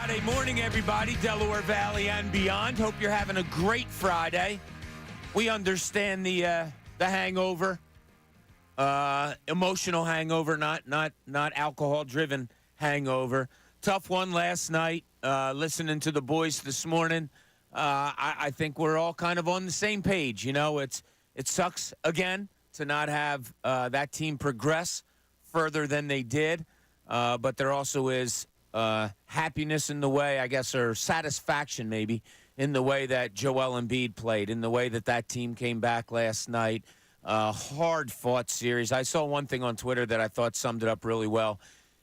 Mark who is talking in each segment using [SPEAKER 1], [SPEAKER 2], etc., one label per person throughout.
[SPEAKER 1] Friday morning, everybody, Delaware Valley and beyond. Hope you're having a great Friday. We understand the hangover, emotional hangover, not alcohol-driven hangover. Tough one last night. Listening to the boys this morning, I think we're all kind of on the same page. You know, it sucks again to not have that team progress further than they did, but there also is happiness in the way, I guess, or satisfaction maybe, in the way that Joel Embiid played, in the way that team came back last night. Hard-fought series. I saw one thing on Twitter that I thought summed it up really well.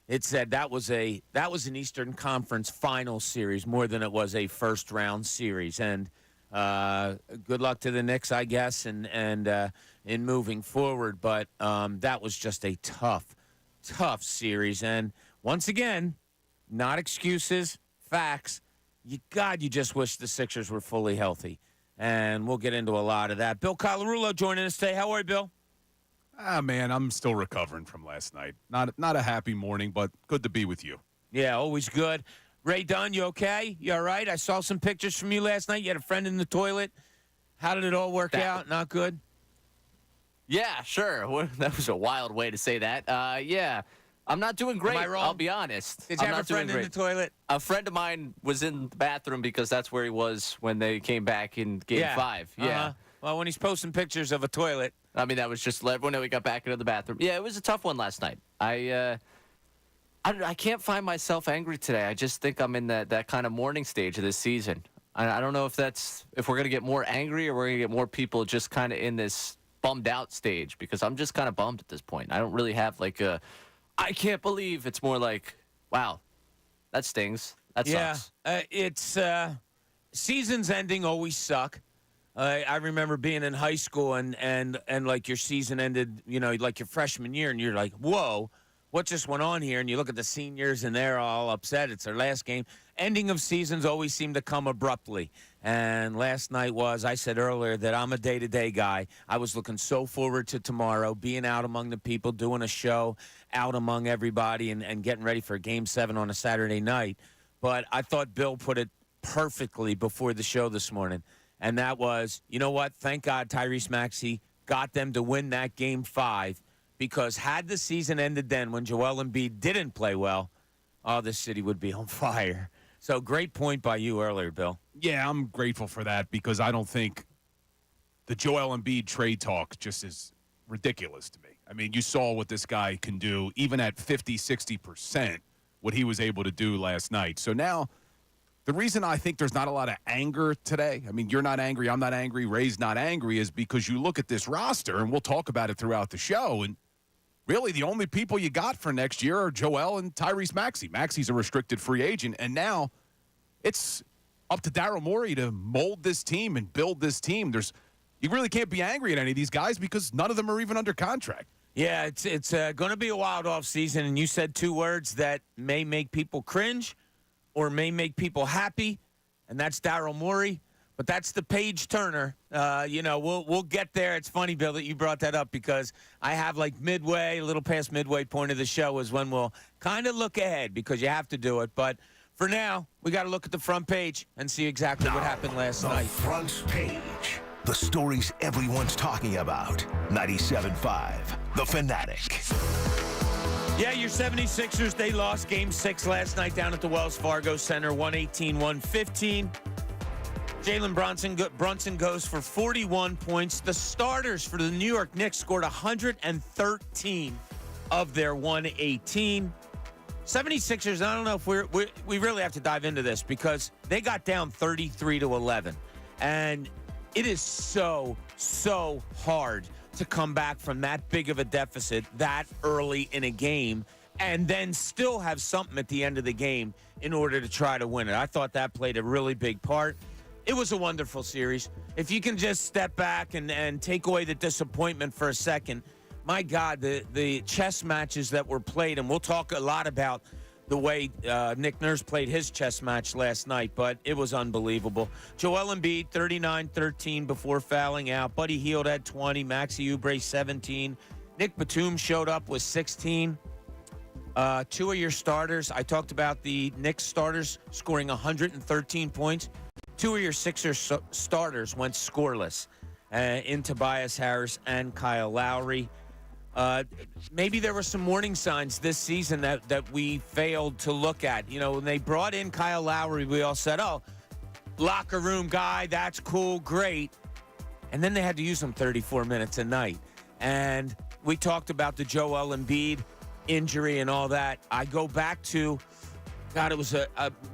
[SPEAKER 1] It said that was an Eastern Conference final series more than it was a first-round series. And good luck to the Knicks, I guess, and in moving forward. But that was just a tough series. And once again, not excuses, facts. You just wish the Sixers were fully healthy. And we'll get into a lot of that. Bill Colarulo joining us today. How are you, Bill?
[SPEAKER 2] Man, I'm still recovering from last night. Not a happy morning, but good to be with you.
[SPEAKER 1] Yeah, always good. Ray Dunn, you okay? You all right? I saw some pictures from you last night. You had a friend in the toilet. How did it all work out? Not good?
[SPEAKER 3] Yeah, sure. Well, that was a wild way to say that. Yeah. I'm not doing great.
[SPEAKER 1] Am I wrong?
[SPEAKER 3] I'll be honest.
[SPEAKER 1] Did you have a friend in the toilet?
[SPEAKER 3] A friend of mine was in the bathroom because that's where he was when they came back in Game 5. Yeah.
[SPEAKER 1] Uh-huh. Well, when he's posting pictures of a toilet.
[SPEAKER 3] I mean, that was just when we got back into the bathroom. Yeah, it was a tough one last night. I can't find myself angry today. I just think I'm in that kind of mourning stage of this season. I don't know if we're going to get more angry or we're going to get more people just kind of in this bummed out stage, because I'm just kind of bummed at this point. I don't really have like I can't believe. It's more like, wow, that stings. That sucks.
[SPEAKER 1] It's seasons ending always suck. I remember being in high school and like your season ended, you know, like your freshman year, and you're like, whoa, what just went on here? And you look at the seniors and they're all upset. It's their last game. Ending of seasons always seem to come abruptly. And last night I said earlier that I'm a day-to-day guy. I was looking so forward to tomorrow, being out among the people, doing a show out among everybody and getting ready for Game 7 on a Saturday night. But I thought Bill put it perfectly before the show this morning. And that was, you know what? Thank God Tyrese Maxey got them to win that Game 5, because had the season ended then when Joel Embiid didn't play well, this city would be on fire. So great point by you earlier, Bill.
[SPEAKER 2] Yeah, I'm grateful for that, because I don't think the Joel Embiid trade talk just is ridiculous to me. I mean, you saw what this guy can do, even at 50, 60%, what he was able to do last night. So now the reason I think there's not a lot of anger today, I mean, you're not angry, I'm not angry, Ray's not angry, is because you look at this roster, and we'll talk about it throughout the show, and really the only people you got for next year are Joel and Tyrese Maxey. Maxey's a restricted free agent, and now it's up to Daryl Morey to mold this team and build this team. You really can't be angry at any of these guys because none of them are even under contract.
[SPEAKER 1] Yeah, it's going to be a wild offseason, and you said two words that may make people cringe or may make people happy, and that's Daryl Morey. But that's the page turner. We'll get there. It's funny, Bill, that you brought that up, because I have like a little past midway point of the show is when we'll kind of look ahead, because you have to do it. But for now, we got to look at the front page and see exactly what happened last night.
[SPEAKER 4] Front page. The stories everyone's talking about. 97.5, The Fanatic.
[SPEAKER 1] Yeah, your 76ers, they lost Game 6 last night down at the Wells Fargo Center, 118-115. Jalen Brunson goes for 41 points. The starters for the New York Knicks scored 113 of their 118. 76ers, I don't know if we really have to dive into this, because they got down 33-11. And it is so hard to come back from that big of a deficit that early in a game and then still have something at the end of the game in order to try to win it. I thought that played a really big part. It was a wonderful series. If you can just step back and take away the disappointment for a second, my God, the chess matches that were played, and we'll talk a lot about the way Nick Nurse played his chess match last night, but it was unbelievable. Joel Embiid, 39-13 before fouling out. Buddy Hield had 20. Maxey Oubre, 17. Nick Batum showed up with 16. Two of your starters, I talked about the Knicks starters scoring 113 points. Two of your Sixers starters went scoreless in Tobias Harris and Kyle Lowry. Maybe there were some warning signs this season that we failed to look at. You know, when they brought in Kyle Lowry, we all said, oh, locker room guy, that's cool, great. And then they had to use him 34 minutes a night. And we talked about the Joel Embiid injury and all that. I go back to, God, it was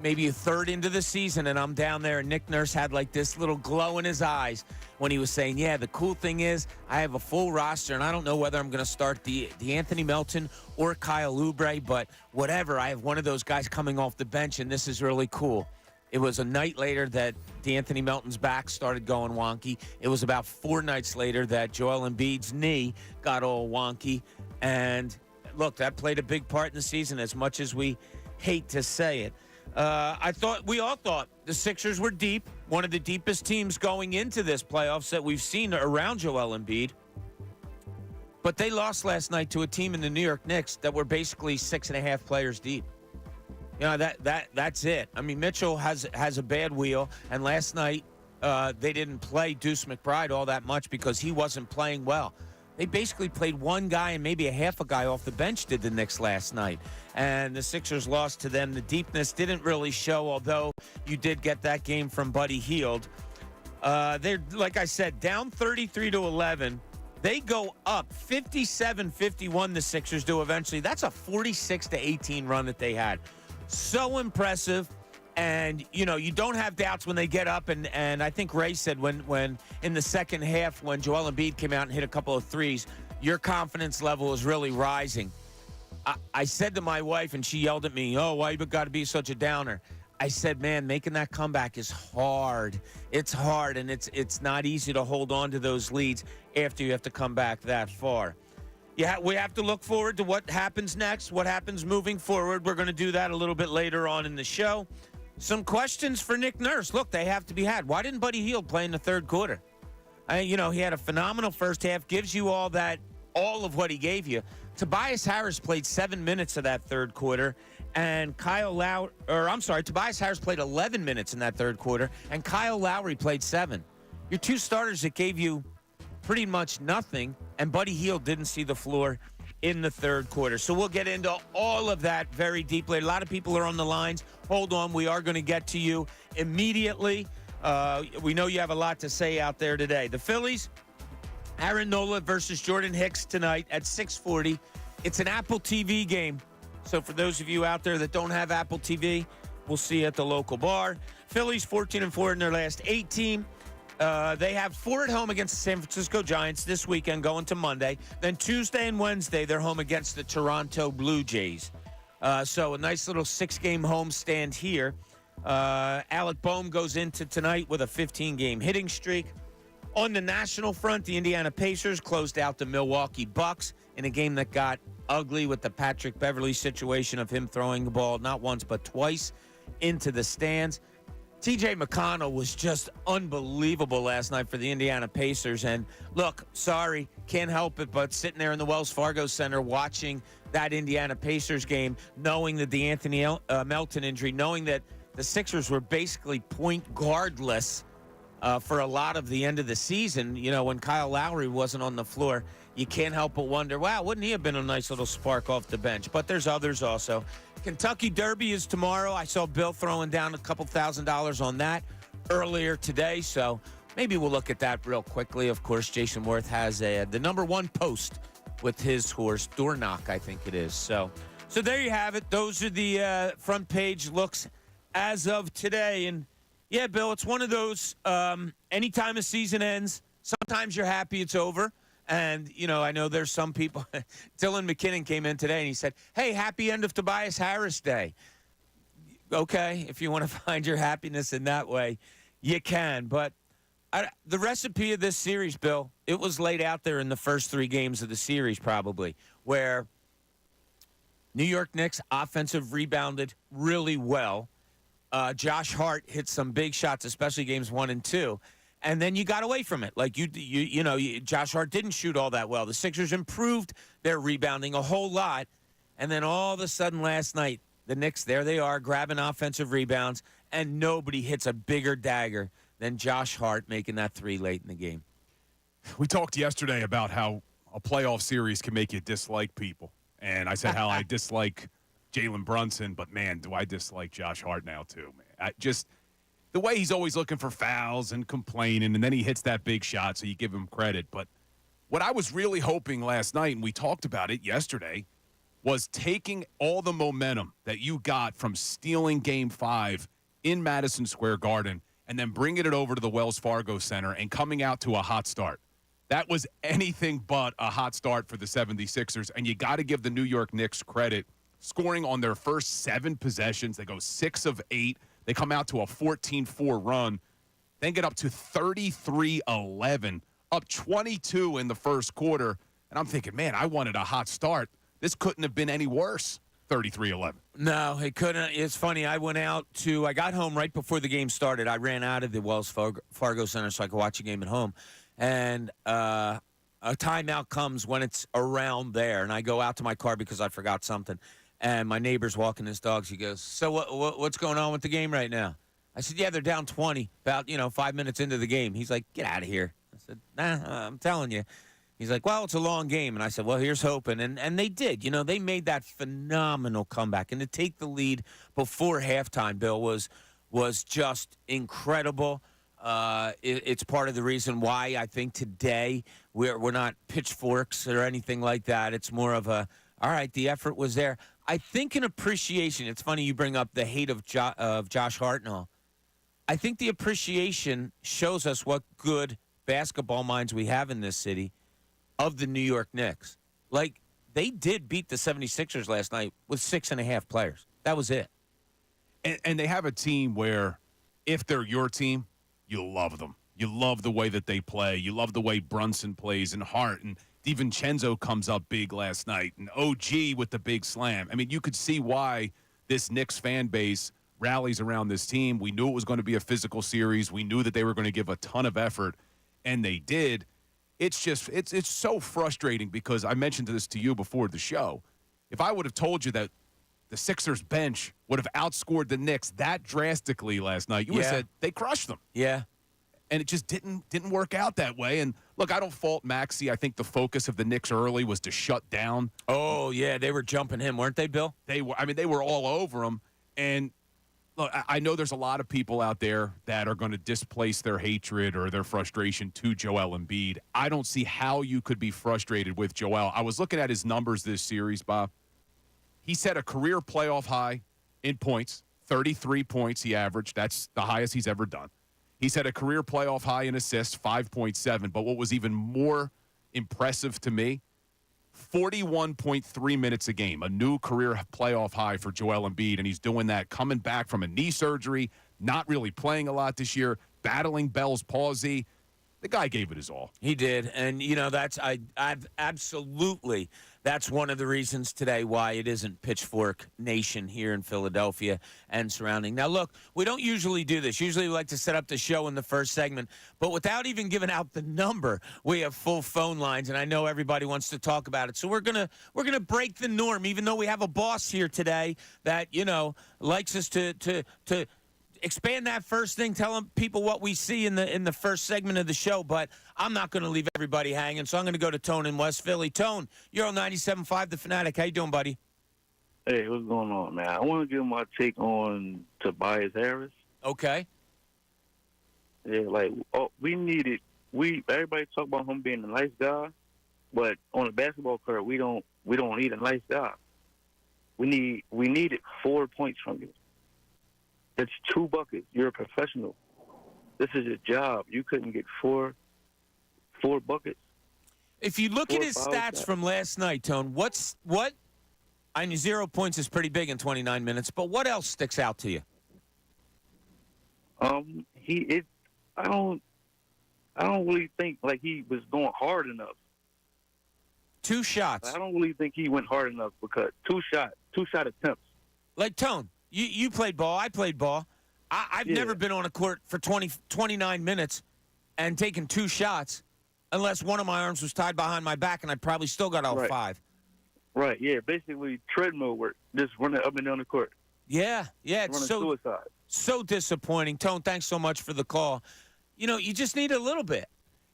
[SPEAKER 1] maybe a third into the season, and I'm down there, and Nick Nurse had like this little glow in his eyes when he was saying, yeah, the cool thing is I have a full roster, and I don't know whether I'm going to start the Anthony Melton or Kyle Oubre, but whatever, I have one of those guys coming off the bench, and this is really cool. It was a night later that D'Anthony Melton's back started going wonky. It was about 4 nights later that Joel Embiid's knee got all wonky, and look, that played a big part in the season, as much as we hate to say it. We all thought the Sixers were deep, one of the deepest teams going into this playoffs that we've seen around Joel Embiid. But they lost last night to a team in the New York Knicks that were basically 6.5 players deep. You know, that's it. I mean, Mitchell has a bad wheel, and last night they didn't play Deuce McBride all that much because he wasn't playing well. They basically played one guy and maybe a half a guy off the bench, did the Knicks last night. And the Sixers lost to them. The deepness didn't really show, although you did get that game from Buddy Hield. They're, like I said, down 33-11. They go up 57-51, the Sixers do eventually. That's a 46-18 run that they had. So impressive. And, you know, you don't have doubts when they get up. And I think Ray said when in the second half, when Joel Embiid came out and hit a couple of threes, your confidence level is really rising. I said to my wife, and she yelled at me, oh, why you got to be such a downer? I said, man, making that comeback is hard. It's hard, and it's not easy to hold on to those leads after you have to come back that far. Yeah, we have to look forward to what happens next, what happens moving forward. We're going to do that a little bit later on in the show. Some questions for Nick Nurse. Look, they have to be had. Why didn't Buddy Hield play in the third quarter? He had a phenomenal first half, gives you all of what he gave you. Tobias Harris played 7 minutes of that third quarter, and Tobias Harris played 11 minutes in that third quarter, and Kyle Lowry played 7. Your two starters that gave you pretty much nothing, and Buddy Hield didn't see the floor in the third quarter. So we'll get into all of that very deeply. A lot of people are on the lines. Hold on. We are going to get to you immediately. We know you have a lot to say out there today. The Phillies, Aaron Nola versus Jordan Hicks tonight at 6:40. It's an Apple TV game. So for those of you out there that don't have Apple TV, we'll see you at the local bar. Phillies 14-4 in their last 18. They have 4 at home against the San Francisco Giants this weekend going to Monday. Then Tuesday and Wednesday, they're home against the Toronto Blue Jays. So a nice little 6-game homestand here. Alec Boehm goes into tonight with a 15-game hitting streak. On the national front, the Indiana Pacers closed out the Milwaukee Bucks in a game that got ugly with the Patrick Beverley situation of him throwing the ball not once but twice into the stands. T.J. McConnell was just unbelievable last night for the Indiana Pacers. And look, sorry, can't help it, but sitting there in the Wells Fargo Center watching that Indiana Pacers game, knowing that the Anthony Melton injury, knowing that the Sixers were basically point guardless for a lot of the end of the season, when Kyle Lowry wasn't on the floor, you can't help but wonder, wow, wouldn't he have been a nice little spark off the bench? But there's others also. Kentucky Derby is tomorrow. I saw Bill throwing down a couple $1,000s on that earlier today, so maybe we'll look at that real quickly. Of course, Jason Worth has the #1 post with his horse, Door Knock, I think it is. So there you have it. Those are the front page looks as of today. And, yeah, Bill, it's one of those anytime a season ends, sometimes you're happy it's over. And, I know there's some people. Dylan McKinnon came in today and he said, hey, happy end of Tobias Harris Day. Okay, if you want to find your happiness in that way, you can. But the recipe of this series, Bill, it was laid out there in the first 3 games of the series probably, where New York Knicks offensive rebounded really well. Josh Hart hit some big shots, especially games 1 and 2. And then you got away from it. Like, Josh Hart didn't shoot all that well. The Sixers improved their rebounding a whole lot. And then all of a sudden last night, the Knicks, there they are, grabbing offensive rebounds, and nobody hits a bigger dagger than Josh Hart making that three late in the game.
[SPEAKER 2] We talked yesterday about how a playoff series can make you dislike people. And I said how I dislike Jalen Brunson, but, man, do I dislike Josh Hart now too, man. The way he's always looking for fouls and complaining, and then he hits that big shot, so you give him credit. But what I was really hoping last night, and we talked about it yesterday, was taking all the momentum that you got from stealing Game 5 in Madison Square Garden and then bringing it over to the Wells Fargo Center and coming out to a hot start. That was anything but a hot start for the 76ers, and you got to give the New York Knicks credit. Scoring on their first 7 possessions, they go 6 of 8. They come out to a 14-4 run, then get up to 33-11, up 22 in the first quarter. And I'm thinking, man, I wanted a hot start. This couldn't have been any worse, 33-11.
[SPEAKER 1] No, it couldn't. It's funny. I got home right before the game started. I ran out of the Wells Fargo Center so I could watch a game at home. And a timeout comes when it's around there. And I go out to my car because I forgot something. And my neighbor's walking his dogs. He goes, so what's going on with the game right now? I said, yeah, they're down 20, about 5 minutes into the game. He's like, get out of here. I said, nah, I'm telling you. He's like, well, it's a long game. And I said, well, here's hoping. And they did. They made that phenomenal comeback. And to take the lead before halftime, Bill, was just incredible. It's part of the reason why I think today we're not pitchforks or anything like that. It's more of all right, the effort was there. I think an appreciation. It's funny you bring up the hate of Josh Hart and all. I think the appreciation shows us what good basketball minds we have in this city of the New York Knicks. Like, they did beat the 76ers last night with 6.5 players. That was it.
[SPEAKER 2] And they have a team where if they're your team, you love them. You love the way that they play. You love the way Brunson plays and Hart. And DiVincenzo comes up big last night. And OG with the big slam. I mean, you could see why this Knicks fan base rallies around this team. We knew it was going to be a physical series. We knew that they were going to give a ton of effort, and they did. It's just it's so frustrating because I mentioned this to you before the show. If I would have told you that the Sixers bench would have outscored the Knicks that drastically last night, you would have said they crushed them.
[SPEAKER 1] Yeah.
[SPEAKER 2] And it just didn't work out that way. And look, I don't fault Maxey. I think the focus of the Knicks early was to shut down.
[SPEAKER 1] Oh yeah, they were jumping him, weren't they, Bill?
[SPEAKER 2] They were. I mean, they were all over him. And look, I know there's a lot of people out there that are going to displace their hatred or their frustration to Joel Embiid. I don't see how you could be frustrated with Joel. I was looking at his numbers this series, Bob. He set a career playoff high in points, 33 points he averaged. That's the highest he's ever done. He set a career playoff high in assists, 5.7. But what was even more impressive to me, 41.3 minutes a game, a new career playoff high for Joel Embiid, and he's doing that coming back from a knee surgery, not really playing a lot this year, battling Bell's palsy. The guy gave it his all.
[SPEAKER 1] He did, and I've absolutely. That's one of the reasons today why it isn't Pitchfork Nation here in Philadelphia and surrounding. Now, look, we don't usually do this. Usually we like to set up the show in the first segment, but without even giving out the number, we have full phone lines, and I know everybody wants to talk about it. So we're gonna break the norm, even though we have a boss here today that likes us to expand that first thing, tell people what we see in the first segment of the show, but I'm not going to leave everybody hanging, so I'm going to go to Tone in West Philly. Tone, you're on 97.5 The Fanatic. How you doing, buddy?
[SPEAKER 5] Hey, what's going on, man? I want to give my take on Tobias Harris.
[SPEAKER 1] Okay.
[SPEAKER 5] Yeah, everybody talk about him being a nice guy, but on the basketball court, we don't need a nice guy. We needed 4 points from you. It's 2 buckets. You're a professional. This is your job. You couldn't get four buckets.
[SPEAKER 1] If you look at his stats from last night, Tone, I mean, 0 points is pretty big in 29 minutes, but what else sticks out to you?
[SPEAKER 5] I don't really think like he was going hard enough.
[SPEAKER 1] 2 shots.
[SPEAKER 5] I don't really think he went hard enough because 2 shot attempts.
[SPEAKER 1] Like, Tone, you played ball. I played ball. I've never been on a court for 29 minutes and taken 2 shots unless one of my arms was tied behind my back, and I probably still got all 5.
[SPEAKER 5] Right, yeah, basically treadmill work, just running up and down the court,
[SPEAKER 1] Yeah, it's
[SPEAKER 5] running
[SPEAKER 1] so
[SPEAKER 5] suicide.
[SPEAKER 1] disappointing. Tone, thanks so much for the call. You just need a little bit.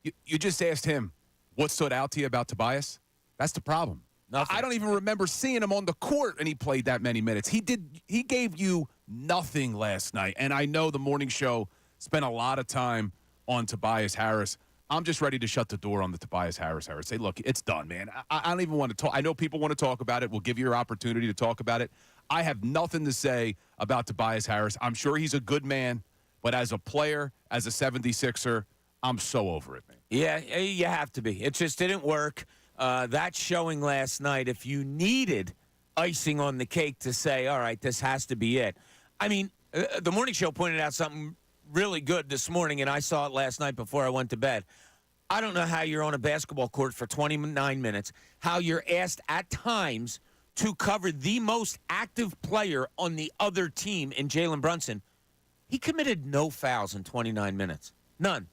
[SPEAKER 2] You just asked him what stood out to you about Tobias. That's the problem.
[SPEAKER 1] Nothing.
[SPEAKER 2] I don't even remember seeing him on the court, and he played that many minutes. He gave you nothing last night, and I know the morning show spent a lot of time on Tobias Harris. I'm just ready to shut the door on the Tobias Harris. Say, look, it's done, man. I don't even want to talk. I know people want to talk about it. We'll give you your opportunity to talk about it. I have nothing to say about Tobias Harris. I'm sure he's a good man, but as a player, as a 76er, I'm so over it, man.
[SPEAKER 1] Yeah, you have to be. It just didn't work. That showing last night, if you needed icing on the cake to say, all right, this has to be it. I mean, the morning show pointed out something really good this morning, and I saw it last night before I went to bed. I don't know how you're on a basketball court for 29 minutes, how you're asked at times to cover the most active player on the other team in Jalen Brunson. He committed no fouls in 29 minutes. None.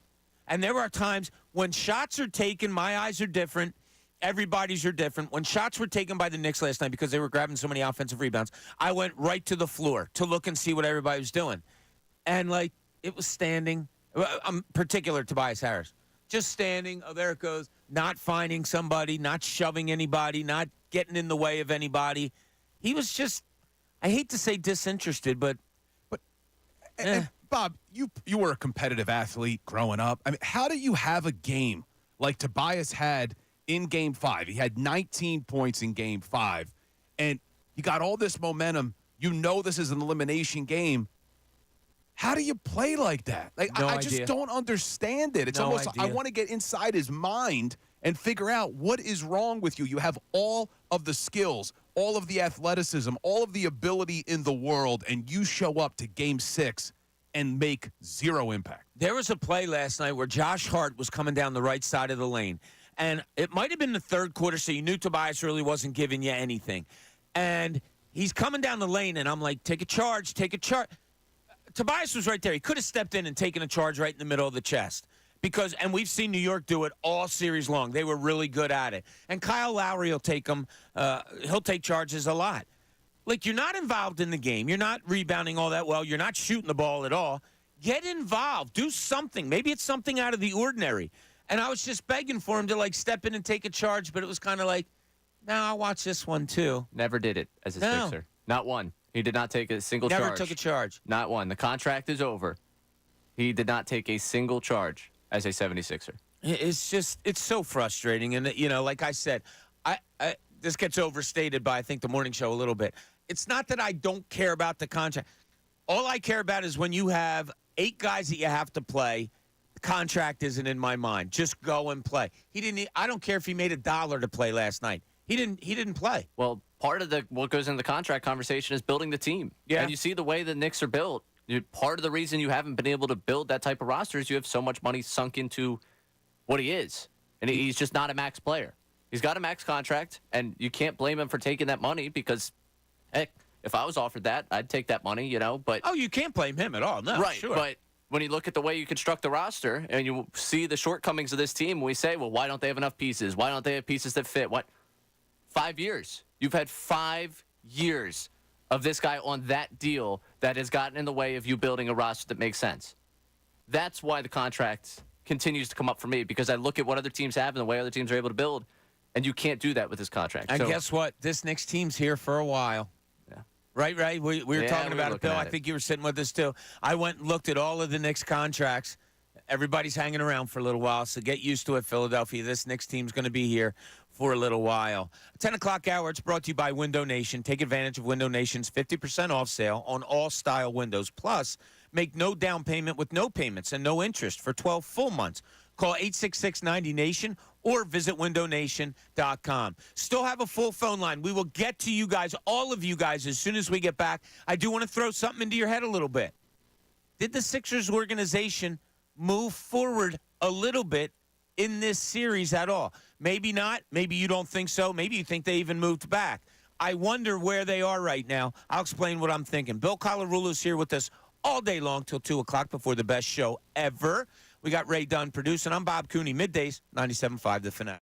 [SPEAKER 1] And there are times when shots are taken, my eyes are different, everybody's are different. When shots were taken by the Knicks last night because they were grabbing so many offensive rebounds, I went right to the floor to look and see what everybody was doing. And, it was standing. I'm particular Tobias Harris. Just standing. Oh, there it goes. Not finding somebody, not shoving anybody, not getting in the way of anybody. He was just, I hate to say disinterested, but
[SPEAKER 2] And Bob, you were a competitive athlete growing up. I mean, how do you have a game like Tobias had in Game 5? He had 19 points in Game 5, and he got all this momentum. You know this is an elimination game. How do you play like that? I just don't understand it. It's
[SPEAKER 1] No
[SPEAKER 2] almost
[SPEAKER 1] idea.
[SPEAKER 2] I want to get inside his mind and figure out what is wrong with you. You have all of the skills, all of the athleticism, all of the ability in the world, and you show up to Game 6 and make zero impact.
[SPEAKER 1] There was a play last night where Josh Hart was coming down the right side of the lane. And it might have been the third quarter, so you knew Tobias really wasn't giving you anything. And he's coming down the lane, and I'm like, take a charge, take a charge. Tobias was right there. He could have stepped in and taken a charge right in the middle of the chest. And we've seen New York do it all series long. They were really good at it. And Kyle Lowry will take them. He'll take charges a lot. You're not involved in the game. You're not rebounding all that well. You're not shooting the ball at all. Get involved. Do something. Maybe it's something out of the ordinary. And I was just begging for him to, step in and take a charge, but it was kind of no, I'll watch this one too.
[SPEAKER 3] Never did it as a
[SPEAKER 1] No.
[SPEAKER 3] Sixer. Not one. He did not take a single charge.
[SPEAKER 1] Never took a charge.
[SPEAKER 3] Not one. The contract is over. He did not take a single charge as a 76er.
[SPEAKER 1] It's so frustrating. And, like I said, I this gets overstated by, I think, the morning show a little bit. It's not that I don't care about the contract. All I care about is when you have 8 guys that you have to play, the contract isn't in my mind. Just go and play. I don't care if he made $1 to play last night. He didn't play.
[SPEAKER 3] Well, part of what goes into the contract conversation is building the team.
[SPEAKER 1] Yeah.
[SPEAKER 3] And you see the way the Knicks are built. Part of the reason you haven't been able to build that type of roster is you have so much money sunk into what he is. And he's just not a max player. He's got a max contract, and you can't blame him for taking that money because, heck, if I was offered that, I'd take that money, but...
[SPEAKER 1] Oh, you can't blame him at all. No,
[SPEAKER 3] right,
[SPEAKER 1] sure.
[SPEAKER 3] But when you look at the way you construct the roster and you see the shortcomings of this team, we say, well, why don't they have enough pieces? Why don't they have pieces that fit? What? 5 years. You've had 5 years of this guy on that deal that has gotten in the way of you building a roster that makes sense. That's why the contract continues to come up for me, because I look at what other teams have and the way other teams are able to build, and you can't do that with this contract.
[SPEAKER 1] And guess what? This Knicks team's here for a while.
[SPEAKER 3] Yeah.
[SPEAKER 1] Right. We were talking about it,
[SPEAKER 3] looking
[SPEAKER 1] Bill.
[SPEAKER 3] at
[SPEAKER 1] I think you were sitting with us, too. I went and looked at all of the Knicks contracts. Everybody's hanging around for a little while, so get used to it, Philadelphia. This Knicks team's going to be here for a little while. 10 o'clock hour, it's brought to you by Window Nation. Take advantage of Window Nation's 50% off sale on all style windows. Plus, make no down payment with no payments and no interest for 12 full months. Call 866-90-NATION or visit windownation.com. Still have a full phone line. We will get to you guys, all of you guys, as soon as we get back. I do want to throw something into your head a little bit. Did the Sixers organization move forward a little bit in this series at all? Maybe not. Maybe you don't think so. Maybe you think they even moved back. I wonder where they are right now. I'll explain what I'm thinking. Bill Colarulo's here with us all day long till 2 o'clock before the best show ever. We got Ray Dunn producing. I'm Bob Cooney, middays, 97.5 The Fanatic.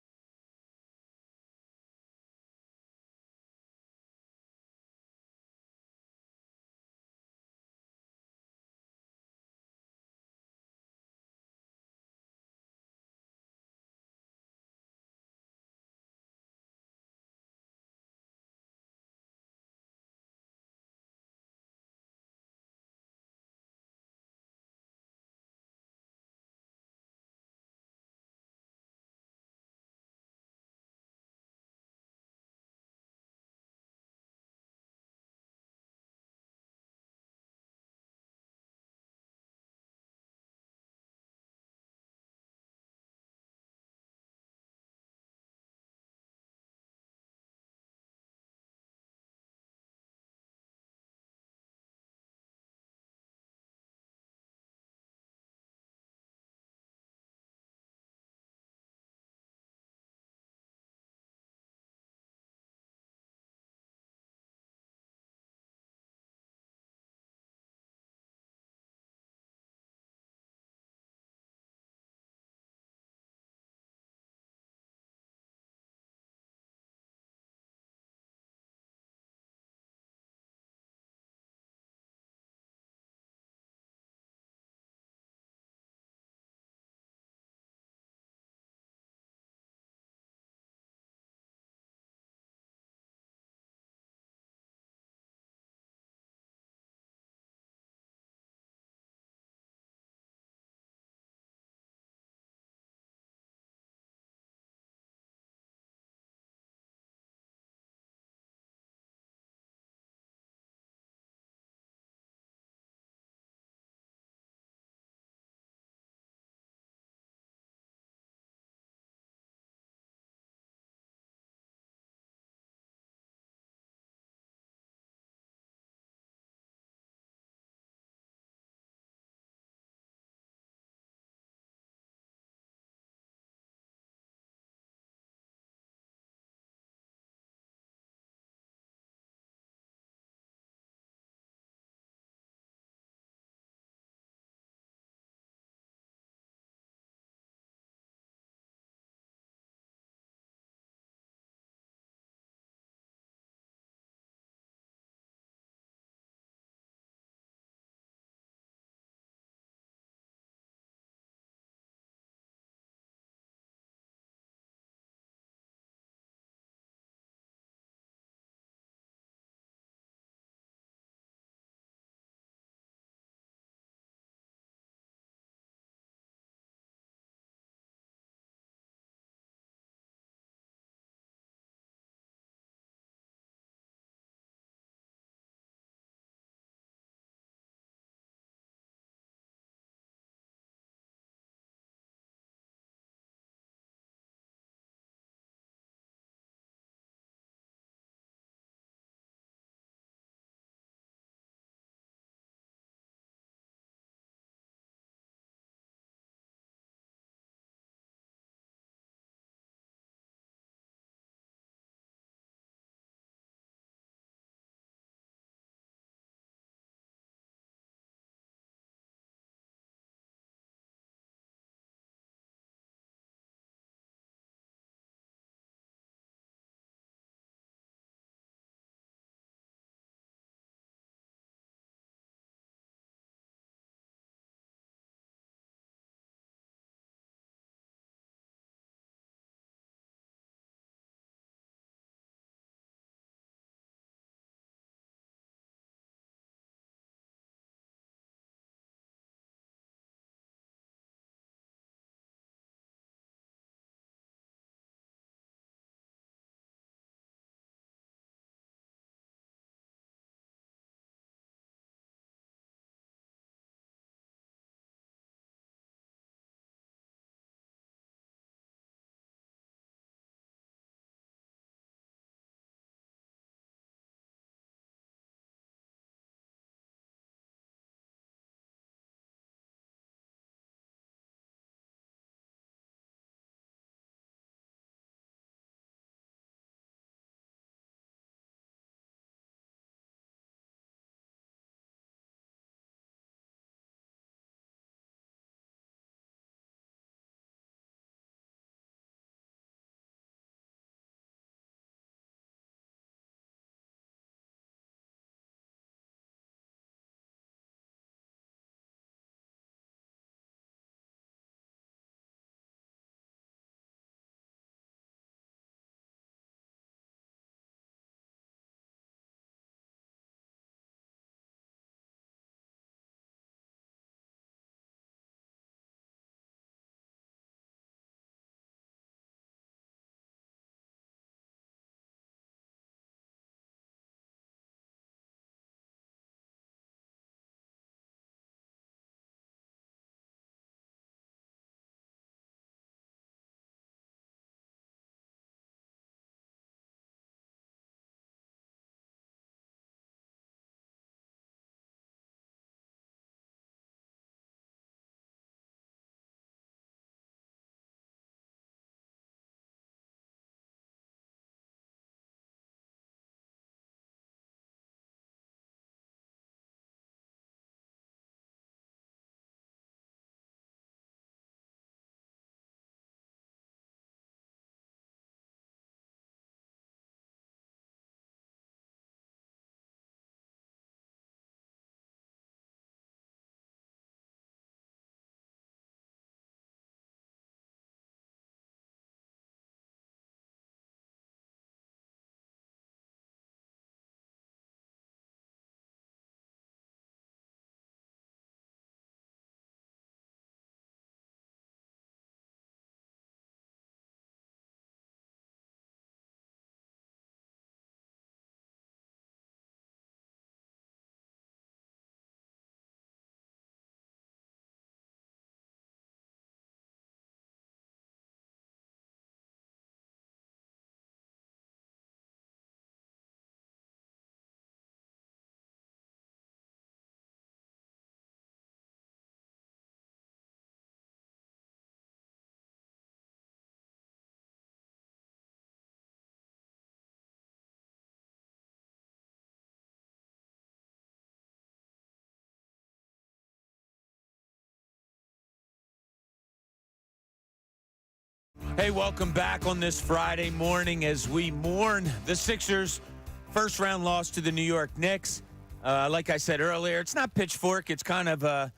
[SPEAKER 1] Hey, welcome back on this Friday morning as we mourn the Sixers' first-round loss to the New York Knicks. Like I said earlier, it's not pitchfork. It's kind of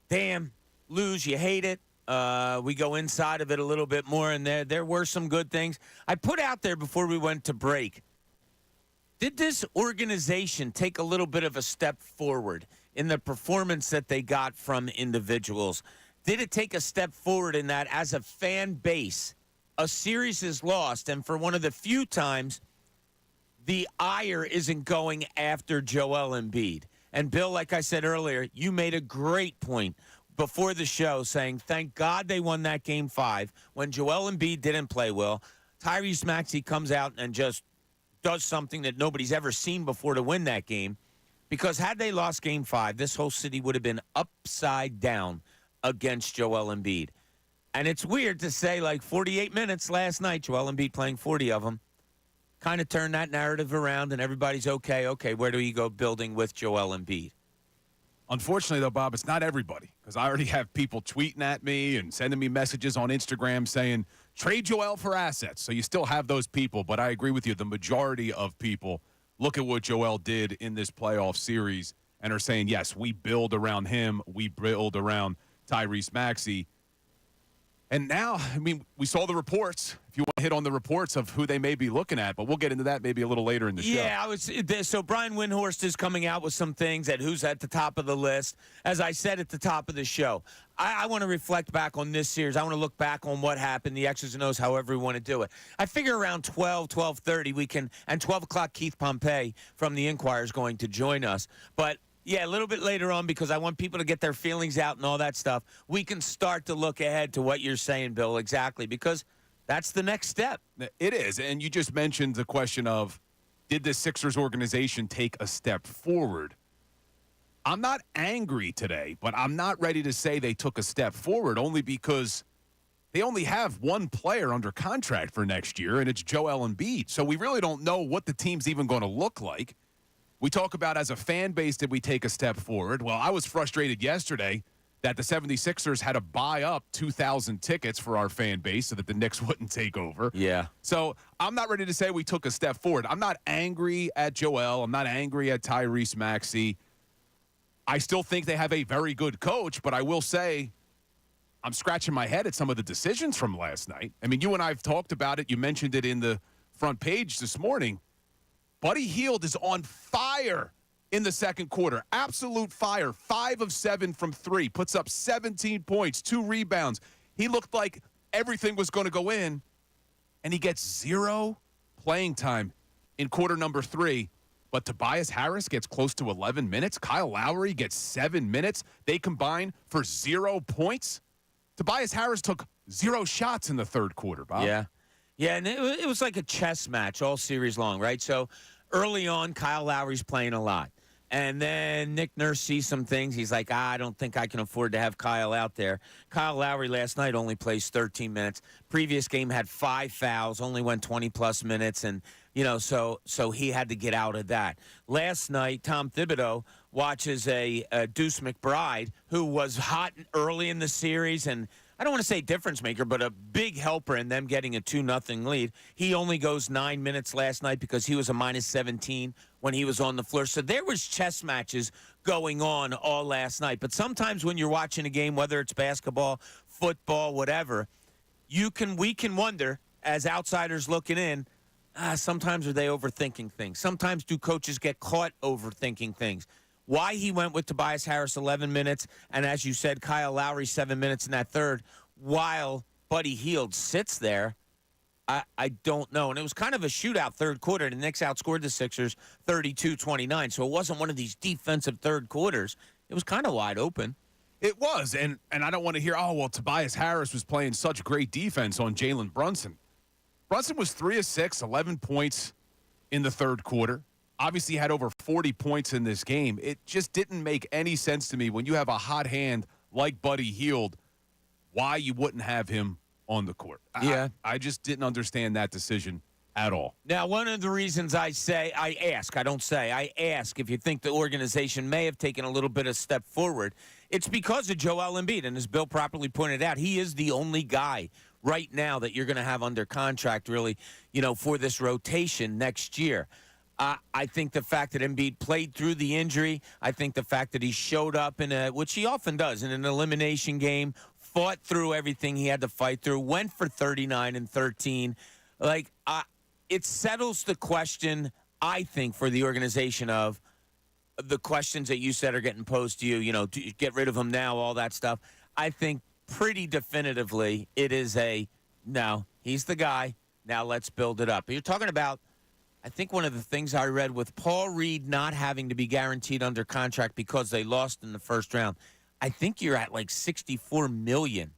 [SPEAKER 1] damn, lose, you hate it. We go inside of it a little bit more, and there were some good things. I put out there before we went to break, did this organization take a little bit of a step forward in the performance that they got from individuals? Did it take a step forward in that as a fan base, a series is lost, and for one of the few times the ire isn't going after Joel Embiid? And, Bill, like I said earlier, you made a great point before the show saying, thank God they won that Game 5 when Joel Embiid didn't play well. Tyrese Maxey comes out and just does something that nobody's ever seen before to win that game. Because had they lost Game 5, this whole city would have been upside down against Joel Embiid. And it's weird to say, like, 48 minutes last night, Joel Embiid playing 40 of them, kind of turned that narrative around, and everybody's okay, where do you go building with Joel Embiid?
[SPEAKER 2] Unfortunately, though, Bob, it's not everybody, because I already have people tweeting at me and sending me messages on Instagram saying, trade Joel for assets. So you still have those people, but I agree with you. The majority of people look at what Joel did in this playoff series and are saying, yes, we build around him. We build around Tyrese Maxey. And now, I mean, we saw the reports. If you want to hit on the reports of who they may be looking at, but we'll get into that maybe a little later in the show.
[SPEAKER 1] Yeah, so Brian Windhorst is coming out with some things at who's at the top of the list. As I said at the top of the show, I want to reflect back on this series. I want to look back on what happened, the X's and O's, however we want to do it. I figure around 12:30 we can, and 12 o'clock Keith Pompei from the Inquirer is going to join us. But yeah, a little bit later on, because I want people to get their feelings out and all that stuff, we can start to look ahead to what you're saying, Bill, exactly, because that's the next step.
[SPEAKER 2] It is, and you just mentioned the question of, did the Sixers organization take a step forward? I'm not angry today, but I'm not ready to say they took a step forward, only because they only have one player under contract for next year, and it's Joel Embiid. So we really don't know what the team's even going to look like. We talk about, as a fan base, did we take a step forward? Well, I was frustrated yesterday that the 76ers had to buy up 2,000 tickets for our fan base so that the Knicks wouldn't take over.
[SPEAKER 1] Yeah.
[SPEAKER 2] So I'm not ready to say we took a step forward. I'm not angry at Joel. I'm not angry at Tyrese Maxey. I still think they have a very good coach, but I will say I'm scratching my head at some of the decisions from last night. I mean, you and I have talked about it. You mentioned it in the front page this morning. Buddy Hield is on fire in the second quarter. Absolute fire. 5 of 7 from 3. Puts up 17 points, 2 rebounds. He looked like everything was going to go in, and he gets 0 playing time in quarter number 3. But Tobias Harris gets close to 11 minutes. Kyle Lowry gets 7 minutes. They combine for 0 points. Tobias Harris took 0 shots in the third quarter, Bob.
[SPEAKER 1] Yeah. Yeah, and it was like a chess match all series long, right? So early on, Kyle Lowry's playing a lot. And then Nick Nurse sees some things. He's like, I don't think I can afford to have Kyle out there. Kyle Lowry last night only plays 13 minutes. Previous game had 5 fouls, only went 20-plus minutes. And, you know, so he had to get out of that. Last night, Tom Thibodeau watches a Deuce McBride, who was hot early in the series, and I don't want to say difference maker, but a big helper in them getting a 2-0 lead. He only goes 9 minutes last night because he was a minus 17 when he was on the floor. So there was chess matches going on all last night. But sometimes when you're watching a game, whether it's basketball, football, whatever, we can wonder, as outsiders looking in, sometimes are they overthinking things? Sometimes do coaches get caught overthinking things? Why he went with Tobias Harris 11 minutes, and as you said, Kyle Lowry 7 minutes in that third, while Buddy Hield sits there, I don't know. And it was kind of a shootout third quarter. The Knicks outscored the Sixers 32-29, so it wasn't one of these defensive third quarters. It was kind of wide open.
[SPEAKER 2] It was, and I don't want to hear, oh, well, Tobias Harris was playing such great defense on Jalen Brunson. Brunson was 3 of 6, 11 points in the third quarter. Obviously had over 40 points in this game. It just didn't make any sense to me when you have a hot hand like Buddy Hield, why you wouldn't have him on the court.
[SPEAKER 1] Yeah.
[SPEAKER 2] I just didn't understand that decision at all.
[SPEAKER 1] Now, one of the reasons I ask if you think the organization may have taken a little bit of step forward, it's because of Joel Embiid. And as Bill properly pointed out, he is the only guy right now that you're going to have under contract, really, for this rotation next year. I think the fact that Embiid played through the injury, I think the fact that he showed up which he often does, in an elimination game, fought through everything he had to fight through, went for 39 and 13. It settles the question, I think, for the organization of the questions that you said are getting posed to you, do you get rid of him now, all that stuff. I think pretty definitively it is no, he's the guy. Now let's build it up. But you're talking about, I think one of the things I read with Paul Reed not having to be guaranteed under contract because they lost in the first round, I think you're at like $64 million.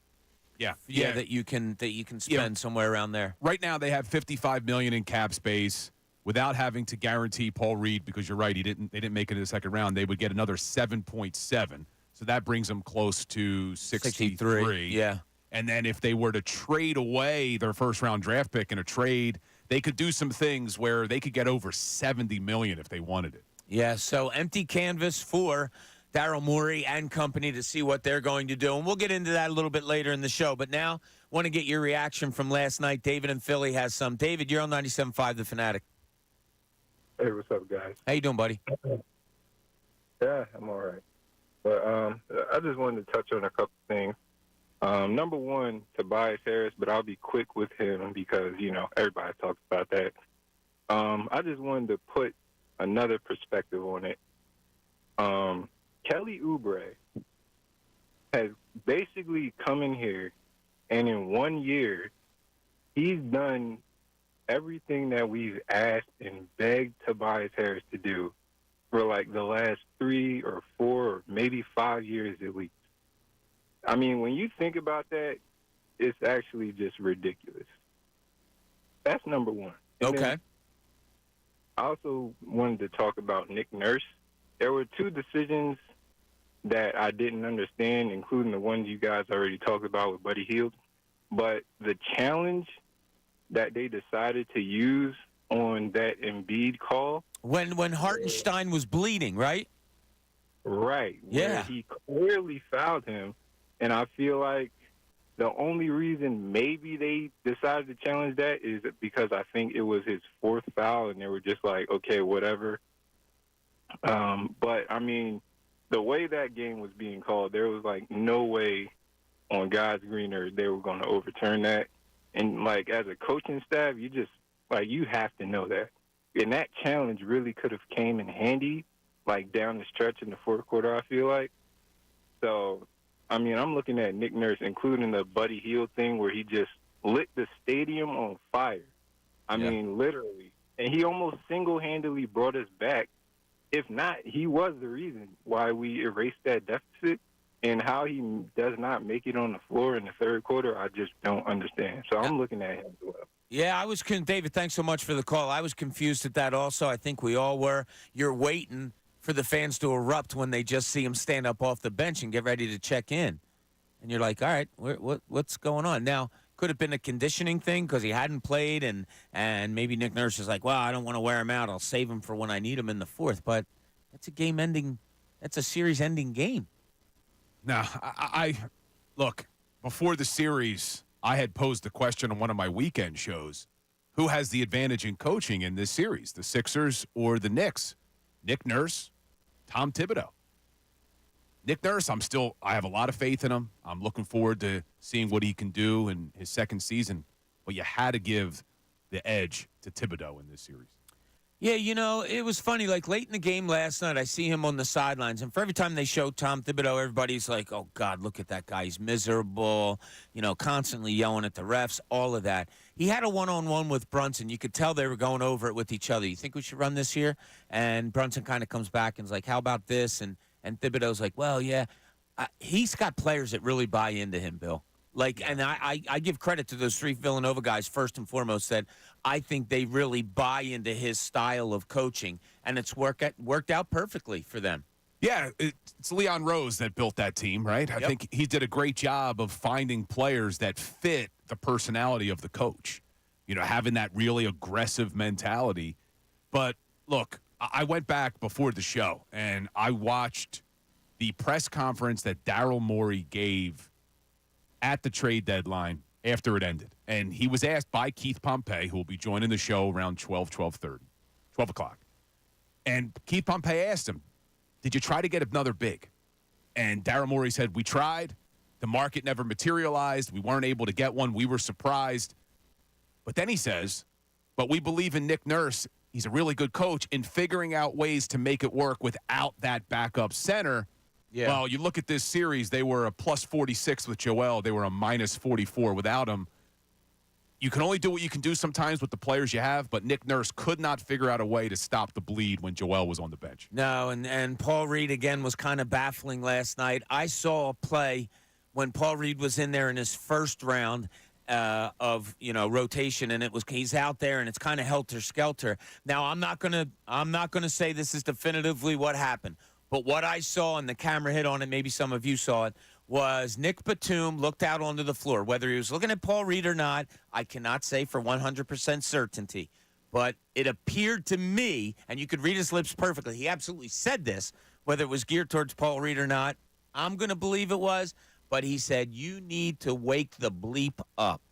[SPEAKER 2] Yeah,
[SPEAKER 1] that you can spend somewhere around there.
[SPEAKER 2] Right now they have $55 million in cap space without having to guarantee Paul Reed, because you're right, they didn't make it in the second round. They would get another 7.7, so that brings them close to 63.
[SPEAKER 1] Yeah,
[SPEAKER 2] and then if they were to trade away their first round draft pick in a trade, they could do some things where they could get over $70 million if they wanted it.
[SPEAKER 1] Yeah, so empty canvas for Daryl Morey and company to see what they're going to do. And we'll get into that a little bit later in the show. But now, want to get your reaction from last night. David in Philly has some. David, you're on 97.5 The Fanatic.
[SPEAKER 6] Hey, what's up, guys?
[SPEAKER 1] How you doing, buddy?
[SPEAKER 6] Yeah, I'm all right. But I just wanted to touch on a couple things. Number one, Tobias Harris, but I'll be quick with him because, everybody talks about that. I just wanted to put another perspective on it. Kelly Oubre has basically come in here, and in 1 year, he's done everything that we've asked and begged Tobias Harris to do for like the last 3 or 4 or maybe 5 years at least. I mean, when you think about that, it's actually just ridiculous. That's number one. And
[SPEAKER 1] Okay.
[SPEAKER 6] I also wanted to talk about Nick Nurse. There were 2 decisions that I didn't understand, including the ones you guys already talked about with Buddy Hield. But the challenge that they decided to use on that Embiid call.
[SPEAKER 1] When Hartenstein was bleeding, right?
[SPEAKER 6] Right.
[SPEAKER 1] Yeah.
[SPEAKER 6] Where he clearly fouled him. And I feel like the only reason maybe they decided to challenge that is because I think it was his 4th foul, and they were just like, okay, whatever. But, I mean, the way that game was being called, there was, like, no way on God's green earth they were going to overturn that. And, like, as a coaching staff, you just, like, you have to know that. And that challenge really could have came in handy, like, down the stretch in the 4th quarter, I feel like. So, I mean, I'm looking at Nick Nurse, including the Buddy Hield thing where he just lit the stadium on fire. I mean, literally. And he almost single-handedly brought us back. If not, he was the reason why we erased that deficit. And how he does not make it on the floor in the 3rd quarter, I just don't understand. So I'm looking at him as well.
[SPEAKER 1] Yeah, David, thanks so much for the call. I was confused at that also. I think we all were. You're waiting for the fans to erupt when they just see him stand up off the bench and get ready to check in. And you're like, all right, what's going on? Now, could have been a conditioning thing because he hadn't played, and maybe Nick Nurse is like, well, I don't want to wear him out. I'll save him for when I need him in the 4th. But that's a series-ending game.
[SPEAKER 2] Now, I look, before the series, I had posed the question on one of my weekend shows, who has the advantage in coaching in this series, the Sixers or the Knicks? Nick Nurse, Tom Thibodeau. Nick Nurse, I have a lot of faith in him. I'm looking forward to seeing what he can do in his 2nd season. But you had to give the edge to Thibodeau in this series.
[SPEAKER 1] Yeah, it was funny. Like, late in the game last night, I see him on the sidelines. And for every time they show Tom Thibodeau, everybody's like, oh, God, look at that guy. He's miserable, constantly yelling at the refs, all of that. He had a one-on-one with Brunson. You could tell they were going over it with each other. You think we should run this here? And Brunson kind of comes back and is like, how about this? And Thibodeau's like, well, yeah. He's got players that really buy into him, Bill. Like, and I give credit to those 3 Villanova guys, first and foremost, that I think they really buy into his style of coaching, and it's worked out perfectly for them.
[SPEAKER 2] Yeah, it's Leon Rose that built that team, right? I think he did a great job of finding players that fit the personality of the coach, having that really aggressive mentality. But, look, I went back before the show, and I watched the press conference that Daryl Morey gave at the trade deadline after it ended. And he was asked by Keith Pompei, who will be joining the show around 12 o'clock. And Keith Pompei asked him, did you try to get another big? And Daryl Morey said, we tried. The market never materialized. We weren't able to get one. We were surprised. But then he says, but we believe in Nick Nurse. He's a really good coach in figuring out ways to make it work without that backup center. Yeah. Well, you look at this series, they were a plus 46 with Joel. They were a minus 44 without him. You can only do what you can do sometimes with the players you have, but Nick Nurse could not figure out a way to stop the bleed when Joel was on the bench.
[SPEAKER 1] No, and Paul Reed, again, was kind of baffling last night. I saw a play when Paul Reed was in there in his first round of rotation, and he's out there, and it's kind of helter-skelter. Now, I'm not gonna say this is definitively what happened, but what I saw, and the camera hit on it, maybe some of you saw it, was Nick Batum looked out onto the floor. Whether he was looking at Paul Reed or not, I cannot say for 100% certainty. But it appeared to me, and you could read his lips perfectly, he absolutely said this, whether it was geared towards Paul Reed or not, I'm going to believe it was, but he said, you need to wake the bleep up.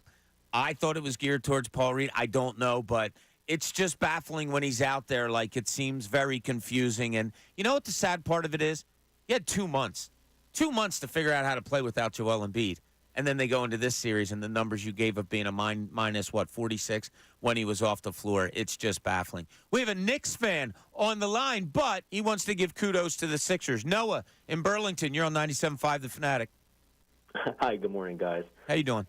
[SPEAKER 1] I thought it was geared towards Paul Reed. I don't know, but it's just baffling when he's out there. Like, it seems very confusing. And you know what the sad part of it is? He had 2 months. 2 months to figure out how to play without Joel Embiid. And then they go into this series, and the numbers you gave of being a minus 46 when he was off the floor. It's just baffling. We have a Knicks fan on the line, but he wants to give kudos to the Sixers. Noah in Burlington, you're on 97.5 The Fanatic.
[SPEAKER 7] Hi, good morning, guys.
[SPEAKER 1] How you doing?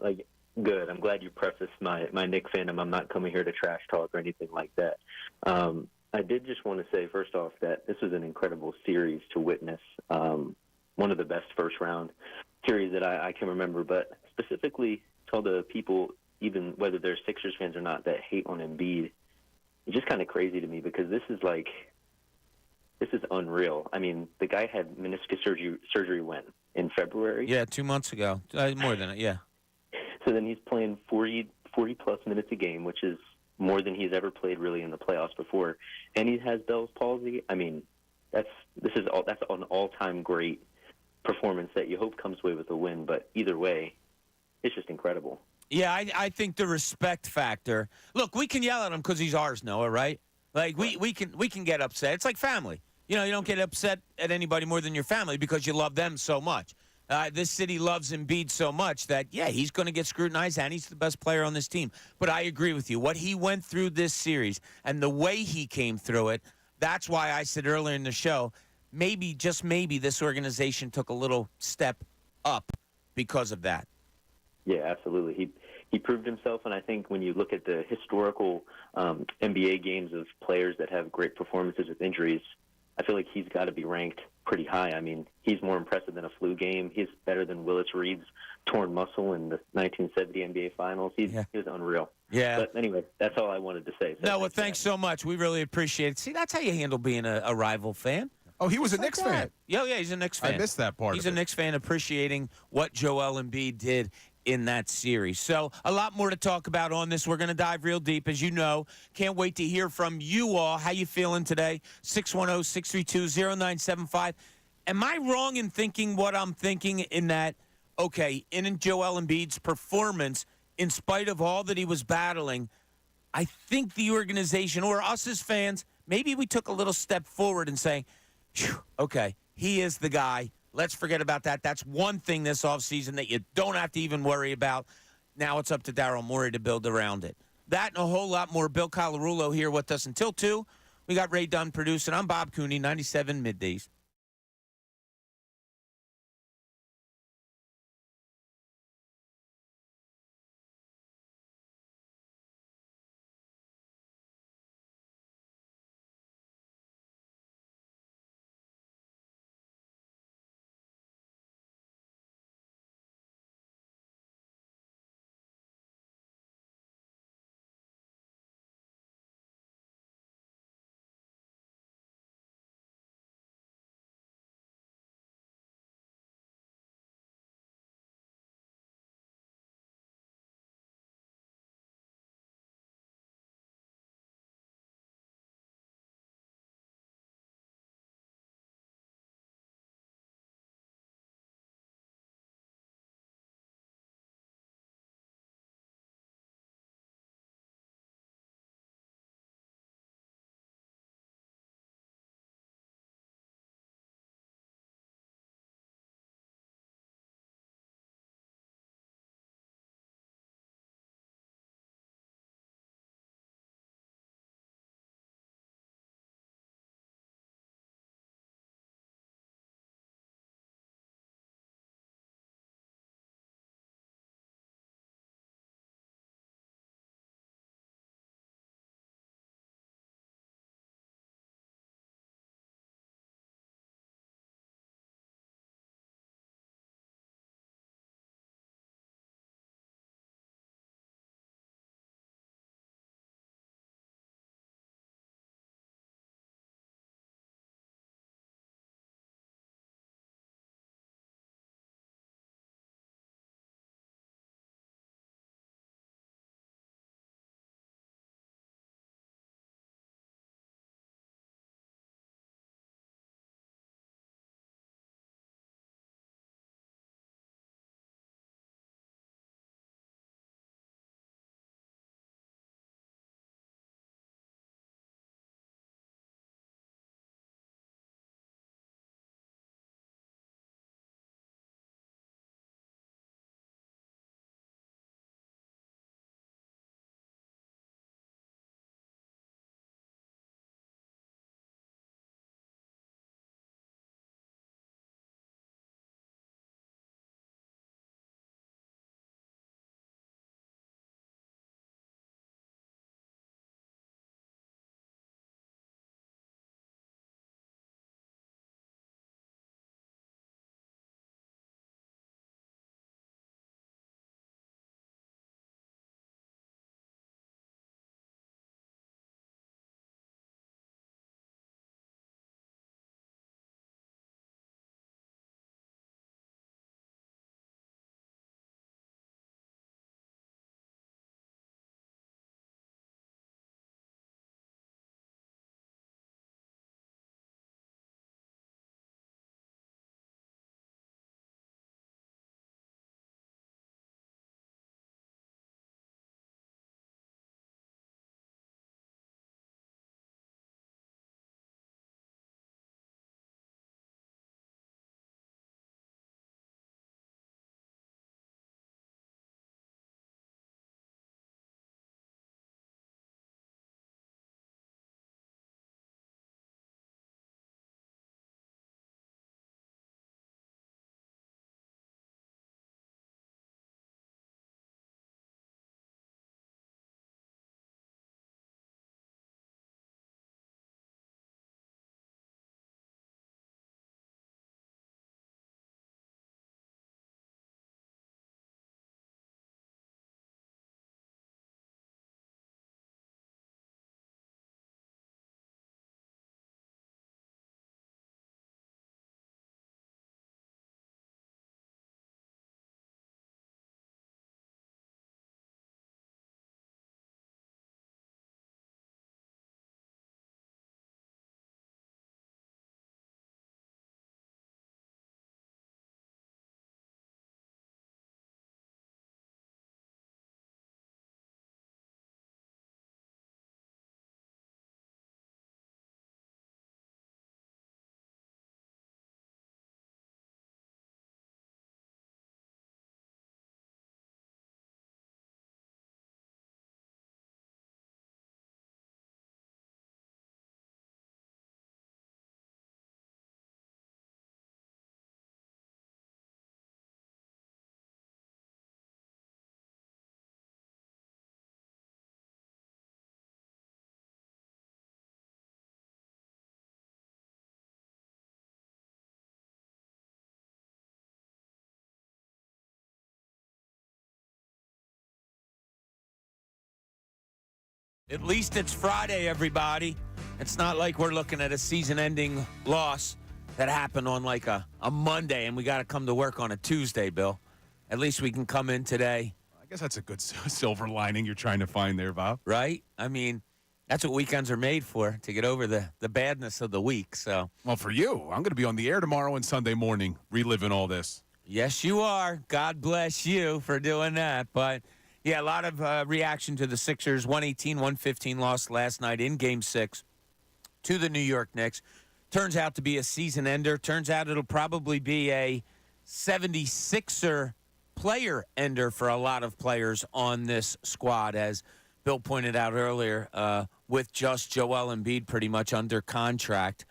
[SPEAKER 7] Good. I'm glad you prefaced my Knicks fandom. I'm not coming here to trash talk or anything like that. I did just want to say, first off, that this was an incredible series to witness. One of the best first-round series that I can remember, but specifically to all the people, even whether they're Sixers fans or not, that hate on Embiid, it's just kind of crazy to me because this is unreal. I mean, the guy had meniscus surgery when? In February?
[SPEAKER 1] Yeah, 2 months ago. More than it, yeah.
[SPEAKER 7] So then he's playing 40-plus minutes a game, which is more than he's ever played really in the playoffs before. And he has Bell's palsy. I mean, that's an all-time great performance that you hope comes away with a win. But either way, it's just incredible.
[SPEAKER 1] Yeah, I think the respect factor. Look, we can yell at him because he's ours, Noah, right? Like, we can get upset. It's like family. You don't get upset at anybody more than your family because you love them so much. This city loves Embiid so much that, yeah, he's going to get scrutinized, and he's the best player on this team. But I agree with you. What he went through this series and the way he came through it, that's why I said earlier in the show, maybe, just maybe, this organization took a little step up because of that.
[SPEAKER 7] Yeah, absolutely. He proved himself, and I think when you look at the historical NBA games of players that have great performances with injuries, I feel like he's got to be ranked pretty high. I mean, he's more impressive than a flu game. He's better than Willis Reed's torn muscle in the 1970 NBA Finals. He was unreal.
[SPEAKER 1] Yeah.
[SPEAKER 7] But anyway, that's all I wanted to say.
[SPEAKER 1] So well, thanks so much. We really appreciate it. See, that's how you handle being a rival fan.
[SPEAKER 2] Oh, he was a Knicks fan.
[SPEAKER 1] Yeah, he's a Knicks fan.
[SPEAKER 2] I missed that part.
[SPEAKER 1] He's a Knicks fan appreciating what Joel Embiid did in that series. So a lot more to talk about on this. We're going to dive real deep, as you know. Can't wait to hear from you all. How you feeling today? 610-632-0975. Am I wrong in thinking what I'm thinking in that, okay, in Joel Embiid's performance, in spite of all that he was battling, I think the organization or us as fans, maybe we took a little step forward and saying, okay, he is the guy. Let's forget about that. That's one thing this offseason that you don't have to even worry about. Now it's up to Daryl Morey to build around it. That and a whole lot more. Bill Colarulo here with us until 2. We got Ray Dunn producing. I'm Bob Cooney, 97 Middays. At least it's Friday, everybody. It's not like we're looking at a season-ending loss that happened on like a Monday and we got to come to work on a Tuesday, Bill. At least we can come in today.
[SPEAKER 2] I guess that's a good silver lining you're trying to find there, Bob.
[SPEAKER 1] Right? I mean, that's what weekends are made for, to get over the badness of the week. So,
[SPEAKER 2] Well, for you, I'm going to be on the air tomorrow and Sunday morning reliving all this.
[SPEAKER 1] yes, you are. God bless you for doing that. But, yeah, a lot of reaction to the Sixers' 118-115 loss last night in Game 6 to the New York Knicks. Turns out to be a season ender. Turns out it'll probably be a 76er player ender for a lot of players on this squad, as Bill pointed out earlier, with just Joel Embiid pretty much under contract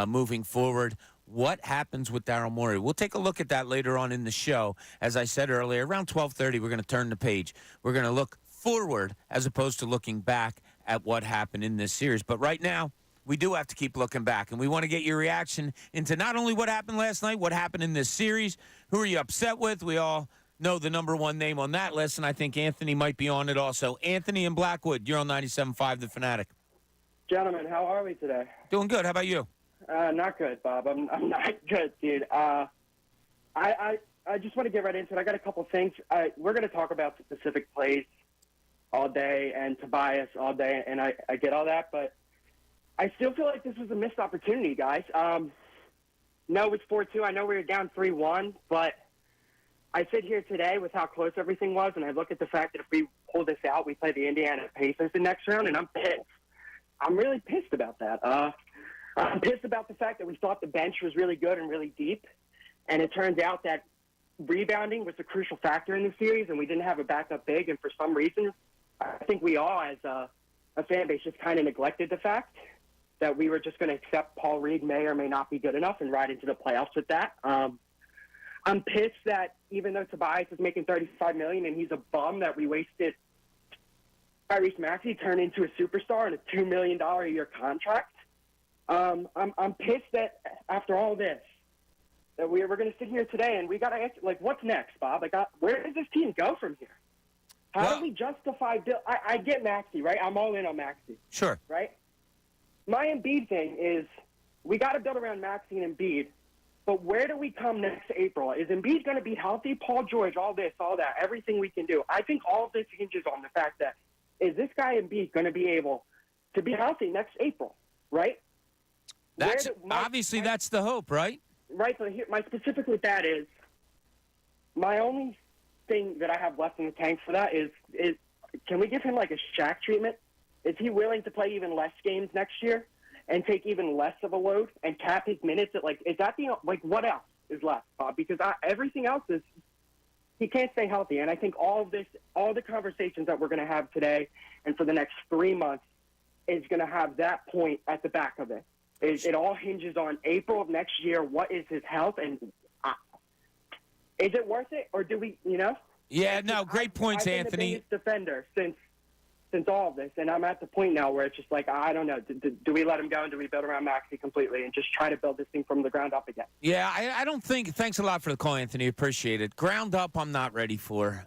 [SPEAKER 1] moving forward. What happens with Daryl Morey? We'll take a look at that later on in the show. As I said earlier, around 12:30, we're going to turn the page. We're going to look forward as opposed to looking back at what happened in this series. But right now, we do have to keep looking back, and we want to get your reaction into not only what happened last night, what happened in this series. Who are you upset with? We all know the number one name on that list, and I think Anthony might be on it also. Anthony in Blackwood, you're on 97.5 The Fanatic.
[SPEAKER 8] Gentlemen, how are we today?
[SPEAKER 1] Doing good. How about you?
[SPEAKER 8] Not good, Bob. I'm not good, dude. I just want to get right into it. I got a couple things. We're going to talk about specific plays all day and Tobias all day, and I get all that, but I still feel like this was a missed opportunity, guys. No, it's 4-2. I know we were down 3-1, but I sit here today with how close everything was, and I look at the fact that if we pull this out, we play the Indiana Pacers the next round, and I'm pissed. I'm really pissed about that. I'm pissed about the fact that we thought the bench was really good and really deep, and it turns out that rebounding was a crucial factor in the series, and we didn't have a backup big, and for some reason, I think we all, as a fan base, just kind of neglected the fact that we were just going to accept Paul Reed may or may not be good enough and ride into the playoffs with that. I'm pissed that even though Tobias is making $35 million and he's a bum, that we wasted Tyrese Maxey, turned into a superstar in a $2 million a year contract. I'm pissed that after all this, that we're going to sit here today and we got to answer, like, what's next, Bob? Where does this team go from here? How do we justify Bill? I get Maxey, right? I'm all in on Maxey.
[SPEAKER 1] Sure.
[SPEAKER 8] Right? My Embiid thing is we got to build around Maxey and Embiid, but where do we come next April? Is Embiid going to be healthy? Paul George, all this, all that, everything we can do. I think all of this hinges on the fact that is this guy Embiid going to be able to be healthy next April, right?
[SPEAKER 1] That's the hope, right?
[SPEAKER 8] Right. So here, my specific with that is my only thing that I have left in the tank for that is can we give him like a Shaq treatment? Is he willing to play even less games next year and take even less of a load and cap his minutes at is that what else is left, Bob? Because everything else is he can't stay healthy. And I think all the conversations that we're going to have today and for the next 3 months is going to have that point at the back of it. It all hinges on April of next year. What is his health? And is it worth it? Or do we,
[SPEAKER 1] Yeah, no, great points,
[SPEAKER 8] I've been
[SPEAKER 1] Anthony.
[SPEAKER 8] the biggest defender since all of this, and I'm at the point now where it's just like, I don't know. Do we let him go and do we build around Maxey completely and just try to build this thing from the ground up again?
[SPEAKER 1] Yeah, I don't think – thanks a lot for the call, Anthony. Appreciate it. Ground up, I'm not ready for.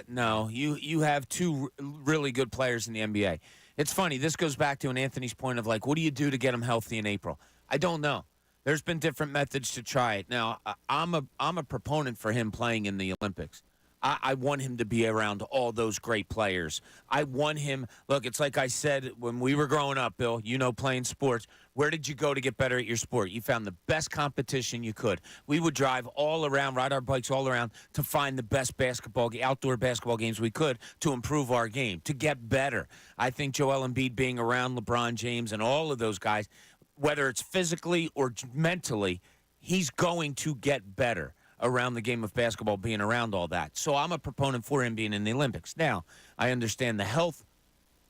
[SPEAKER 1] No, you have two really good players in the NBA. It's funny. This goes back to Anthony's point of, what do you do to get him healthy in April? I don't know. There's been different methods to try it. Now, I'm a proponent for him playing in the Olympics. I want him to be around all those great players. I want him – look, it's like I said when we were growing up, Bill, playing sports. Where did you go to get better at your sport? You found the best competition you could. We would drive all around, ride our bikes all around to find the best outdoor basketball games we could to improve our game, to get better. I think Joel Embiid being around LeBron James and all of those guys, whether it's physically or mentally, he's going to get better around the game of basketball, being around all that. So I'm a proponent for him being in the Olympics. Now, I understand the health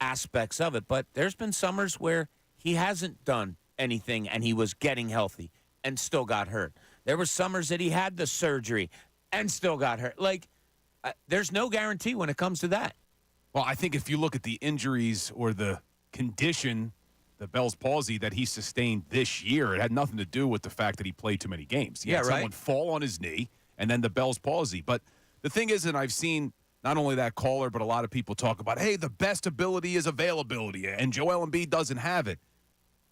[SPEAKER 1] aspects of it, but there's been summers where he hasn't done anything and he was getting healthy and still got hurt. There were summers that he had the surgery and still got hurt. There's no guarantee when it comes to that.
[SPEAKER 2] Well, I think if you look at the injuries or the condition, the Bell's palsy that he sustained this year, it had nothing to do with the fact that he played too many games. He had someone fall on his knee and then the Bell's palsy. But the thing is, and I've seen not only that caller, but a lot of people talk about, hey, the best ability is availability, and Joel Embiid doesn't have it.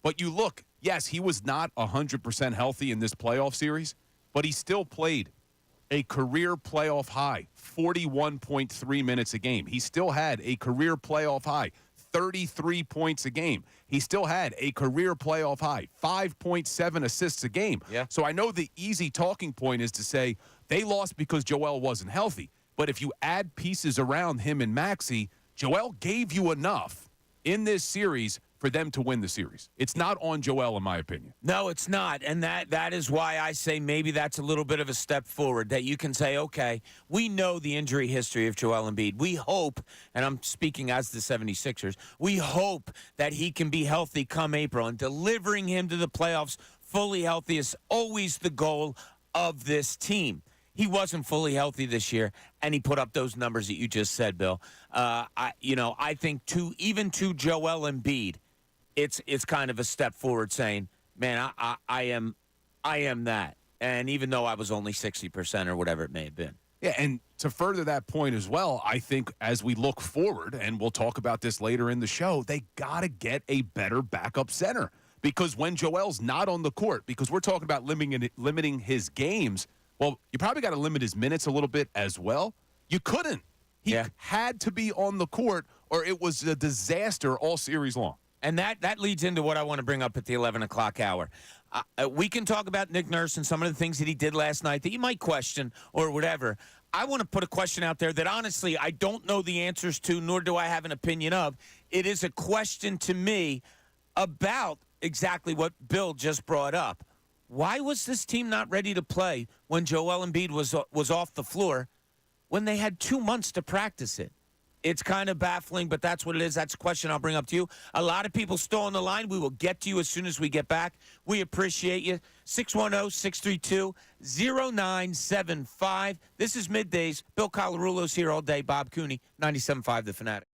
[SPEAKER 2] But you look, yes, he was not 100% healthy in this playoff series, but he still played a career playoff high, 41.3 minutes a game. He still had a career playoff high, 33 points a game. He still had a career playoff high, 5.7 assists a game.
[SPEAKER 1] Yeah.
[SPEAKER 2] So I know the easy talking point is to say they lost because Joel wasn't healthy. But if you add pieces around him and Maxey, Joel gave you enough in this series for them to win the series. It's not on Joel, in my opinion.
[SPEAKER 1] No, it's not. And that is why I say maybe that's a little bit of a step forward, that you can say, okay, we know the injury history of Joel Embiid. We hope, and I'm speaking as the 76ers, we hope that he can be healthy come April. And delivering him to the playoffs fully healthy is always the goal of this team. He wasn't fully healthy this year, and he put up those numbers that you just said, Bill. I think even to Joel Embiid, it's kind of a step forward, saying, "Man, I am that." And even though I was only 60% or whatever it may have been.
[SPEAKER 2] Yeah, and to further that point as well, I think as we look forward, and we'll talk about this later in the show, they got to get a better backup center, because when Joel's not on the court, because we're talking about limiting his games. Well, you probably got to limit his minutes a little bit as well. You couldn't. He had to be on the court, or it was a disaster all series long.
[SPEAKER 1] And that leads into what I want to bring up at the 11 o'clock hour. We can talk about Nick Nurse and some of the things that he did last night that you might question or whatever. I want to put a question out there that, honestly, I don't know the answers to, nor do I have an opinion of. It is a question to me about exactly what Bill just brought up. Why was this team not ready to play when Joel Embiid was off the floor when they had 2 months to practice it? It's kind of baffling, but that's what it is. That's a question I'll bring up to you. A lot of people still on the line. We will get to you as soon as we get back. We appreciate you. 610-632-0975. This is Middays. Bill Colarulo's here all day. Bob Cooney, 97.5 The Fanatic.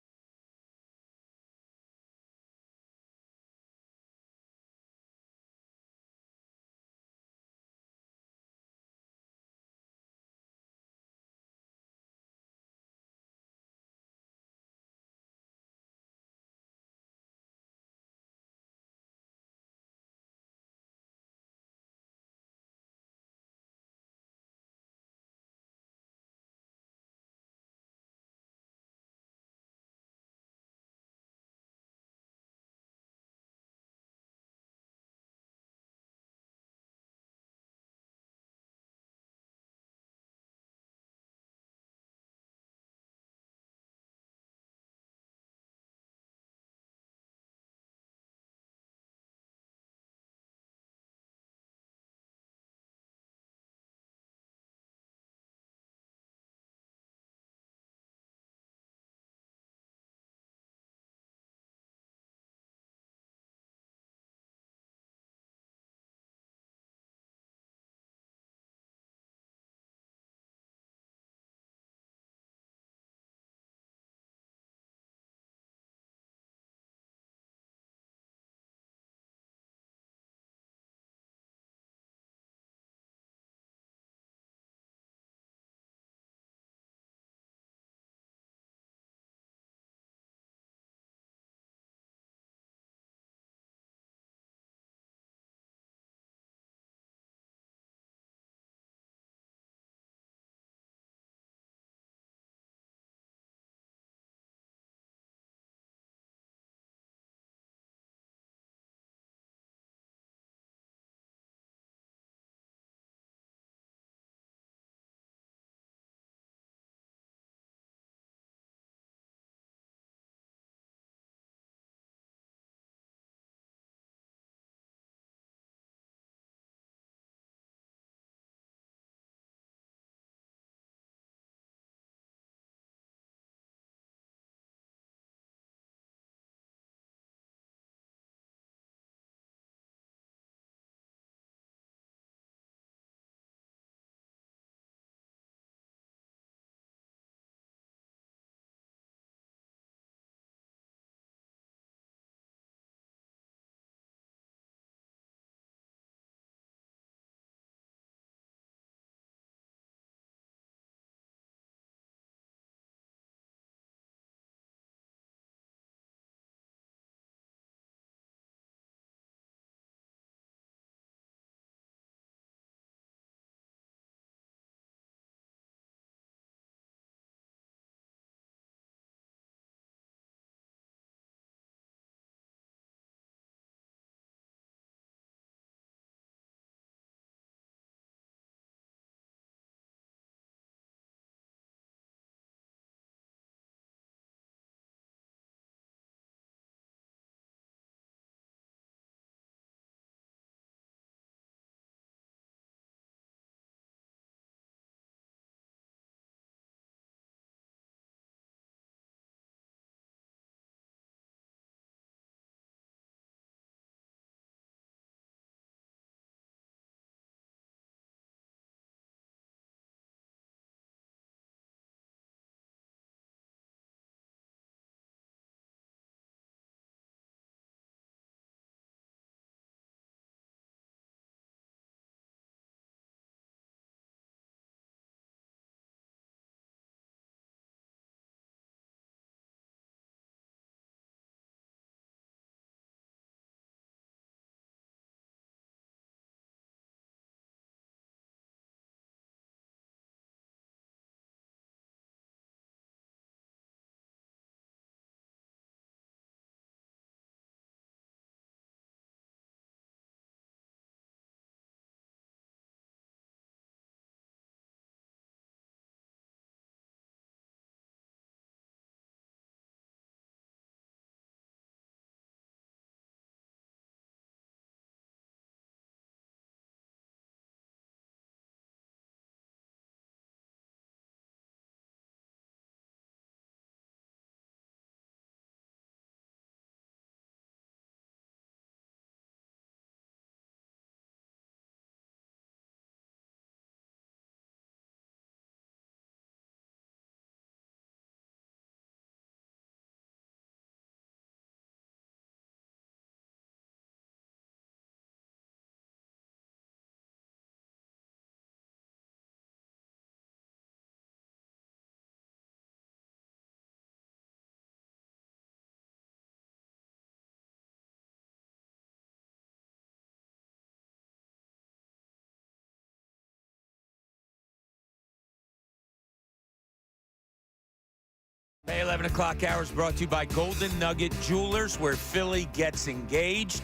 [SPEAKER 1] Hey, 11 o'clock hour is brought to you by Golden Nugget Jewelers, where Philly gets engaged.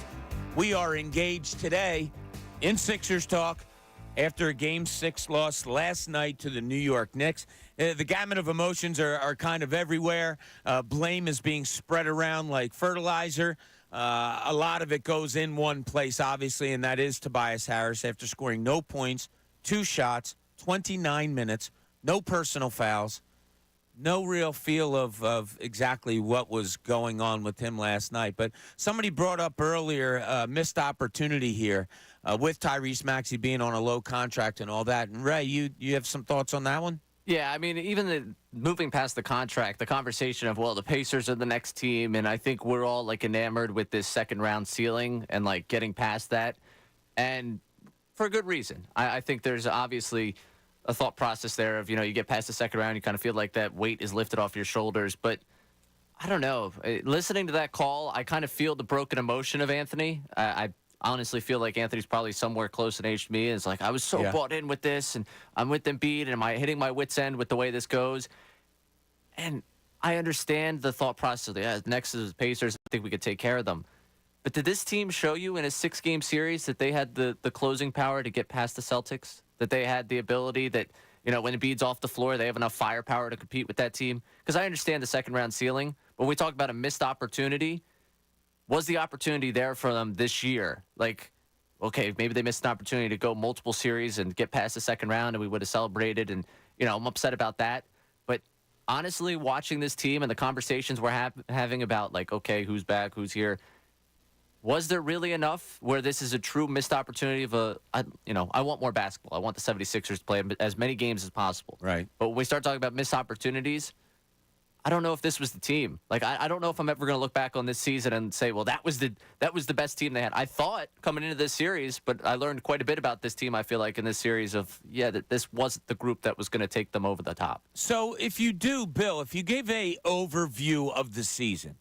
[SPEAKER 1] We are engaged today in Sixers talk after a Game 6 loss last night to the New York Knicks. The gamut of emotions are kind of everywhere. Blame is being spread around like fertilizer. A lot of it goes in one place, obviously, and that is Tobias Harris after scoring no points, 2 shots, 29 minutes, no personal fouls. No real feel of exactly what was going on with him last night. But somebody brought up earlier missed opportunity here with Tyrese Maxey being on a low contract and all that. And, Ray, you have some thoughts on that one?
[SPEAKER 3] Yeah, I mean, even moving past the contract, the conversation of, well, the Pacers are the next team, and I think we're all, like, enamored with this second-round ceiling and, like, getting past that. And for a good reason. I think there's obviously a thought process there of, you get past the second round, you kind of feel like that weight is lifted off your shoulders. But I don't know. Listening to that call, I kind of feel the broken emotion of Anthony. I honestly feel like Anthony's probably somewhere close in age to me. It's like, I was so bought in with this, and I'm with Embiid, and am I hitting my wits' end with the way this goes? And I understand the thought process of next is the Pacers. I think we could take care of them. But did this team show you in a 6-game series that they had the closing power to get past the Celtics? That they had the ability that, when Embiid's off the floor, they have enough firepower to compete with that team? Because I understand the second-round ceiling, but when we talk about a missed opportunity, was the opportunity there for them this year? Like, okay, maybe they missed an opportunity to go multiple series and get past the second round, and we would have celebrated, and, I'm upset about that. But honestly, watching this team and the conversations we're having about, like, okay, who's back, who's here, was there really enough where this is a true missed opportunity of I want more basketball. I want the 76ers to play as many games as possible.
[SPEAKER 1] Right.
[SPEAKER 3] But when we start talking about missed opportunities, I don't know if this was the team. Like, I don't know if I'm ever going to look back on this season and say, well, that was the best team they had. I thought coming into this series, but I learned quite a bit about this team, I feel like, in this series of, that this wasn't the group that was going to take them over the top.
[SPEAKER 1] So if you do, Bill, if you gave a overview of the season,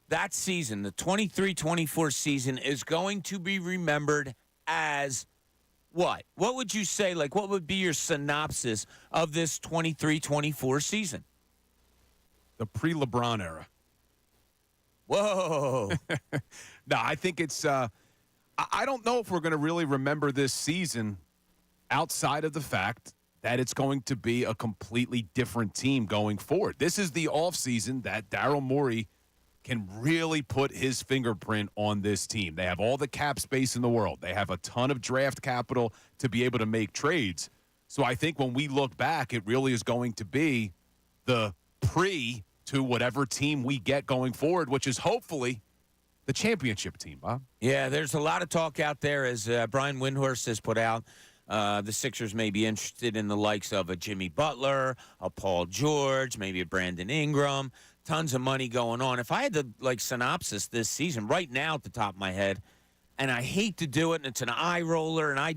[SPEAKER 1] that season, the 23-24 season, is going to be remembered as what? What would you say, what would be your synopsis of this 23-24 season?
[SPEAKER 2] The pre-LeBron era.
[SPEAKER 1] Whoa.
[SPEAKER 2] No, I think it's I don't know if we're going to really remember this season outside of the fact that it's going to be a completely different team going forward. This is the offseason that Daryl Morey can really put his fingerprint on this team. They have all the cap space in the world. They have a ton of draft capital to be able to make trades. So I think when we look back, it really is going to be the pre to whatever team we get going forward, which is hopefully the championship team, Bob.
[SPEAKER 1] Yeah, there's a lot of talk out there, as Brian Windhorst has put out. The Sixers may be interested in the likes of a Jimmy Butler, a Paul George, maybe a Brandon Ingram. Tons of money going on. If I had to, synopsis this season right now at the top of my head, and I hate to do it, and it's an eye roller, and I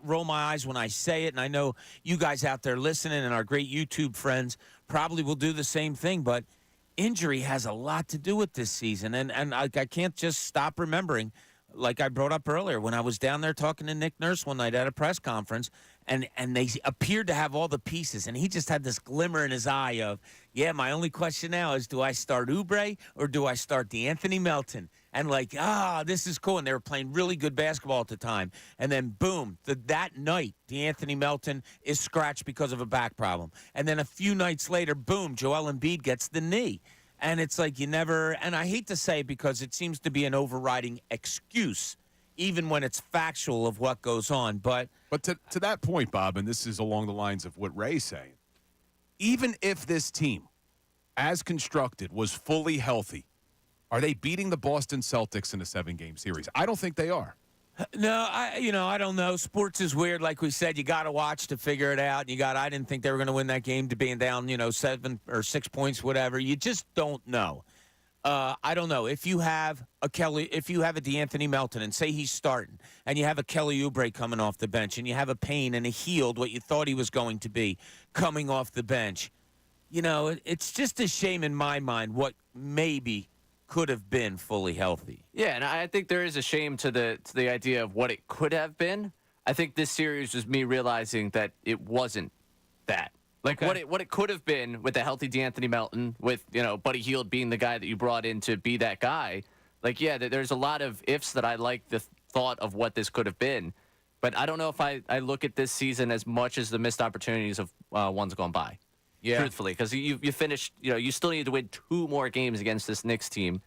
[SPEAKER 1] roll my eyes when I say it, and I know you guys out there listening and our great YouTube friends probably will do the same thing, but injury has a lot to do with this season, and I can't just stop remembering, like I brought up earlier, when I was down there talking to Nick Nurse one night at a press conference, and they appeared to have all the pieces, and he just had this glimmer in his eye of, my only question now is, do I start Oubre or do I start DeAnthony Melton? And this is cool. And they were playing really good basketball at the time. And then, boom, that night, DeAnthony Melton is scratched because of a back problem. And then a few nights later, boom, Joel Embiid gets the knee. And it's like you never, and I hate to say it because it seems to be an overriding excuse, even when it's factual of what goes on. But
[SPEAKER 2] to that point, Bob, and this is along the lines of what Ray's saying, even if this team, as constructed, was fully healthy, are they beating the Boston Celtics in a 7-game series? I don't think they are.
[SPEAKER 1] No, I don't know. Sports is weird. Like we said, you got to watch to figure it out. I didn't think they were going to win that game to being down, 7 or 6 points, whatever. You just don't know. I don't know. If you have a DeAnthony Melton and say he's starting, and you have a Kelly Oubre coming off the bench, and you have a Payne and a Healed, what you thought he was going to be, coming off the bench, it's just a shame in my mind what maybe could have been fully healthy.
[SPEAKER 3] Yeah, and I think there is a shame to the idea of what it could have been. I think this series was me realizing that it wasn't that. Like what it could have been with a healthy DeAnthony Melton, with Buddy Hield being the guy that you brought in to be that guy. Like, yeah, there's a lot of ifs that I like the thought of what this could have been, but I don't know if I look at this season as much as the missed opportunities of ones gone by.
[SPEAKER 1] Yeah.
[SPEAKER 3] Truthfully, because you finished, you still need to win 2 more games against this Knicks team,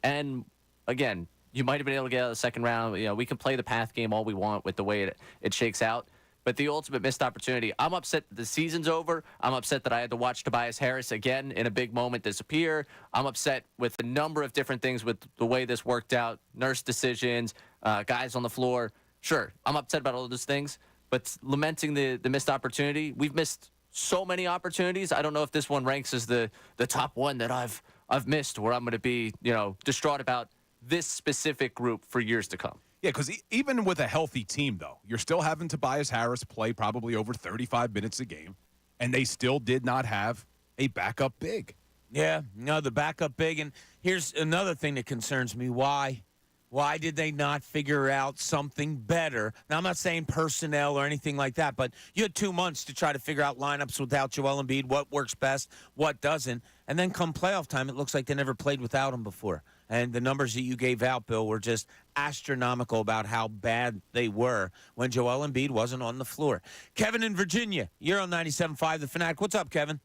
[SPEAKER 3] and again, you might have been able to get out of the second round. We can play the path game all we want with the way it shakes out. But the ultimate missed opportunity, I'm upset that the season's over. I'm upset that I had to watch Tobias Harris again in a big moment disappear. I'm upset with a number of different things with the way this worked out, nurse decisions, guys on the floor. Sure, I'm upset about all those things, but lamenting the missed opportunity, we've missed so many opportunities. I don't know if this one ranks as the top one that I've missed, where I'm going to be distraught about this specific group for years to come.
[SPEAKER 2] Yeah, because even with a healthy team, though, you're still having Tobias Harris play probably over 35 minutes a game, and they still did not have a backup big.
[SPEAKER 1] Yeah, no, the backup big. And here's another thing that concerns me. Why did they not figure out something better? Now, I'm not saying personnel or anything like that, but you had 2 months to try to figure out lineups without Joel Embiid, what works best, what doesn't. And then come playoff time, it looks like they never played without him before. And the numbers that you gave out, Bill, were just astronomical about how bad they were when Joel Embiid wasn't on the floor. Kevin in Virginia, you're on 97.5 The Fanatic. What's up, Kevin?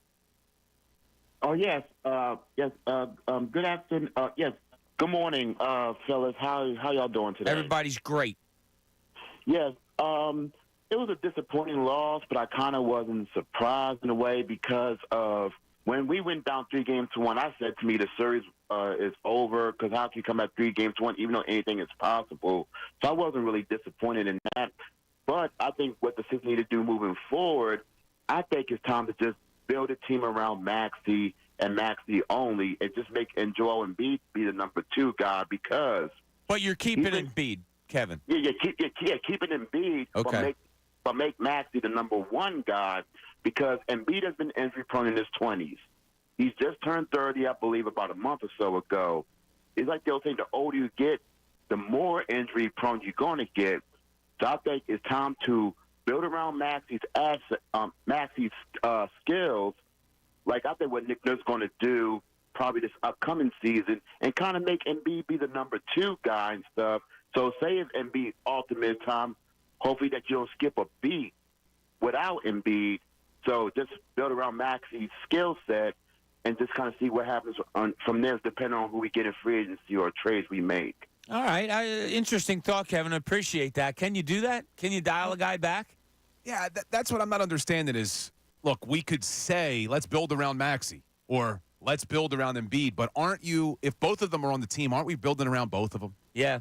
[SPEAKER 9] Oh, yes. Good afternoon. Yes. Good morning, fellas. How y'all doing today?
[SPEAKER 1] Everybody's great.
[SPEAKER 9] Yes. It was a disappointing loss, but I kind of wasn't surprised in a way because of when we went down 3-1, I said to me the series is over because how can you come back 3-1 even though anything is possible? So I wasn't really disappointed in that. But I think what the Sixers need to do moving forward, I think it's time to just build a team around Maxey and Maxey only, and just make Joel Embiid be the number 2 guy because.
[SPEAKER 1] But you're keeping Embiid, Kevin.
[SPEAKER 9] Keeping Embiid.
[SPEAKER 1] Okay.
[SPEAKER 9] But make Maxey the number 1 guy because Embiid has been injury prone in his 20s. He's just turned 30, I believe, about a month or so ago. It's like they'll say the older you get, the more injury prone you're going to get. So I think it's time to build around Maxey's skills, like I think what Nick Nurse is going to do probably this upcoming season, and kind of make Embiid be the number 2 guy and stuff. So say if Embiid ultimate time, hopefully that you don't skip a beat without Embiid. So just build around Maxey's skill set and just kind of see what happens from there, depending on who we get in free agency or trades we make.
[SPEAKER 1] All right. Interesting thought, Kevin. I appreciate that. Can you do that? Can you dial a guy back?
[SPEAKER 2] Yeah, that's what I'm not understanding is, look, we could say, let's build around Maxey or let's build around Embiid, but aren't you, if both of them are on the team, aren't we building around both of them?
[SPEAKER 1] Yeah.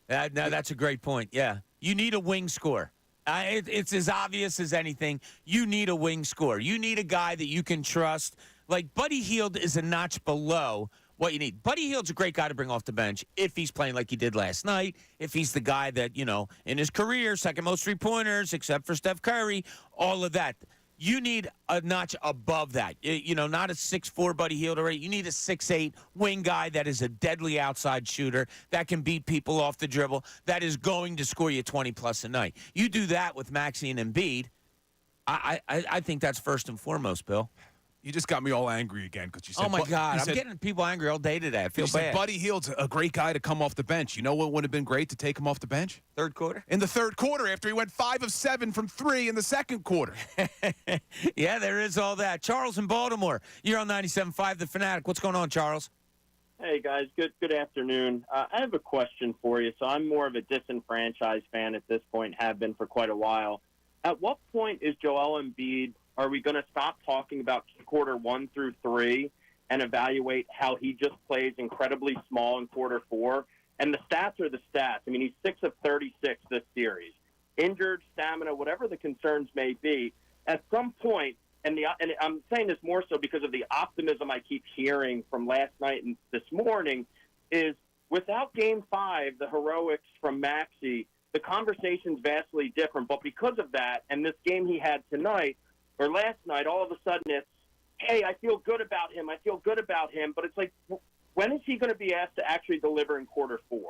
[SPEAKER 1] No, that's a great point. Yeah. You need a wing scorer. It's as obvious as anything. You need a wing scorer. You need a guy that you can trust. Like, Buddy Hield is a notch below what you need. Buddy Hield's a great guy to bring off the bench if he's playing like he did last night, if he's the guy that, in his career, second most three-pointers, except for Steph Curry, all of that. You need a notch above that. Not a 6'4" Buddy Hield already. You need a 6'8" wing guy that is a deadly outside shooter, that can beat people off the dribble, that is going to score you 20-plus a night. You do that with Maxey and Embiid, I think that's first and foremost, Bill.
[SPEAKER 2] You just got me all angry again because you said.
[SPEAKER 1] Oh my God! I'm getting people angry all day today. I feel bad.
[SPEAKER 2] Said Buddy Hield's a great guy to come off the bench. You know what would have been great to take him off the bench?
[SPEAKER 1] Third quarter.
[SPEAKER 2] In the third quarter, after he went 5 of 7 from 3 in the second quarter.
[SPEAKER 1] Yeah, there is all that. Charles in Baltimore. You're on 97.5 The Fanatic. What's going on, Charles?
[SPEAKER 10] Hey guys, good afternoon. I have a question for you. So I'm more of a disenfranchised fan at this point, have been for quite a while. At what point is Joel Embiid? Are we going to stop talking about quarter 1 through 3 and evaluate how he just plays incredibly small in quarter 4? And the stats are the stats. I mean, he's 6 of 36 this series. Injured, stamina, whatever the concerns may be, at some point, and I'm saying this more so because of the optimism I keep hearing from last night and this morning, is without Game 5, the heroics from Maxey, the conversation's vastly different. But because of that, and this game he had tonight, or last night, all of a sudden it's, hey, I feel good about him. But it's like, when is he going to be asked to actually deliver in quarter 4?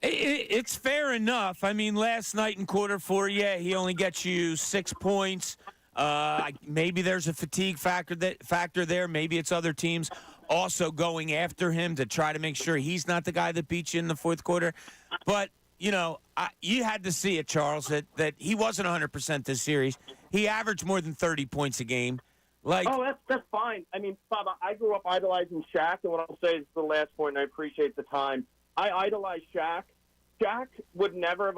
[SPEAKER 1] It's fair enough. I mean, last night in quarter 4, yeah, he only gets you 6 points. Maybe there's a fatigue factor there. Maybe it's other teams also going after him to try to make sure he's not the guy that beats you in the fourth quarter. But, you had to see it, Charles, that he wasn't 100% this series. He averaged more than 30 points a game.
[SPEAKER 10] That's fine. I mean, Bob, I grew up idolizing Shaq, and what I'll say is the last point, and I appreciate the time. I idolize Shaq. Shaq would never have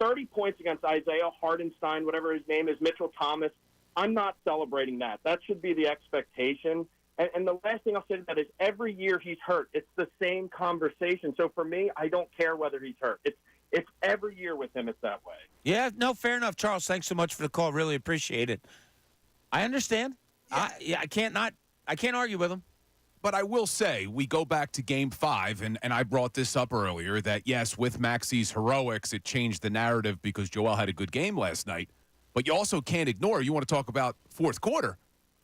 [SPEAKER 10] 30 points against Isaiah Hardenstein, whatever his name is, Mitchell Thomas. I'm not celebrating that. That should be the expectation. And the last thing I'll say to that is every year he's hurt. It's the same conversation. So for me, I don't care whether he's hurt. It's every year with him. It's that way.
[SPEAKER 1] Yeah, no, fair enough, Charles. Thanks so much for the call. Really appreciate it. I understand. I can't argue with him.
[SPEAKER 2] But I will say, we go back to Game 5, and I brought this up earlier, that, yes, with Maxi's heroics, it changed the narrative because Joel had a good game last night. But you also can't ignore, you want to talk about fourth quarter,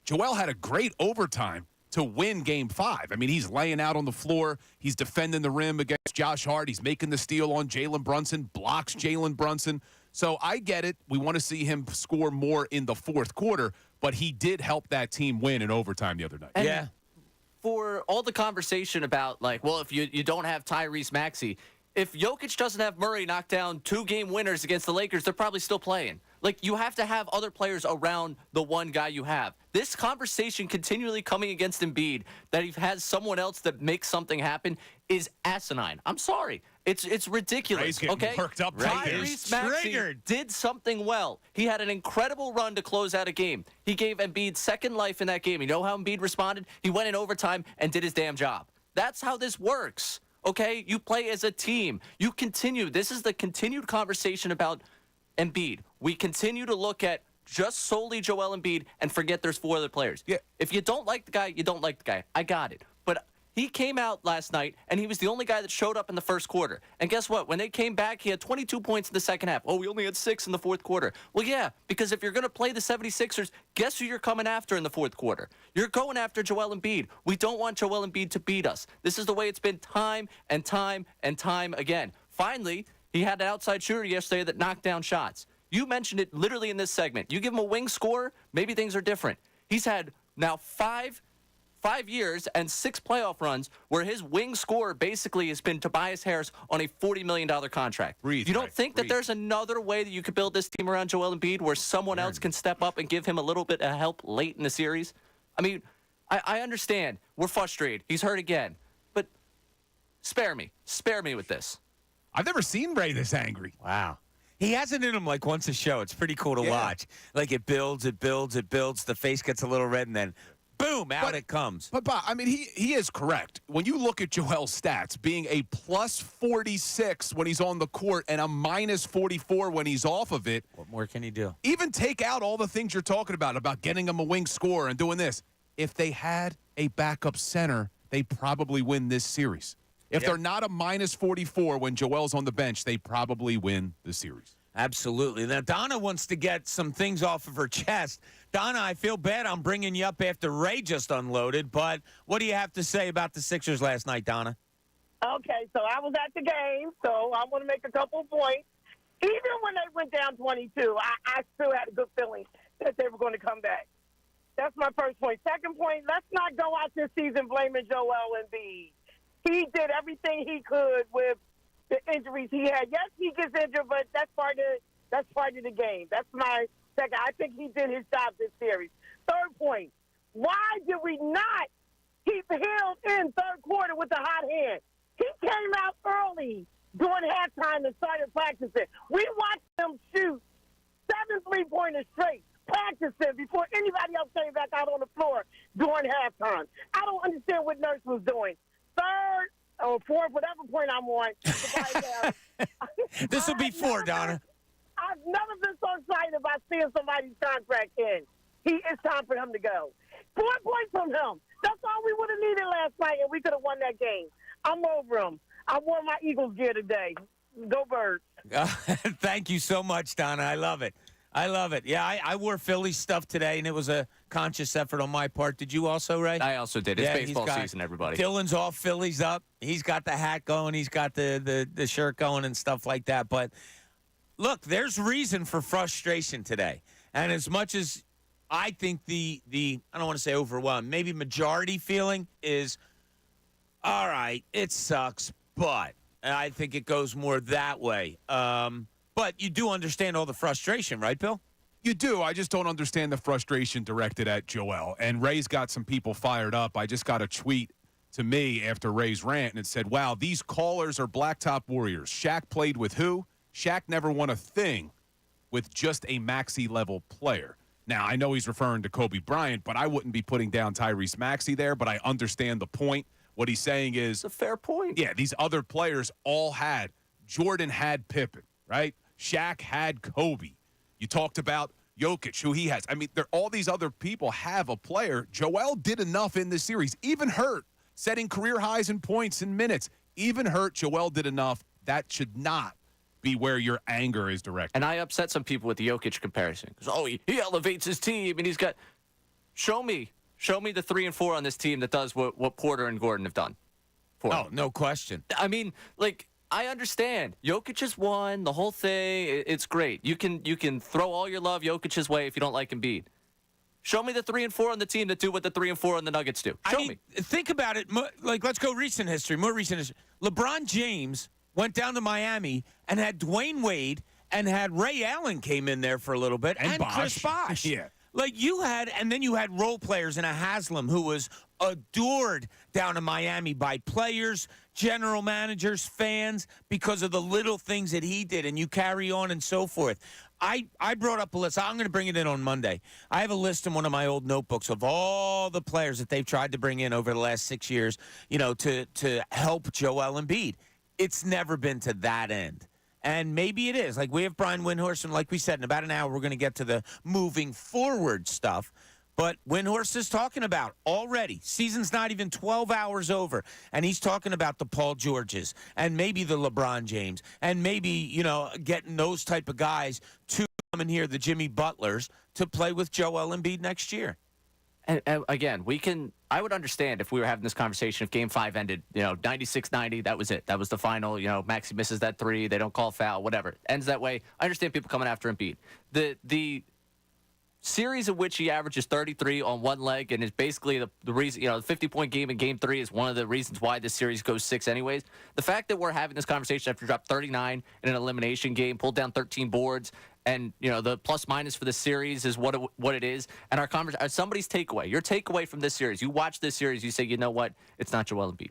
[SPEAKER 2] Joel had a great overtime to win Game 5. I mean, he's laying out on the floor. He's defending the rim against Josh Hart. He's making the steal on Jalen Brunson, blocks Jalen Brunson. So I get it. We want to see him score more in the fourth quarter, but he did help that team win in overtime the other night.
[SPEAKER 3] And for all the conversation about, if you don't have Tyrese Maxey, if Jokic doesn't have Murray knock down 2-game winners against the Lakers, they're probably still playing. You have to have other players around the one guy you have. This conversation continually coming against Embiid, that he has someone else that makes something happen, is asinine. I'm sorry. It's ridiculous.
[SPEAKER 2] Ray's getting worked up right there.
[SPEAKER 3] Tyrese Maxey did something well. He had an incredible run to close out a game. He gave Embiid second life in that game. You know how Embiid responded? He went in overtime and did his damn job. That's how this works. Okay? You play as a team. You continue. This is the continued conversation about Embiid. We continue to look at just solely Joel Embiid and forget there's 4 other players.
[SPEAKER 2] Yeah.
[SPEAKER 3] If you don't like the guy, you don't like the guy. I got it. But he came out last night, and he was the only guy that showed up in the first quarter. And guess what? When they came back, he had 22 points in the second half. Oh, we only had 6 in the fourth quarter. Well, yeah, because if you're going to play the 76ers, guess who you're coming after in the fourth quarter? You're going after Joel Embiid. We don't want Joel Embiid to beat us. This is the way it's been time and time and time again. Finally, he had an outside shooter yesterday that knocked down shots. You mentioned it literally in this segment. You give him a wing score, maybe things are different. He's had now 5 years and 6 playoff runs where his wing score basically has been Tobias Harris on a $40 million contract. You don't think that there's another way that you could build this team around Joel Embiid where someone else can step up and give him a little bit of help late in the series? I mean, I understand. We're frustrated. He's hurt again. But spare me. Spare me with this.
[SPEAKER 2] I've never seen Ray this angry.
[SPEAKER 1] Wow. He has it in him once a show. It's pretty cool to watch. It builds. The face gets a little red, and then, boom, out it comes.
[SPEAKER 2] But, Bob, I mean, he is correct. When you look at Joel's stats, being a plus 46 when he's on the court and a minus 44 when he's off of it.
[SPEAKER 1] What more can he do?
[SPEAKER 2] Even take out all the things you're talking about getting him a wing score and doing this. If they had a backup center, they probably win this series. If they're not a minus 44 when Joel's on the bench, they probably win the series.
[SPEAKER 1] Absolutely. Now, Donna wants to get some things off of her chest. Donna, I feel bad I'm bringing you up after Ray just unloaded, but what do you have to say about the Sixers last night, Donna?
[SPEAKER 11] Okay, so I was at the game, so I want to make a couple of points. Even when they went down 22, I still had a good feeling that they were going to come back. That's my first point. Second point, let's not go out this season blaming Joel Embiid. He did everything he could with the injuries he had. Yes, he gets injured, but that's part of the game. That's my second. I think he did his job this series. Third point, why did we not keep Hill in third quarter with the hot hand? He came out early during halftime and started practicing. We watched him shoot 7 3-pointers straight, practicing before anybody else came back out on the floor during halftime. I don't understand what Nurse was doing. Third or fourth, whatever point I'm on.
[SPEAKER 1] This will be 4, Donna.
[SPEAKER 11] I've never been so excited about seeing somebody's contract in. It's time for him to go. 4 points from him. That's all we would have needed last night, and we could have won that game. I'm over him. I wore my Eagles gear today. Go Birds.
[SPEAKER 1] Thank you so much, Donna. I love it. Yeah, I wore Phillies stuff today, and it was a conscious effort on my part. Did you also, Ray?
[SPEAKER 3] I also did. It's baseball season, everybody.
[SPEAKER 1] Dylan's all Phillies up. He's got the hat going. He's got the shirt going and stuff like that. But, look, there's reason for frustration today. And as much as I think the I don't want to say overwhelmed, maybe majority feeling is, all right, it sucks, but I think it goes more that way. But you do understand all the frustration, right, Bill?
[SPEAKER 2] You do. I just don't understand the frustration directed at Joel. And Ray's got some people fired up. I just got a tweet to me after Ray's rant, and it said, wow, these callers are blacktop warriors. Shaq played with who? Shaq never won a thing with just a Maxey-level player. Now, I know he's referring to Kobe Bryant, but I wouldn't be putting down Tyrese Maxey there, but I understand the point. What he's saying is...
[SPEAKER 3] It's a fair point.
[SPEAKER 2] Yeah, these other players all had. Jordan had Pippen, right? Shaq had Kobe. You talked about Jokic, who he has. I mean, all these other people have a player. Joel did enough in this series, even hurt, setting career highs in points and minutes. Even hurt, Joel did enough. That should not be where your anger is directed.
[SPEAKER 3] And I upset some people with the Jokic comparison. Because, he elevates his team, and he's got... Show me the 3 and 4 on this team that does what Porter and Gordon have done.
[SPEAKER 1] Oh, no question.
[SPEAKER 3] I mean, like, I understand. Jokic has won the whole thing. It's great. You can throw all your love Jokic's way if you don't like Embiid. Show me the 3 and 4 on the team that do what the 3 and 4 on the Nuggets do. Show me.
[SPEAKER 1] Think about it. Like, let's go recent history, more recent history. LeBron James went down to Miami and had Dwayne Wade and had Ray Allen came in there for a little bit and Chris Bosh.
[SPEAKER 2] Yeah.
[SPEAKER 1] Like and then you had role players in a Haslam who was adored down in Miami by players, general managers, fans, because of the little things that he did, and you carry on and so forth. I brought up a list. I'm going to bring it in on Monday. I have a list in one of my old notebooks of all the players that they've tried to bring in over the last 6 years, to help Joel Embiid. It's never been to that end. And maybe it is. Like, we have Brian Windhorst, and like we said, in about an hour, we're going to get to the moving forward stuff. But Windhorst is talking about already. Season's not even 12 hours over. And he's talking about the Paul Georges and maybe the LeBron James and maybe, getting those type of guys to come in here, the Jimmy Butlers, to play with Joel Embiid next year.
[SPEAKER 3] And again, I would understand if we were having this conversation if Game 5 ended, 96-90, that was it. That was the final. Maxey misses that 3, they don't call foul, whatever. Ends that way. I understand people coming after Embiid. The series of which he averages 33 on one leg and is basically the reason, the 50-point game in Game 3 is one of the reasons why this series goes 6 anyways. The fact that we're having this conversation after he dropped 39 in an elimination game, pulled down 13 boards, and, the plus-minus for the series is what it is. And our conversation, somebody's takeaway, your takeaway from this series, you watch this series, you say, you know what, it's not Joel Embiid.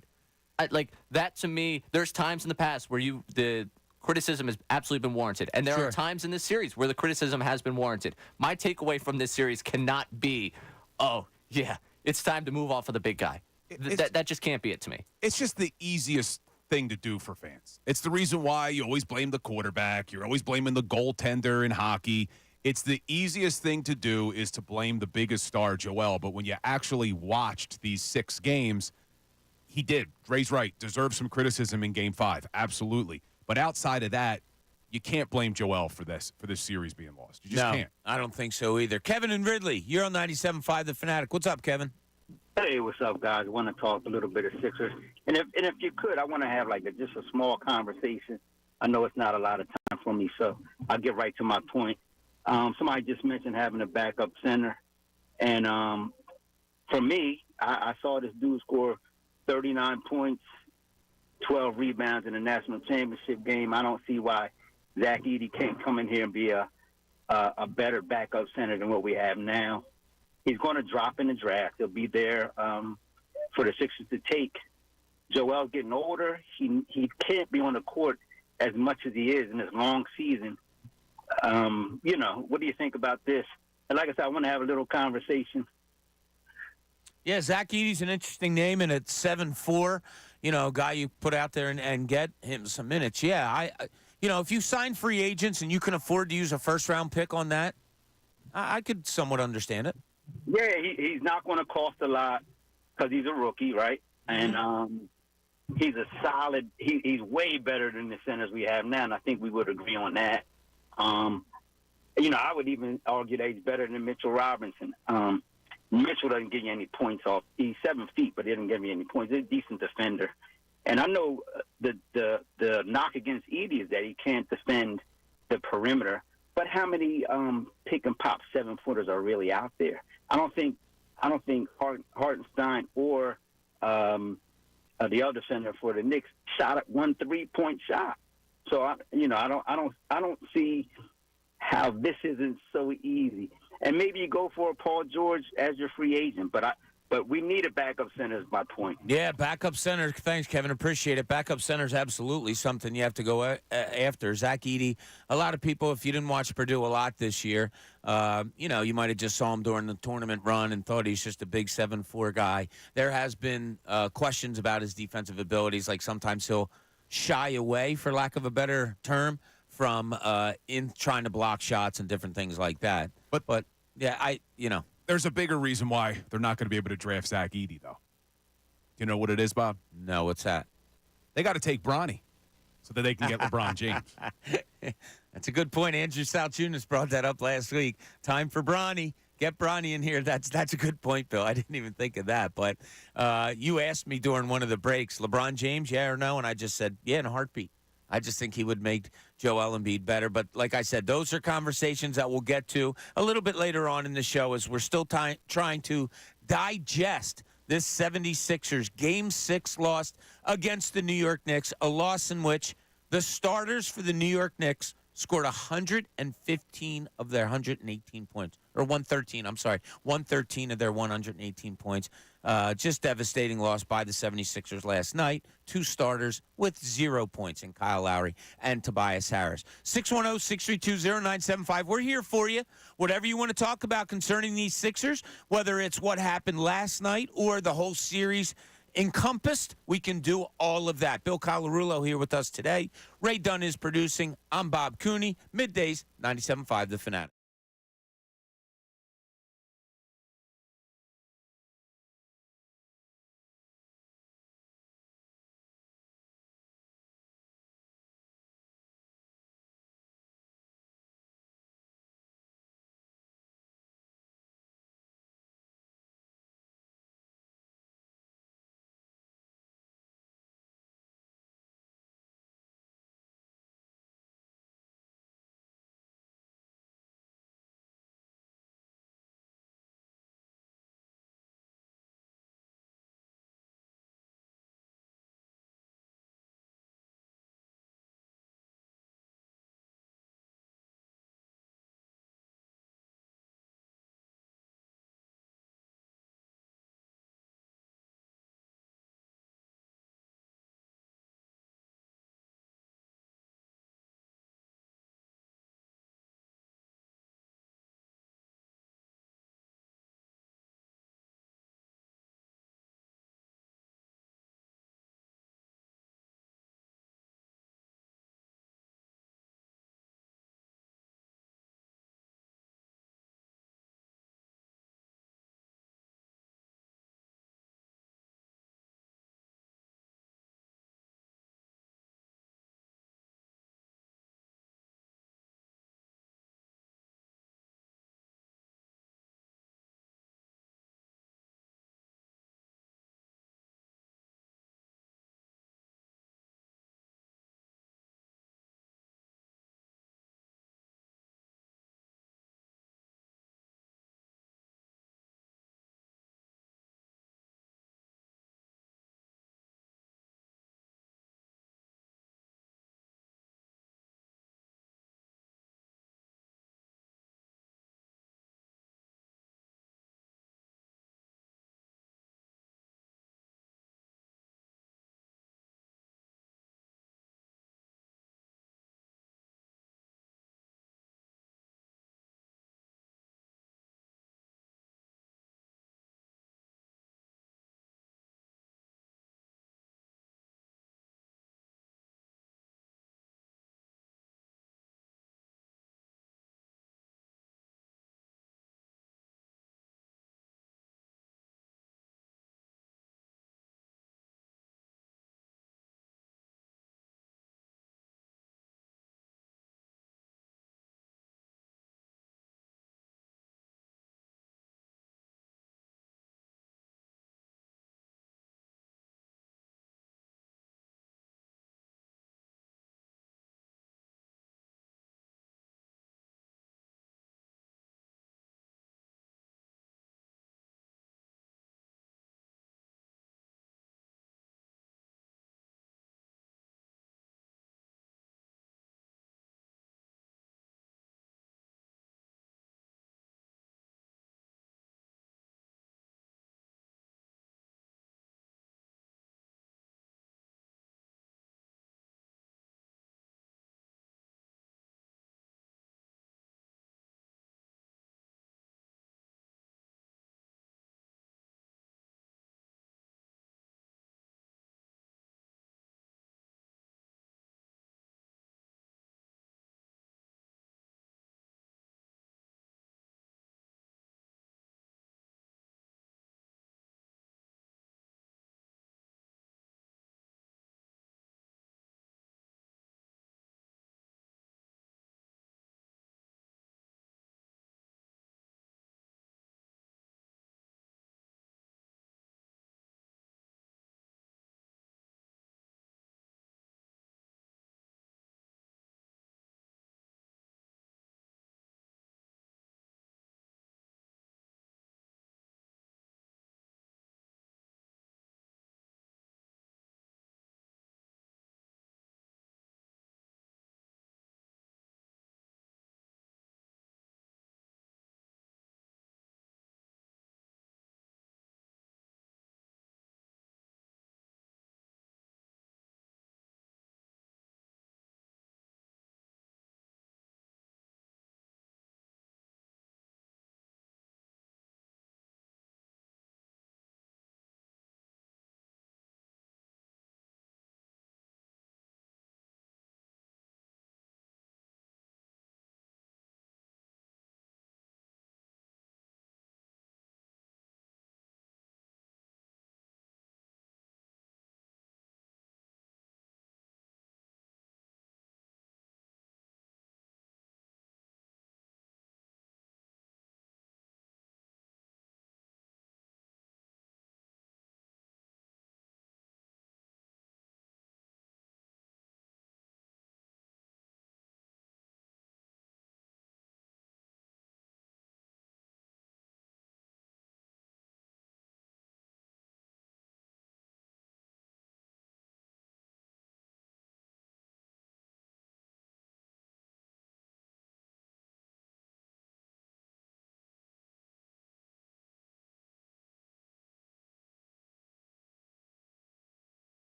[SPEAKER 3] Like, that to me, there's times in the past where the criticism has absolutely been warranted. And there are times in this series where the criticism has been warranted. My takeaway from this series cannot be, it's time to move off of the big guy. That just can't be it to me.
[SPEAKER 2] It's just the easiest thing to do for fans. It's the reason why you always blame the quarterback. You're always blaming the goaltender in hockey. It's the easiest thing to do is to blame the biggest star, Joel. But when you actually watched these 6 games, he did. Ray's right. Deserves some criticism in Game 5. Absolutely. But outside of that, you can't blame Joel for this series being lost. You just can't.
[SPEAKER 1] I don't think so either. Kevin and Ridley, you're on 97.5 The Fanatic. What's up, Kevin?
[SPEAKER 12] Hey, what's up, guys? I want to talk a little bit of Sixers. And if you could, I want to have just a small conversation. I know it's not a lot of time for me, so I'll get right to my point. Somebody just mentioned having a backup center. And for me, I saw this dude score 39 points, 12 rebounds in the national championship game. I don't see why Zach Edey can't come in here and be a better backup center than what we have now. He's going to drop in the draft. He'll be there for the Sixers to take. Joel's getting older. He can't be on the court as much as he is in this long season. What do you think about this? And like I said, I want to have a little conversation.
[SPEAKER 1] Yeah, Zach Edey's an interesting name, and at 7'4", a guy you put out there and get him some minutes. Yeah, if you sign free agents and you can afford to use a first-round pick on that, I could somewhat understand it.
[SPEAKER 12] Yeah, he's not going to cost a lot because he's a rookie, right? And he's a solid – he's way better than the centers we have now, and I think we would agree on that. I would even argue that he's better than Mitchell Robinson. Mitchell doesn't give you any points off. He's 7 feet, but he doesn't give me any points. He's a decent defender. And I know the knock against Edey is that he can't defend the perimeter. But how many pick and pop 7-footers are really out there? I don't think Hartenstein or the other center for the Knicks shot at 1 3-point shot. So I don't see how this isn't so easy. And maybe you go for a Paul George as your free agent, but we need a backup center is my point.
[SPEAKER 1] Yeah, backup center. Thanks, Kevin. Appreciate it. Backup center is absolutely something you have to go after. Zach Edey, a lot of people, if you didn't watch Purdue a lot this year, you might have just saw him during the tournament run and thought he's just a big 7'4" guy. There has been questions about his defensive abilities. Like sometimes he'll shy away, for lack of a better term, from in trying to block shots and different things like that. But yeah,
[SPEAKER 2] There's a bigger reason why they're not going to be able to draft Zach Edey, though. Do you know what it is, Bob?
[SPEAKER 1] No, what's that?
[SPEAKER 2] They got to take Bronny so that they can get LeBron James.
[SPEAKER 1] That's a good point. Andrew Salciunas brought that up last week. Time for Bronny. Get Bronny in here. That's a good point, Bill. I didn't even think of that. But you asked me during one of the breaks, LeBron James, yeah or no? And I just said, yeah, in a heartbeat. I just think he would make Joel Embiid better. But like I said, those are conversations that we'll get to a little bit later on in the show as we're still trying to digest this 76ers Game 6 loss against the New York Knicks, a loss in which the starters for the New York Knicks scored 115 of their 118 points. Or 113, I'm sorry. 113 of their 118 points. Just devastating loss by the 76ers last night. Two starters with 0 points in Kyle Lowry and Tobias Harris. 610-632-0975. We're here for you. Whatever you want to talk about concerning these Sixers, whether it's what happened last night or the whole series encompassed, we can do all of that. Bill Colarulo here with us today. Ray Dunn is producing. I'm Bob Cooney. Middays, 97.5 The Fanatic.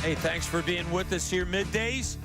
[SPEAKER 1] Hey, thanks for being with us here middays.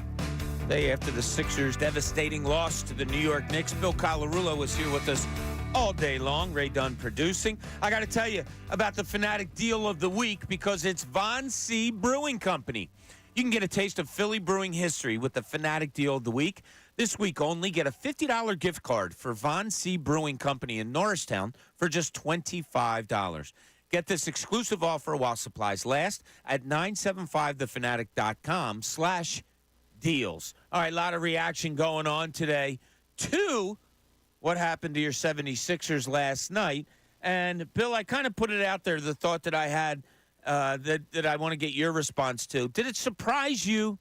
[SPEAKER 1] Day after the Sixers' devastating loss to the New York Knicks, Bill Colarulo was here with us all day long. Ray Dunn producing. I got to tell you about the Fanatic Deal of the Week because it's Von C. Brewing Company. You can get a taste of Philly brewing history with the Fanatic Deal of the Week. This week only, get a $50 gift card for Von C. Brewing Company in Norristown for just $25. Get this exclusive offer while supplies last at 975thefanatic.com/deals. All right, a lot of reaction going on today to what happened to your 76ers last night. And, Bill, I kind of put it out there, the thought that I had that I want to get your response to. Did it surprise you?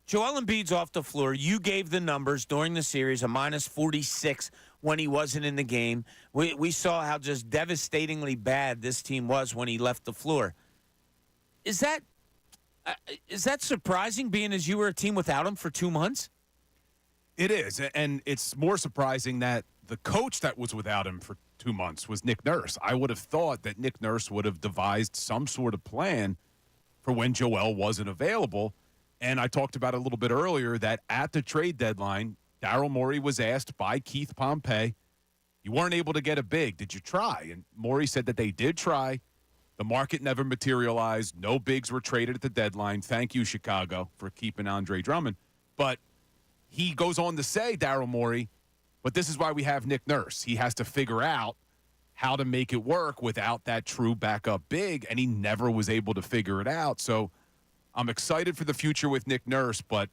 [SPEAKER 1] Joel Embiid's off the floor. You gave the numbers during the series, a minus 46 when he wasn't in the game. We saw how just devastatingly bad this team was when he left the floor. Is that surprising, being as you were a team without him for 2 months?
[SPEAKER 2] It is, and it's more surprising that the coach that was without him for 2 months was Nick Nurse. I would have thought that Nick Nurse would have devised some sort of plan for when Joel wasn't available. And I talked about it a little bit earlier that at the trade deadline, Daryl Morey was asked by Keith Pompei, you weren't able to get a big. Did you try? And Morey said that they did try. The market never materialized. No bigs were traded at the deadline. Thank you, Chicago, for keeping Andre Drummond. But he goes on to say, Daryl Morey, but this is why we have Nick Nurse. He has to figure out how to make it work without that true backup big, and he never was able to figure it out. So I'm excited for the future with Nick Nurse, but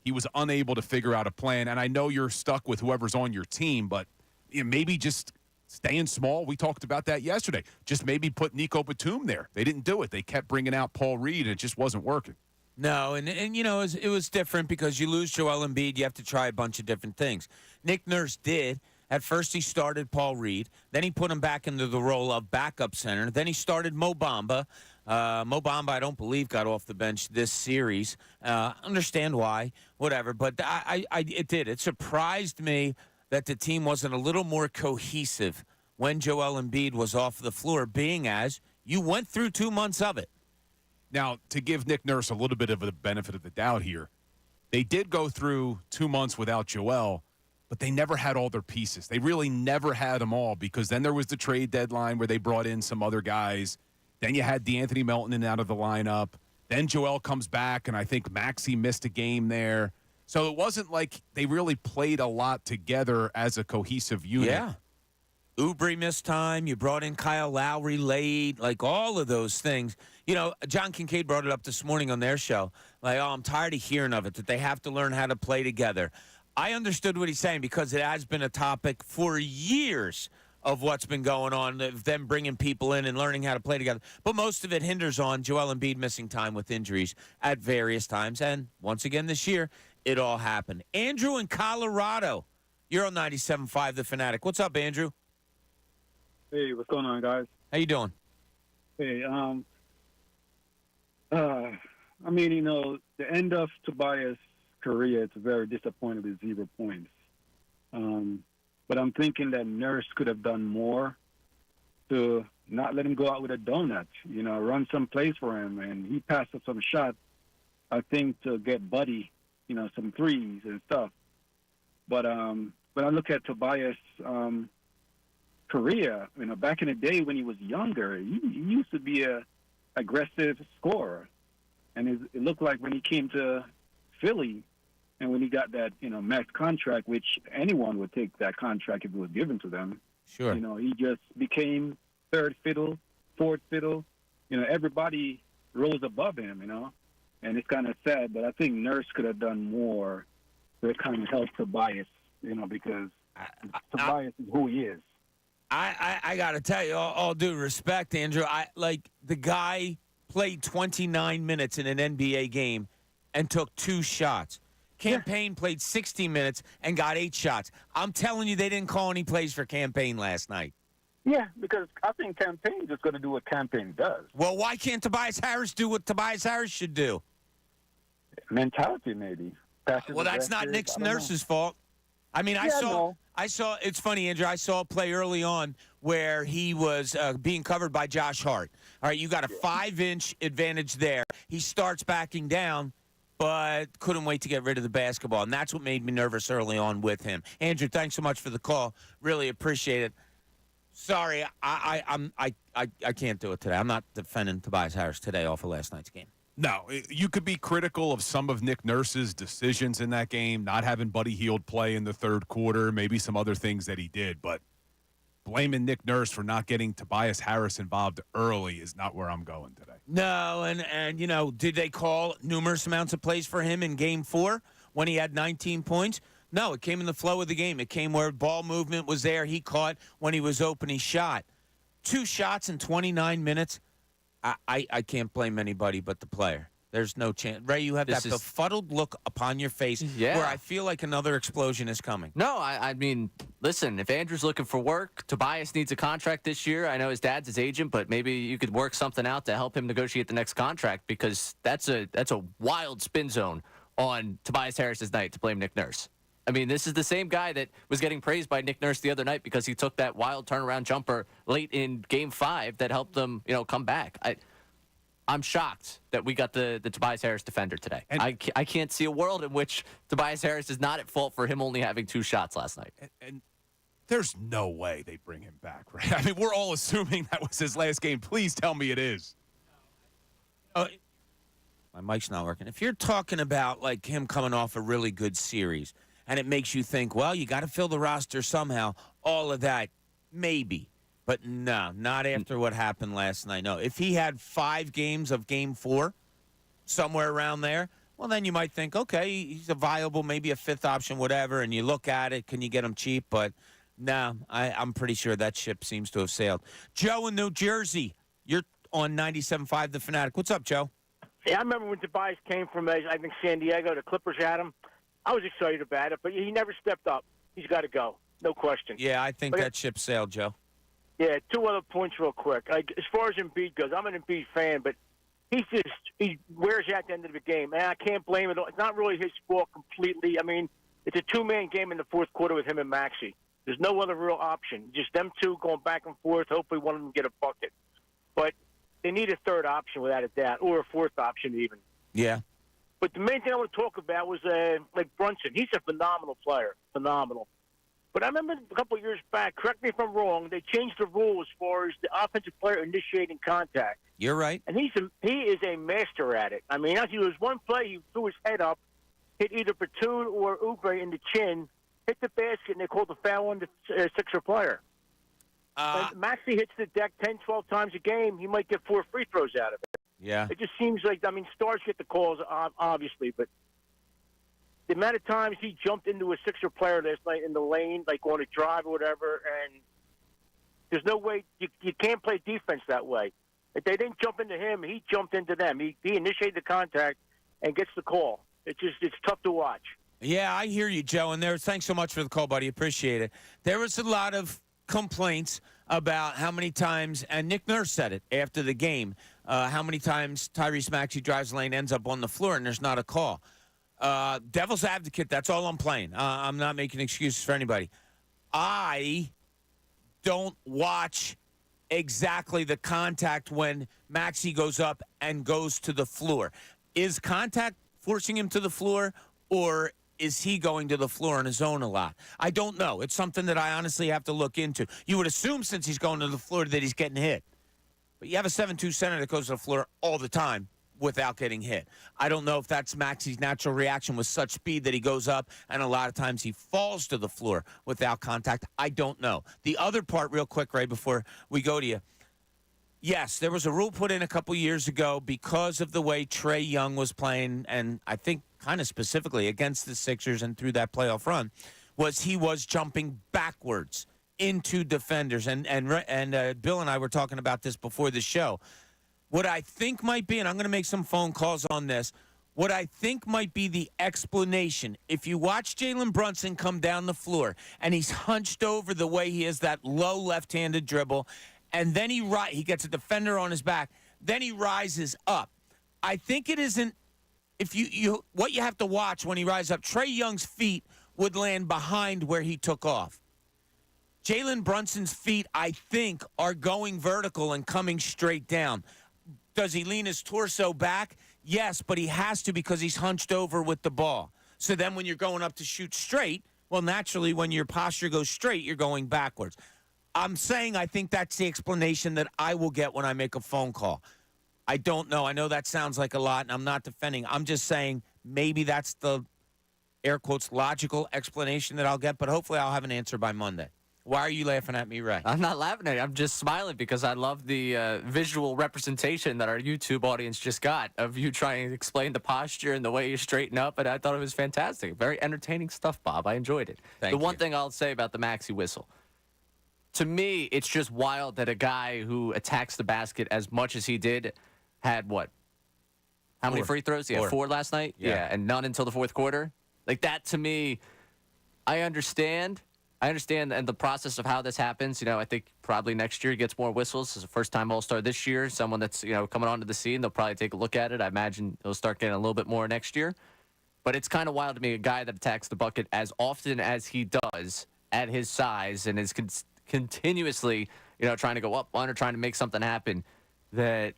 [SPEAKER 2] he was unable to figure out a plan. And I know you're stuck with whoever's on your team, but maybe just staying small. We talked about that yesterday. Just maybe put Nico Batum there. They didn't do it. They kept bringing out Paul Reed, and it just wasn't working.
[SPEAKER 1] No, and you know, it was different because you lose Joel Embiid, you have to try a bunch of different things. Nick Nurse did. At first he started Paul Reed. Then he put him back into the role of backup center. Then he started Mo Bamba. Mo Bamba, I don't believe, got off the bench this series. Understand why, whatever. But it did. It surprised me that the team wasn't a little more cohesive when Joel Embiid was off the floor, being as you went through 2 months of it.
[SPEAKER 2] Now, to give Nick Nurse a little bit of the benefit of the doubt here, they did go through 2 months without Joel, but they never had all their pieces. They really never had them all because then there was the trade deadline where they brought in some other guys. Then you had DeAnthony Melton in and out of the lineup. Then Joel comes back, and I think Maxey missed a game there. So it wasn't like they really played a lot together as a cohesive unit.
[SPEAKER 1] Yeah. Oubre missed time. You brought in Kyle Lowry late, like all of those things. You know, John Kincade brought it up this morning on their show. Like, I'm tired of hearing of it, that they have to learn how to play together. I understood what he's saying because it has been a topic for years of what's been going on, of them bringing people in and learning how to play together. But most of it hinders on Joel Embiid missing time with injuries at various times. And once again this year, it all happened. Andrew in Colorado. You're on 97.5 The Fanatic. What's up, Andrew?
[SPEAKER 13] Hey, what's going on, guys?
[SPEAKER 1] How you doing?
[SPEAKER 13] Hey, I mean, you know, the end of Tobias' career, it's very disappointing with 0 points. But I'm thinking that Nurse could have done more to not let him go out with a donut, you know, run some plays for him. And he passed up some shots, I think, to get Buddy, you know, some threes and stuff. But when I look at Tobias' career, you know, back in the day when he was younger, he used to be a aggressive scorer. And it looked like when he came to Philly and when he got that, you know, max contract, which anyone would take that contract if it was given to them.
[SPEAKER 1] Sure.
[SPEAKER 13] You know, he just became third fiddle, fourth fiddle. You know, everybody rose above him, you know. And it's kind of sad, but I think Nurse could have done more to kind of help Tobias, you know, because Tobias is who he is.
[SPEAKER 1] I got to tell you, all due respect, Andrew, the guy played 29 minutes in an NBA game and took 2 shots. Campaign played 60 minutes and got 8 shots. I'm telling you, they didn't call any plays for Campaign last night.
[SPEAKER 13] Yeah, because I think Campaign is going to do what Campaign does.
[SPEAKER 1] Well, why can't Tobias Harris do what Tobias Harris should do?
[SPEAKER 13] Mentality, maybe.
[SPEAKER 1] Well, that's not Nick Nurse's fault. I mean, I saw. It's funny, Andrew. I saw a play early on where he was being covered by Josh Hart. All right, you got a 5-inch advantage there. He starts backing down, but couldn't wait to get rid of the basketball, and that's what made me nervous early on with him. Andrew, thanks so much for the call. Really appreciate it. Sorry, I can't do it today. I'm not defending Tobias Harris today off of last night's game.
[SPEAKER 2] No, you could be critical of some of Nick Nurse's decisions in that game, not having Buddy Hield play in the third quarter, maybe some other things that he did, but blaming Nick Nurse for not getting Tobias Harris involved early is not where I'm going today.
[SPEAKER 1] No, and you know, did they call numerous amounts of plays for him in Game 4 when he had 19 points? No, it came in the flow of the game. It came where ball movement was there. He caught when he was open, he shot. 2 shots in 29 minutes. I can't blame anybody but the player. There's no chance. Ray, you have that befuddled look upon your face where I feel like another explosion is coming.
[SPEAKER 3] No, I mean, listen, if Andrew's looking for work, Tobias needs a contract this year. I know his dad's his agent, but maybe you could work something out to help him negotiate the next contract, because that's a wild spin zone on Tobias Harris's night to blame Nick Nurse. I mean, this is the same guy that was getting praised by Nick Nurse the other night because he took that wild turnaround jumper late in Game 5 that helped them, come back. I'm shocked that we got the Tobias Harris defender today. And I can't see a world in which Tobias Harris is not at fault for him only having 2 shots last night.
[SPEAKER 2] And there's no way they bring him back, right? I mean, we're all assuming that was his last game. Please tell me it is.
[SPEAKER 1] My mic's not working. If you're talking about like him coming off a really good series and it makes you think, well, you got to fill the roster somehow, all of that, maybe. But no, not after what happened last night. No, if he had 5 games of Game 4, somewhere around there, well, then you might think, okay, he's a viable, maybe a 5th option, whatever, and you look at it, can you get him cheap? But no, I'm pretty sure that ship seems to have sailed. Joe in New Jersey, you're on 97.5 The Fanatic. What's up, Joe?
[SPEAKER 14] Yeah, I remember when Tobias came from, I think, San Diego. The Clippers had him. I was excited about it, but he never stepped up. He's got to go, no question.
[SPEAKER 1] Yeah, I think that ship sailed, Joe.
[SPEAKER 14] Yeah, 2 other points real quick. As far as Embiid goes, I'm an Embiid fan, but he wears you at the end of the game, and I can't blame it. It's not really his fault completely. I mean, it's a 2-man game in the fourth quarter with him and Maxey. There's no other real option. Just them two going back and forth. Hopefully one of them get a bucket. But they need a third option without a doubt, or a 4th option even.
[SPEAKER 1] Yeah.
[SPEAKER 14] But the main thing I want to talk about was like Brunson. He's a phenomenal player, phenomenal. But I remember a couple of years back, correct me if I'm wrong, they changed the rule as far as the offensive player initiating contact.
[SPEAKER 1] You're right.
[SPEAKER 14] And he is a master at it. I mean, actually, there was one play, he threw his head up, hit either Batum or Oubre in the chin, hit the basket, and they called the foul on the Sixer player. Maxey hits the deck 10, 12 times a game. He might get 4 free throws out of it.
[SPEAKER 1] Yeah.
[SPEAKER 14] It just seems like, I mean, stars get the calls, obviously, but the amount of times he jumped into a Sixer player last night in the lane, like on a drive or whatever, and there's no way you can't play defense that way. If they didn't jump into him, he jumped into them. He initiated the contact and gets the call. It's tough to watch.
[SPEAKER 1] Yeah, I hear you, Joe. And thanks so much for the call, buddy. Appreciate it. There was a lot of complaints about how many times, and Nick Nurse said it after the game, how many times Tyrese Maxey drives the lane, ends up on the floor, and there's not a call. Devil's advocate, that's all I'm playing. I'm not making excuses for anybody. I don't watch exactly the contact when Maxey goes up and goes to the floor. Is contact forcing him to the floor, or is he going to the floor on his own a lot? I don't know. It's something that I honestly have to look into. You would assume since he's going to the floor that he's getting hit. But you have a 7'2" center that goes to the floor all the time without getting hit. I don't know if that's Maxey's natural reaction with such speed that he goes up, and a lot of times he falls to the floor without contact. I don't know. The other part, real quick, Ray, before we go to you. Yes, there was a rule put in a couple years ago because of the way Trae Young was playing, and I think kind of specifically against the Sixers and through that playoff run, was he was jumping backwards into defenders. And Bill and I were talking about this before the show. What I think might be, and I'm going to make some phone calls on this, what I think might be the explanation, if you watch Jalen Brunson come down the floor and he's hunched over the way he is, that low left-handed dribble, and then he gets a defender on his back, then he rises up. I think it isn't, if you what you have to watch when he rises up, Trae Young's feet would land behind where he took off. Jalen Brunson's feet, I think, are going vertical and coming straight down. Does he lean his torso back? Yes, but he has to because he's hunched over with the ball. So then when you're going up to shoot straight, well, naturally, when your posture goes straight, you're going backwards. I'm saying I think that's the explanation that I will get when I make a phone call. I don't know. I know that sounds like a lot, and I'm not defending. I'm just saying maybe that's the, air quotes, logical explanation that I'll get, but hopefully I'll have an answer by Monday. Why are you laughing at me, Ray?
[SPEAKER 3] I'm not laughing at you. I'm just smiling because I love the visual representation that our YouTube audience just got of you trying to explain the posture and the way you straighten up, and I thought it was fantastic. Very entertaining stuff, Bob. I enjoyed it.
[SPEAKER 1] Thank
[SPEAKER 3] the
[SPEAKER 1] you.
[SPEAKER 3] one thing I'll say about the Maxey whistle, to me, it's just wild that a guy who attacks the basket as much as he did had what? How many free throws? Yeah, 4 last night? Yeah, and none until the fourth quarter. Like that, to me, I understand and the process of how this happens. You know, I think probably next year he gets more whistles. It's a first-time All-Star this year. Someone that's, you know, coming onto the scene, they'll probably take a look at it. I imagine he'll start getting a little bit more next year. But it's kind of wild to me, a guy that attacks the bucket as often as he does at his size and is continuously, you know, trying to go up one or trying to make something happen, that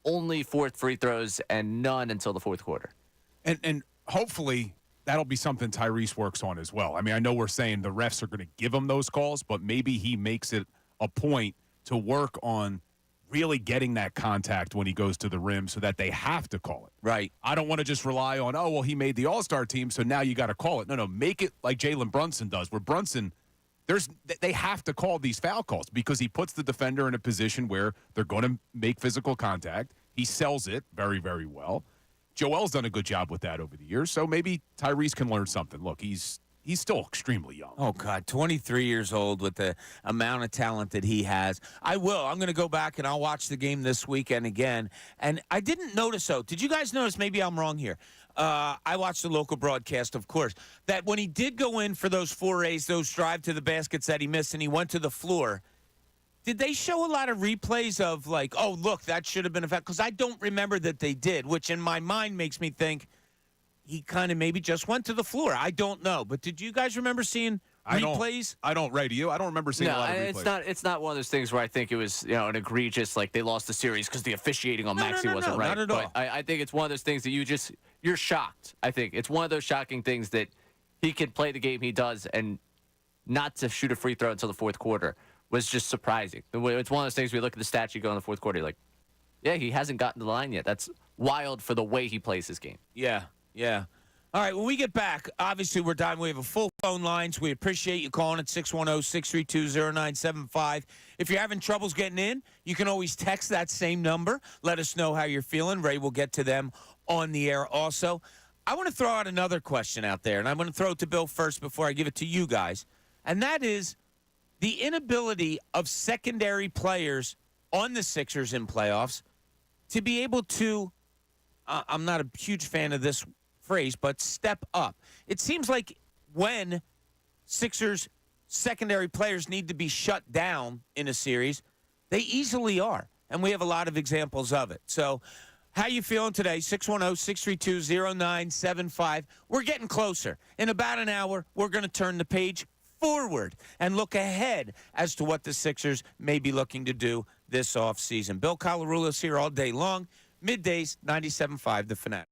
[SPEAKER 3] only 4 free throws and none until the fourth quarter.
[SPEAKER 2] And hopefully that'll be something Tyrese works on as well. I mean, I know we're saying the refs are going to give him those calls, but maybe he makes it a point to work on really getting that contact when he goes to the rim so that they have to call it.
[SPEAKER 1] Right.
[SPEAKER 2] I don't want to just rely on, oh, well, he made the All-Star team, so now you got to call it. No, make it like Jalen Brunson does, where Brunson, they have to call these foul calls because he puts the defender in a position where they're going to make physical contact. He sells it very, very well. Joel's done a good job with that over the years, so maybe Tyrese can learn something. Look, he's still extremely young.
[SPEAKER 1] Oh, God, 23 years old with the amount of talent that he has. I'm going to go back and I'll watch the game this weekend again. And I didn't notice, though. Did you guys notice? Maybe I'm wrong here. I watched the local broadcast, of course, that when he did go in for those forays, those drive to the baskets that he missed, and he went to the floor, did they show a lot of replays of like, oh, look, that should have been a foul? Because I don't remember that they did, which in my mind makes me think he kind of maybe just went to the floor. I don't know. But did you guys remember seeing replays?
[SPEAKER 2] I don't, Ray, do you? I don't remember seeing a lot of replays.
[SPEAKER 3] It's not one of those things where I think it was, you know, an egregious, like they lost the series because the officiating on Maxey wasn't right.
[SPEAKER 1] Not at all.
[SPEAKER 3] But I think it's one of those things that you're shocked. I think it's one of those shocking things that he can play the game he does and not to shoot a free throw until the fourth quarter was just surprising. It's one of those things we look at the stats, you go in the fourth quarter, you're like, yeah, he hasn't gotten to the line yet. That's wild for the way he plays his game.
[SPEAKER 1] Yeah. All right, when we get back, obviously we're done. We have a full phone lines. We appreciate you calling at 610-632-0975. If you're having troubles getting in, you can always text that same number. Let us know how you're feeling. Ray will get to them on the air also. I want to throw out another question out there, and I'm going to throw it to Bill first before I give it to you guys, and that is the inability of secondary players on the Sixers in playoffs to be able to, I'm not a huge fan of this phrase, but step up. It seems like when Sixers secondary players need to be shut down in a series, they easily are. And we have a lot of examples of it. So how you feeling today? 610-632-0975. We're getting closer. In about an hour, we're going to turn the page forward and look ahead as to what the Sixers may be looking to do this offseason. Bill Colarulo's here all day long. Middays, 97.5, The Fanatic.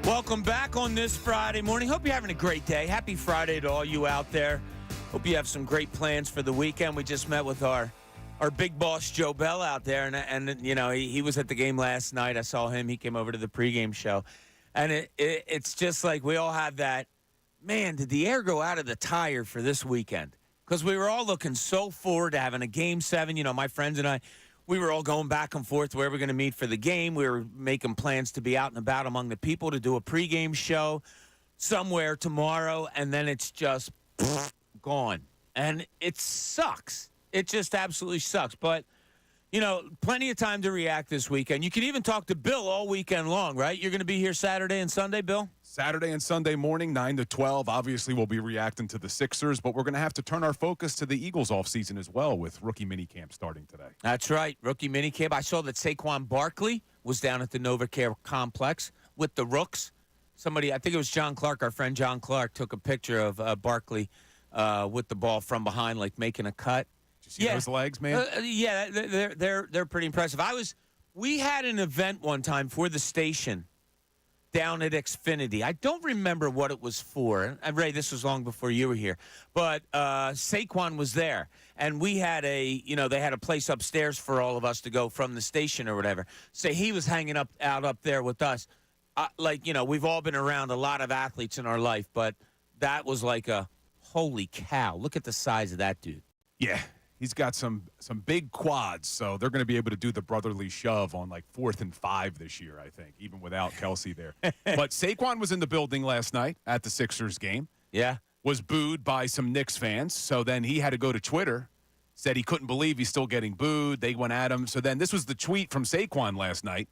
[SPEAKER 1] Welcome back on this Friday morning. Hope you're having a great day. Happy Friday to all you out there. Hope you have some great plans for the weekend. We just met with our big boss, Joe Bell, out there. And you know, he was at the game last night. I saw him. He came over to the pregame show. And it's just like we all have that, man, did the air go out of the tire for this weekend? Because we were all looking so forward to having a Game 7. You know, my friends and I, we were all going back and forth where we're going to meet for the game. We were making plans to be out and about among the people to do a pregame show somewhere tomorrow, and then it's just gone. And it sucks. It just absolutely sucks. But, you know, plenty of time to react this weekend. You can even talk to Bill all weekend long, right? You're going to be here Saturday and Sunday, Bill?
[SPEAKER 2] Saturday and Sunday morning, 9 to 12. Obviously, we'll be reacting to the Sixers, but we're going to have to turn our focus to the Eagles offseason as well with rookie minicamp starting today.
[SPEAKER 1] That's right, rookie minicamp. I saw that Saquon Barkley was down at the NovaCare complex with the Rooks. Somebody, I think it was John Clark, our friend John Clark, took a picture of Barkley with the ball from behind, like making a cut.
[SPEAKER 2] Did you see those legs, man?
[SPEAKER 1] Yeah, they're pretty impressive. We had an event one time for the station down at Xfinity. I don't remember what it was for. Ray, this was long before you were here. But Saquon was there, and we had they had a place upstairs for all of us to go from the station or whatever. So he was hanging out up there with us. We've all been around a lot of athletes in our life, but that was like a holy cow. Look at the size of that dude.
[SPEAKER 2] Yeah. He's got some big quads, so they're going to be able to do the brotherly shove on like 4th and 5 this year, I think, even without Kelsey there. But Saquon was in the building last night at the Sixers game.
[SPEAKER 1] Yeah.
[SPEAKER 2] Was booed by some Knicks fans, so then he had to go to Twitter, said he couldn't believe he's still getting booed. They went at him. So then this was the tweet from Saquon last night.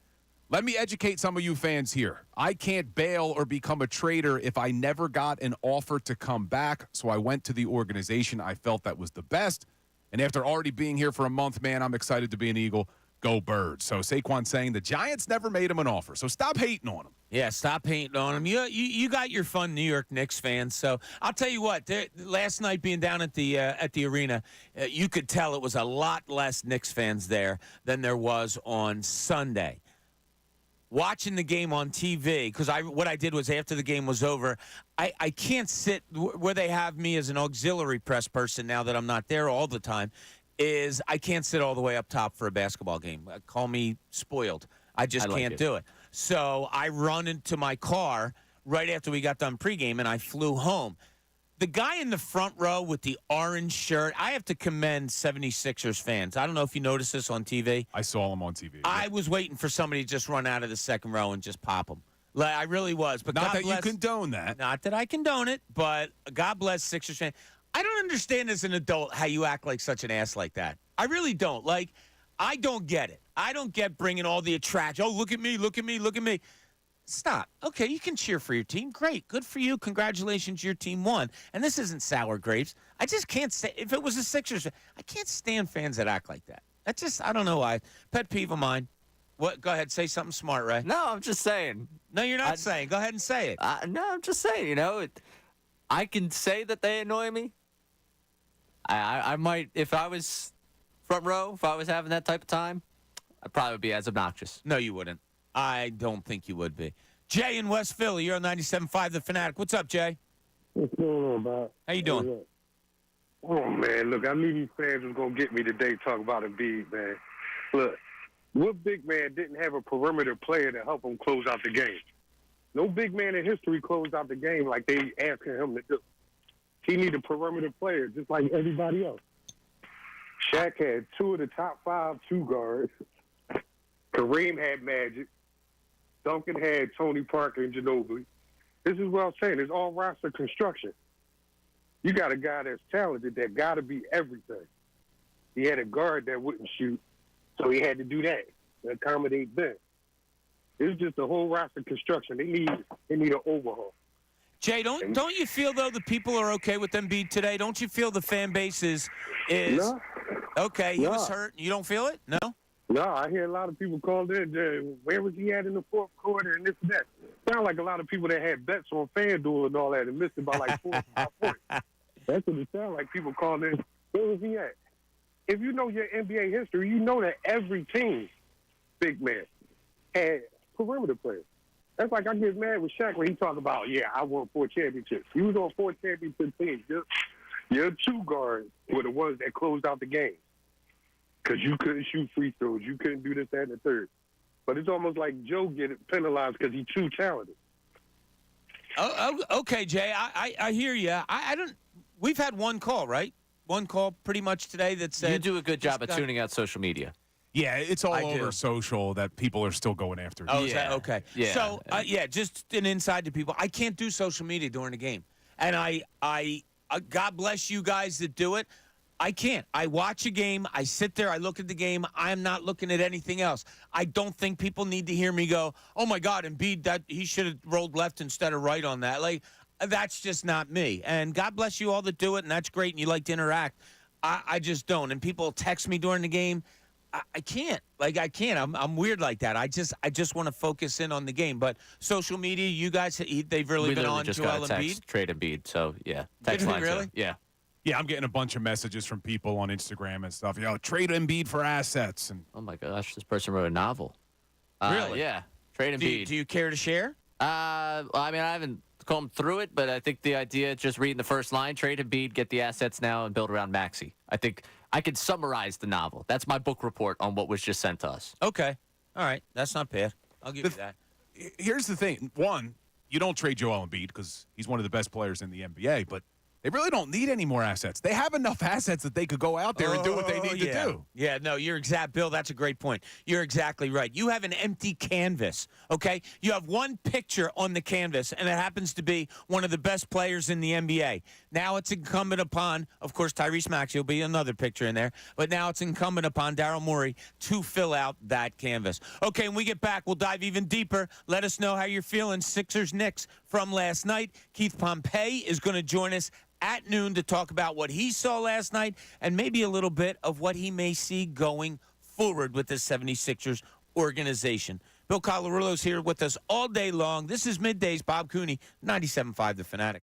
[SPEAKER 2] Let me educate some of you fans here. I can't bail or become a traitor if I never got an offer to come back, so I went to the organization I felt that was the best. And after already being here for a month, man, I'm excited to be an Eagle. Go Birds. So Saquon saying the Giants never made him an offer. So stop hating on him.
[SPEAKER 1] Yeah, stop hating on him. You got your fun New York Knicks fans. So I'll tell you what, last night being down at the arena, you could tell it was a lot less Knicks fans there than there was on Sunday. Watching the game on TV, because what I did was after the game was over, I can't sit where they have me as an auxiliary press person now that I'm not there all the time, is I can't sit all the way up top for a basketball game. Call me spoiled. I just can't do it. So I run into my car right after we got done pregame, and I flew home. The guy in the front row with the orange shirt, I have to commend 76ers fans. I don't know if you noticed this on TV.
[SPEAKER 2] I saw him on TV.
[SPEAKER 1] I was waiting for somebody to just run out of the second row and just pop him. I really was. But
[SPEAKER 2] not that you condone that.
[SPEAKER 1] Not that I condone it, but God bless Sixers fans. I don't understand as an adult how you act like such an ass like that. I really don't. I don't get it. I don't get bringing all the attraction. Oh, look at me, look at me, look at me. Stop. Okay, you can cheer for your team. Great. Good for you. Congratulations, your team won. And this isn't sour grapes. I just can't say, if it was a Sixers, I can't stand fans that act like that. I don't know why. Pet peeve of mine. What? Go ahead, say something smart, Ray.
[SPEAKER 3] No, I'm just saying.
[SPEAKER 1] No, you're not saying. Go ahead and say it.
[SPEAKER 3] No, I'm just saying, I can say that they annoy me. I might, if I was front row, if I was having that type of time, I'd probably be as obnoxious.
[SPEAKER 1] No, you wouldn't. I don't think you would be. Jay in West Philly, you're on 97.5 The Fanatic. What's up, Jay?
[SPEAKER 15] What's going on, Bob?
[SPEAKER 1] How you doing?
[SPEAKER 15] Oh, man, look, I knew these fans was going to get me today talking about Embiid, man. Look, what big man didn't have a perimeter player to help him close out the game? No big man in history closed out the game like they asking him to do. He need a perimeter player just like everybody else. Shaq had 2 of the top 5 2 guards. Kareem had Magic. Duncan had Tony Parker and Ginobili. This is what I'm saying. It's all roster construction. You got a guy that's talented that got to be everything. He had a guard that wouldn't shoot, so he had to do that to accommodate Ben. It's just the whole roster construction. They need an overhaul.
[SPEAKER 1] Jay, don't you feel, though, the people are okay with Embiid today? Don't you feel the fan base is
[SPEAKER 15] no.
[SPEAKER 1] Okay, he was hurt. You don't feel it? No?
[SPEAKER 15] No, I hear a lot of people call in, where was he at in the fourth quarter and this and that. Sound like a lot of people that had bets on FanDuel and all that and missed it by like 4 or 5 points. That's what it sounds like, people calling in, where was he at? If you know your NBA history, you know that every team, big man, had perimeter players. That's like I get mad with Shaq when he talk about, yeah, I won 4 championships. He was on 4 championship teams. Your 2 guards were the ones that closed out the game because you couldn't shoot free throws. You couldn't do this, that, and the third. But it's almost like Joe get penalized because he's too talented.
[SPEAKER 1] Oh, okay, Jay. I hear you. I don't. We've had one call, right? One call pretty much today that said
[SPEAKER 3] You do a good job at tuning out social media.
[SPEAKER 2] Yeah, it's all
[SPEAKER 1] I
[SPEAKER 2] over
[SPEAKER 1] do.
[SPEAKER 2] social that people are still going after.
[SPEAKER 1] Oh, is that
[SPEAKER 3] Yeah.
[SPEAKER 1] okay?
[SPEAKER 3] Yeah.
[SPEAKER 1] So, just an insight to people. I can't do social media during the game, and I God bless you guys that do it. I can't. I watch a game. I sit there. I look at the game. I'm not looking at anything else. I don't think people need to hear me go, "Oh my God, Embiid, that he should have rolled left instead of right on that." Like, that's just not me. And God bless you all that do it, and that's great. And you like to interact. I just don't. And people text me during the game. I can't. Like, I can't. I'm weird like that. I just want to focus in on the game. But social media, you guys, they've really
[SPEAKER 3] We
[SPEAKER 1] been
[SPEAKER 3] literally
[SPEAKER 1] on
[SPEAKER 3] just
[SPEAKER 1] Joel
[SPEAKER 3] got a text,
[SPEAKER 1] Embiid.
[SPEAKER 3] trade Embiid. So, yeah. Text
[SPEAKER 1] Did we
[SPEAKER 3] line, so,
[SPEAKER 1] really?
[SPEAKER 3] yeah.
[SPEAKER 2] Yeah, I'm getting a bunch of messages from people on Instagram and stuff. Trade Embiid for assets. And
[SPEAKER 3] Oh, my gosh. This person wrote a novel.
[SPEAKER 1] Really?
[SPEAKER 3] Yeah. Trade Embiid.
[SPEAKER 1] Do you care to share?
[SPEAKER 3] Well, I mean, I haven't combed through it, but I think the idea, just reading the first line, trade Embiid, get the assets now, and build around Maxey. I think I could summarize the novel. That's my book report on what was just sent to us.
[SPEAKER 1] Okay. All right. That's not bad. I'll give you that.
[SPEAKER 2] here's the thing. One, you don't trade Joel Embiid because he's one of the best players in the NBA, but they really don't need any more assets. They have enough assets that they could go out there and do what they need to do.
[SPEAKER 1] Yeah, no, you're Bill, that's a great point. You're exactly right. You have an empty canvas, okay? You have one picture on the canvas, and it happens to be one of the best players in the NBA. Now it's incumbent upon, of course, Tyrese Maxey will be another picture in there, but now it's incumbent upon Daryl Morey to fill out that canvas. Okay, when we get back, we'll dive even deeper. Let us know how you're feeling. Sixers Knicks from last night. Keith Pompei is going to join us at noon to talk about what he saw last night and maybe a little bit of what he may see going forward with the 76ers organization. Bill Colarulo's here with us all day long. This is Middays. Bob Cooney, 97.5 The Fanatic.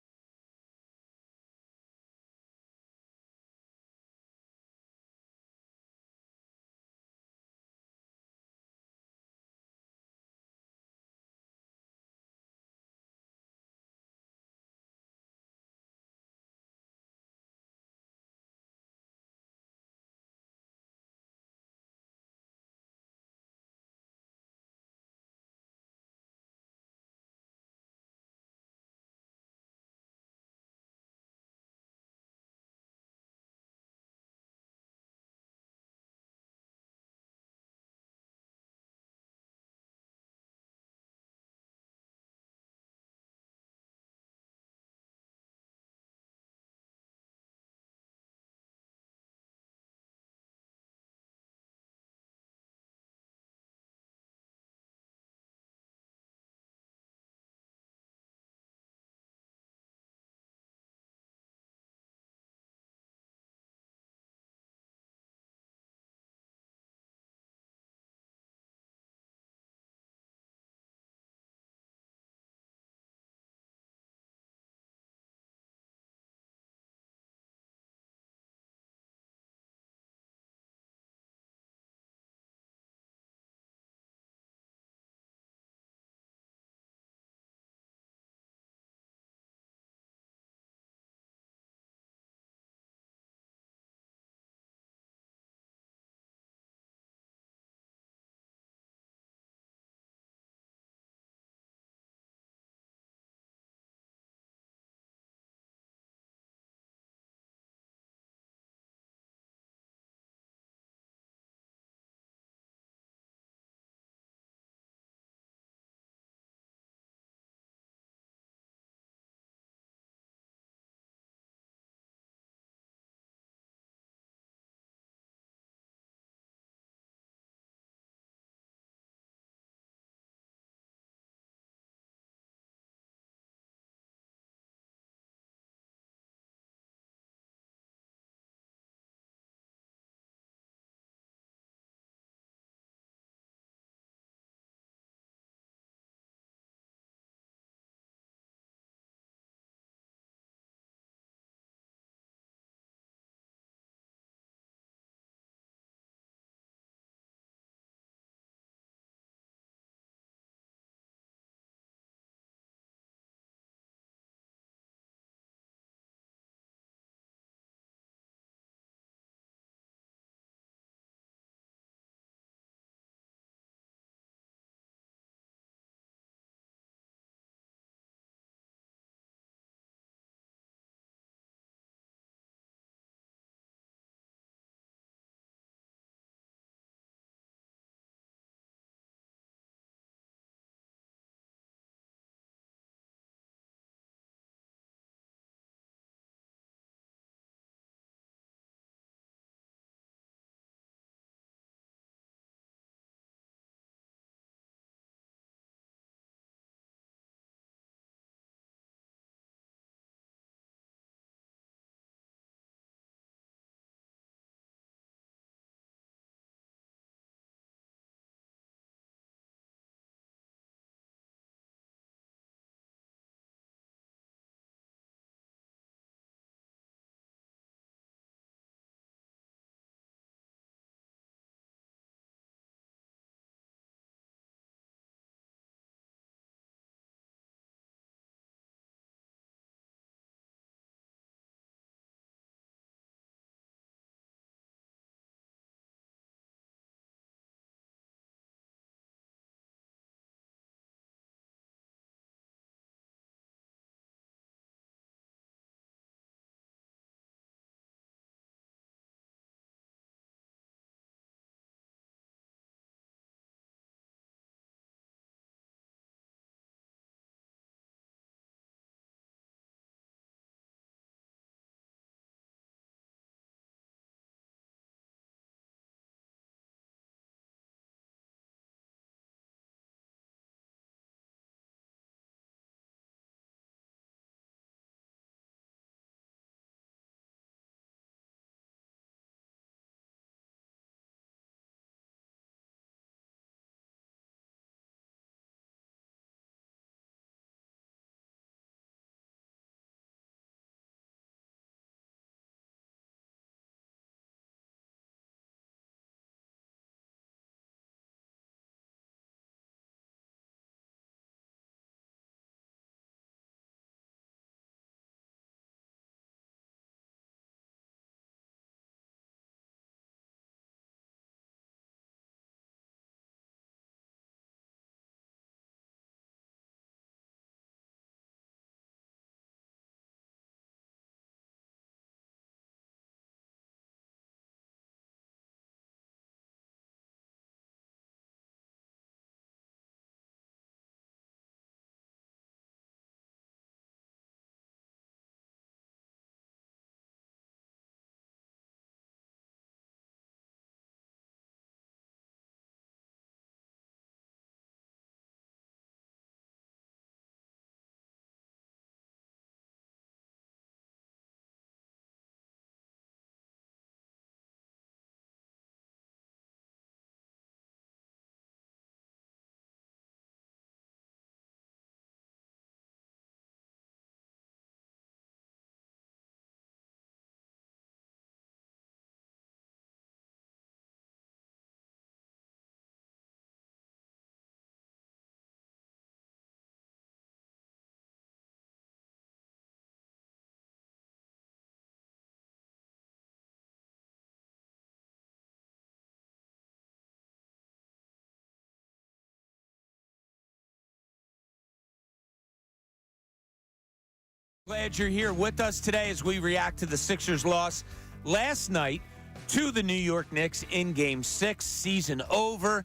[SPEAKER 1] Glad you're here with us today as we react to the Sixers' loss last night to the New York Knicks in Game 6. Season over.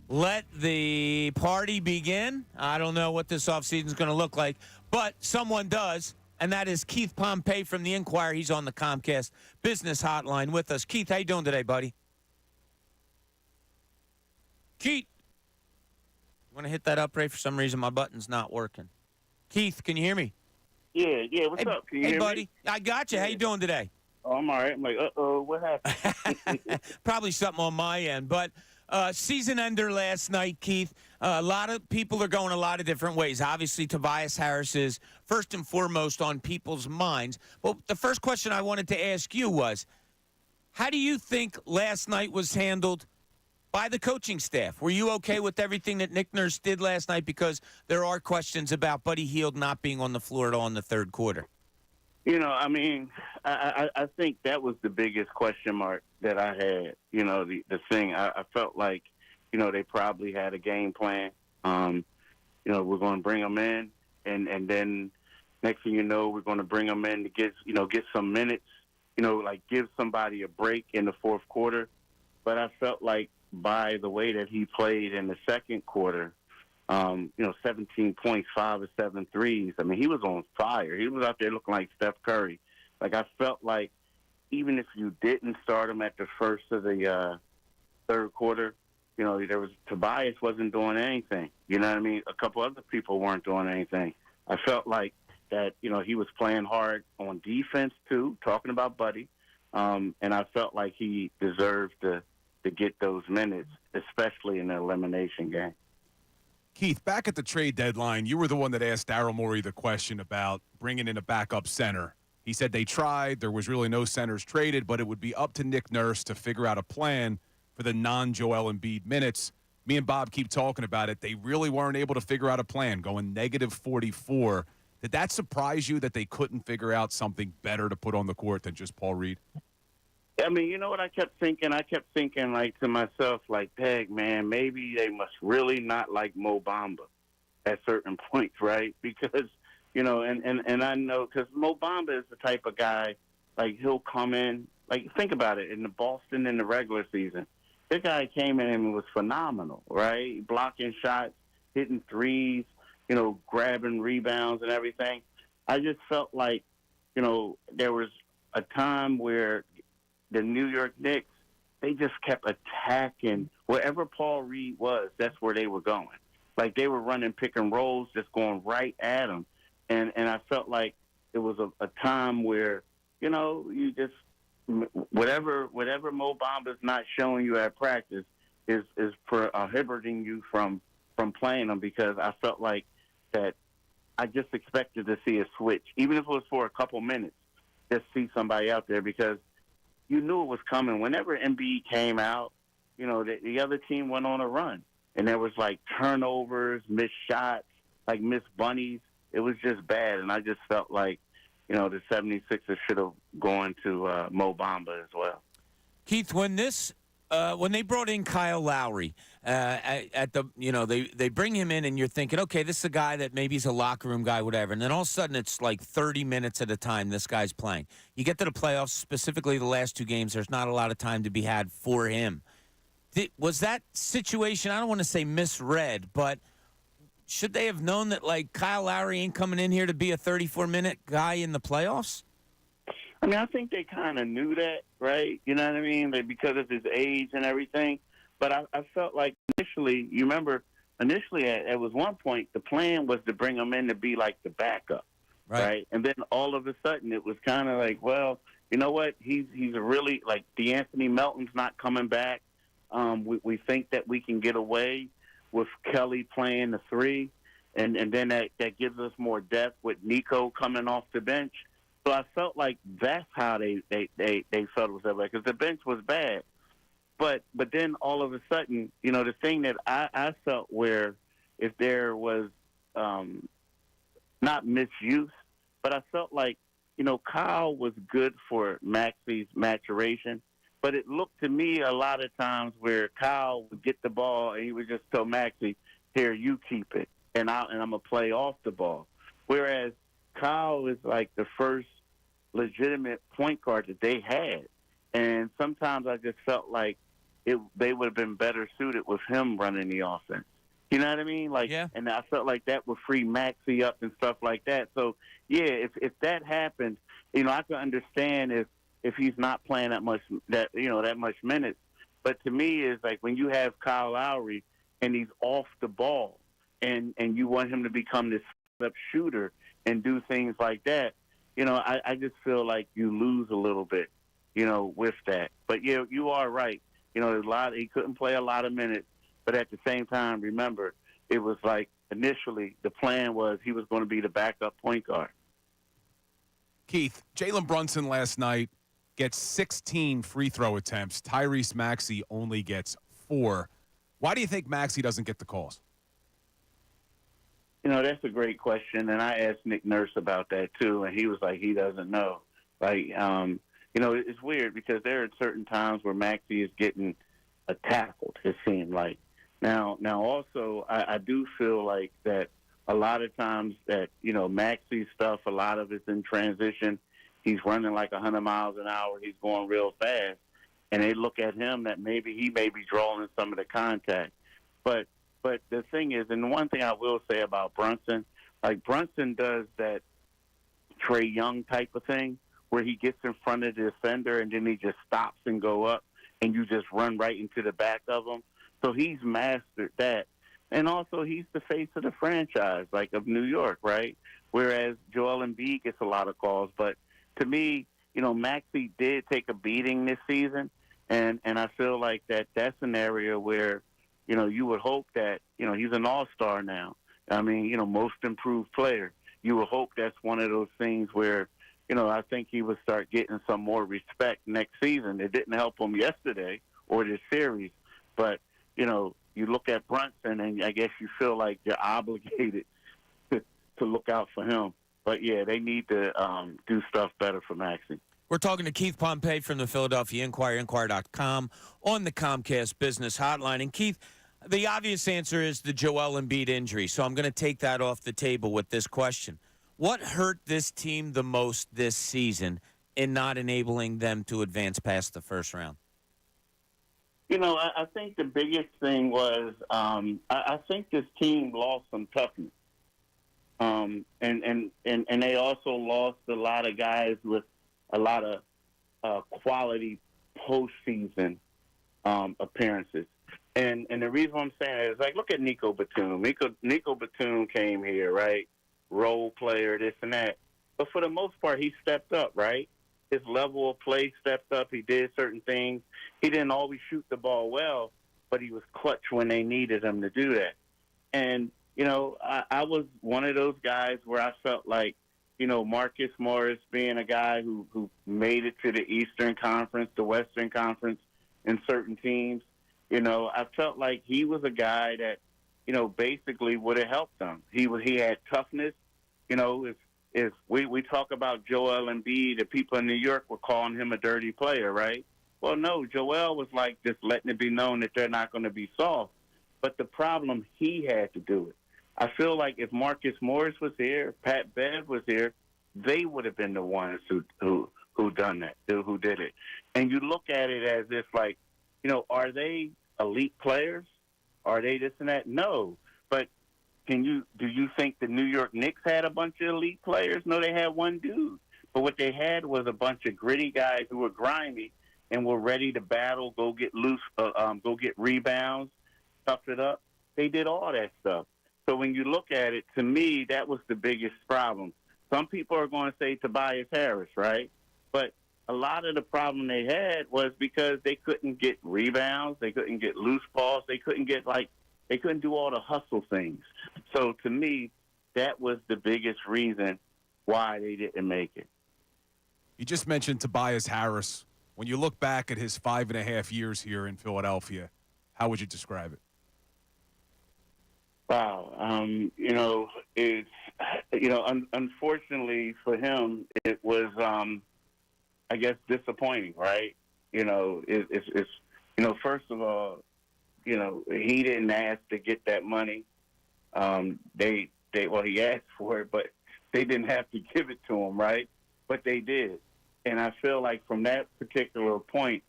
[SPEAKER 1] Let the party begin. I don't know what this offseason is going to look like, but someone does, and that is Keith Pompei from the Inquirer. He's on the Comcast Business Hotline with us. Keith, how you doing today, buddy? Keith. Want to hit that up, Ray? For some reason, my button's not working. Keith, can you hear me?
[SPEAKER 16] Yeah, what's up? Can you hear me?
[SPEAKER 1] Buddy. I got you. How you doing today?
[SPEAKER 16] Oh, I'm all right. I'm like, what happened?
[SPEAKER 1] Probably something on my end, but season ender last night, Keith. A lot of people are going a lot of different ways. Obviously, Tobias Harris is first and foremost on people's minds. But the first question I wanted to ask you was, how do you think last night was handled by the coaching staff? Were you okay with everything that Nick Nurse did last night? Because there are questions about Buddy Hield not being on the floor at all in the third quarter.
[SPEAKER 16] You know, I mean, I think that was the biggest question mark that I had. You know, the thing, I felt like, you know, they probably had a game plan. You know, we're going to bring them in, and then next thing you know, we're going to bring them in to get some minutes, you know, like give somebody a break in the fourth quarter. But I felt like by the way that he played in the second quarter, you know, 17 points, 5 or 7 threes. I mean, he was on fire. He was out there looking like Steph Curry. Like, I felt like even if you didn't start him at the first of the third quarter, you know, Tobias wasn't doing anything. You know what I mean? A couple other people weren't doing anything. I felt like that, you know, he was playing hard on defense too, talking about Buddy. And I felt like he deserved to get those minutes, especially in the elimination game.
[SPEAKER 2] Keith, back at the trade deadline, you were the one that asked Daryl Morey the question about bringing in a backup center. He said they tried. There was really no centers traded, but it would be up to Nick Nurse to figure out a plan for the non-Joel Embiid minutes. Me and Bob keep talking about it. They really weren't able to figure out a plan, going negative 44. Did that surprise you that they couldn't figure out something better to put on the court than just Paul Reed?
[SPEAKER 16] I mean, you know what I kept thinking? I kept thinking, like, to myself, like, dang, man, maybe they must really not like Mo Bamba at certain points, right? Because, you know, and I know, because Mo Bamba is the type of guy, like, he'll come in, like, think about it, in the Boston in the regular season, this guy came in and was phenomenal, right? Blocking shots, hitting threes, you know, grabbing rebounds and everything. I just felt like, you know, there was a time where the New York Knicks, they just kept attacking. Wherever Paul Reed was, that's where they were going. Like, they were running pick and rolls, just going right at him. And I felt like it was a time where, you know, you just, whatever Mo Bamba's not showing you at practice is prohibiting you from playing him, because I felt like that I just expected to see a switch, even if it was for a couple minutes, just see somebody out there, because you knew it was coming. Whenever Embiid came out, you know, the other team went on a run. And there was, like, turnovers, missed shots, like missed bunnies. It was just bad. And I just felt like, you know, the 76ers should have gone to Mo Bamba as well.
[SPEAKER 1] Keith, when they brought in Kyle Lowry at the, you know, they bring him in and you're thinking, okay, this is a guy that maybe he's a locker room guy, whatever. And then all of a sudden it's like 30 minutes at a time this guy's playing. You get to the playoffs, specifically the last two games, there's not a lot of time to be had for him. Was that situation, I don't want to say misread, but should they have known that, like, Kyle Lowry ain't coming in here to be a 34-minute guy in the playoffs?
[SPEAKER 16] I mean, I think they kind of knew that, right? You know what I mean? Like, because of his age and everything. But I felt like initially, you remember, at was one point, the plan was to bring him in to be like the backup, right? And then all of a sudden it was kind of like, well, you know what? He's a really, like, DeAnthony Melton's not coming back. We think that we can get away with Kelly playing the 3, and then that gives us more depth with Nico coming off the bench. So I felt like that's how they felt it was that way, because the bench was bad. But then all of a sudden, you know, the thing that I felt where if there was not misuse, but I felt like, you know, Kyle was good for Maxi's maturation. But it looked to me a lot of times where Kyle would get the ball and he would just tell Maxey, here, you keep it, and I'm going to play off the ball. Whereas Kyle is like the first legitimate point guard that they had. And sometimes I just felt like they would have been better suited with him running the offense. You know what I mean? Like,
[SPEAKER 1] yeah.
[SPEAKER 16] And I felt like that would free Maxey up and stuff like that. So, yeah, if that happened, I could understand if he's not playing that much minutes. But to me, it's like when you have Kyle Lowry and he's off the ball, and you want him to become this up shooter and do things like that, I just feel like you lose a little bit, with that. But yeah, you are right. He couldn't play a lot of minutes, but at the same time, remember, it was like initially the plan was he was going to be the backup point guard.
[SPEAKER 2] Keith, Jalen Brunson last night gets 16 free throw attempts. Tyrese Maxey only gets 4. Why do you think Maxey doesn't get the calls?
[SPEAKER 16] That's a great question, and I asked Nick Nurse about that too, and he was like, he doesn't know. Like, it's weird because there are certain times where Maxey is getting tackled, it seemed like. Now also, I do feel like that a lot of times that, Maxey's stuff, a lot of it's in transition. He's running like 100 miles an hour. He's going real fast. And they look at him that maybe he may be drawing some of the contact. But the thing is, and the one thing I will say about Brunson, like Brunson does that Trae Young type of thing where he gets in front of the defender and then he just stops and go up and you just run right into the back of him. So he's mastered that. And also he's the face of the franchise, like of New York, right? Whereas Joel Embiid gets a lot of calls. But to me, Maxey did take a beating this season. And I feel like that's an area where, you would hope that, he's an all-star now. I mean, most improved player. You would hope that's one of those things where, I think he would start getting some more respect next season. It didn't help him yesterday or this series. But, you look at Brunson and I guess you feel like you're obligated to look out for him. But, yeah, they need to do stuff better for Maxey.
[SPEAKER 1] We're talking to Keith Pompei from the Philadelphia Inquirer, Inquirer.com, on the Comcast Business Hotline. And, Keith, the obvious answer is the Joel Embiid injury, so I'm going to take that off the table with this question. What hurt this team the most this season in not enabling them to advance past the first round?
[SPEAKER 16] I think the biggest thing was I think this team lost some toughness. And they also lost a lot of guys with a lot of quality postseason appearances. And the reason I'm saying that is, like, look at Nico Batum. Nico Batum came here, right? Role player, this and that. But for the most part, he stepped up, right? His level of play stepped up. He did certain things. He didn't always shoot the ball well, but he was clutch when they needed him to do that. And, I was one of those guys where I felt like, Marcus Morris being a guy who made it to the Eastern Conference, the Western Conference in certain teams, I felt like he was a guy that, basically would have helped them. He had toughness. If we talk about Joel Embiid, the people in New York were calling him a dirty player, right? Well, no, Joel was like just letting it be known that they're not going to be soft. But the problem, he had to do it. I feel like if Marcus Morris was here, Pat Bev was here, they would have been the ones who done that, who did it. And you look at it as if, like, are they elite players? Are they this and that? No. But do you think the New York Knicks had a bunch of elite players? No, they had one dude. But what they had was a bunch of gritty guys who were grimy and were ready to battle, go get loose, go get rebounds, tough it up. They did all that stuff. So when you look at it, to me, that was the biggest problem. Some people are going to say Tobias Harris, right? But a lot of the problem they had was because they couldn't get rebounds, they couldn't get loose balls, they couldn't do all the hustle things. So to me, that was the biggest reason why they didn't make it.
[SPEAKER 2] You just mentioned Tobias Harris. When you look back at his 5.5 years here in Philadelphia, how would you describe it?
[SPEAKER 16] Wow. It's, unfortunately for him, it was, I guess, disappointing, right? It's first of all, he didn't ask to get that money. He asked for it, but they didn't have to give it to him, right? But they did. And I feel like from that particular point,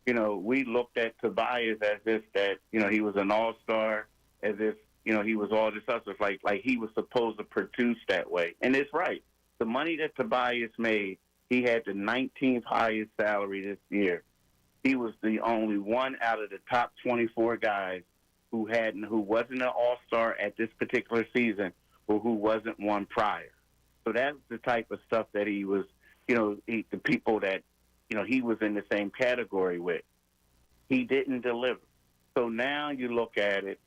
[SPEAKER 16] we looked at Tobias as if that, he was an all-star, as if, he was all this other stuff, like he was supposed to produce that way. And it's right. The money that Tobias made, he had the 19th highest salary this year. He was the only one out of the top 24 guys who wasn't an all-star at this particular season or who wasn't one prior. So that's the type of stuff that he was, the people that, he was in the same category with. He didn't deliver. So now you look at it,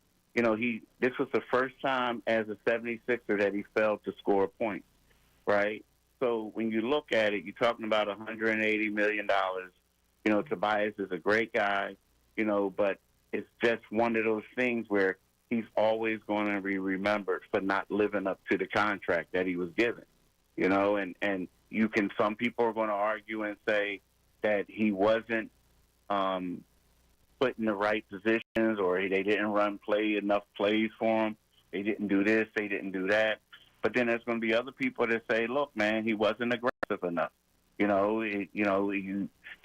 [SPEAKER 16] this was the first time as a 76er that he failed to score points, right? So when you look at it, you're talking about $180 million. Tobias is a great guy, but it's just one of those things where he's always going to be remembered for not living up to the contract that he was given, and some people are going to argue and say that he wasn't put in the right positions or they didn't play enough plays for him. They didn't do this, they didn't do that. But then there's going to be other people that say, look, man, he wasn't aggressive enough. He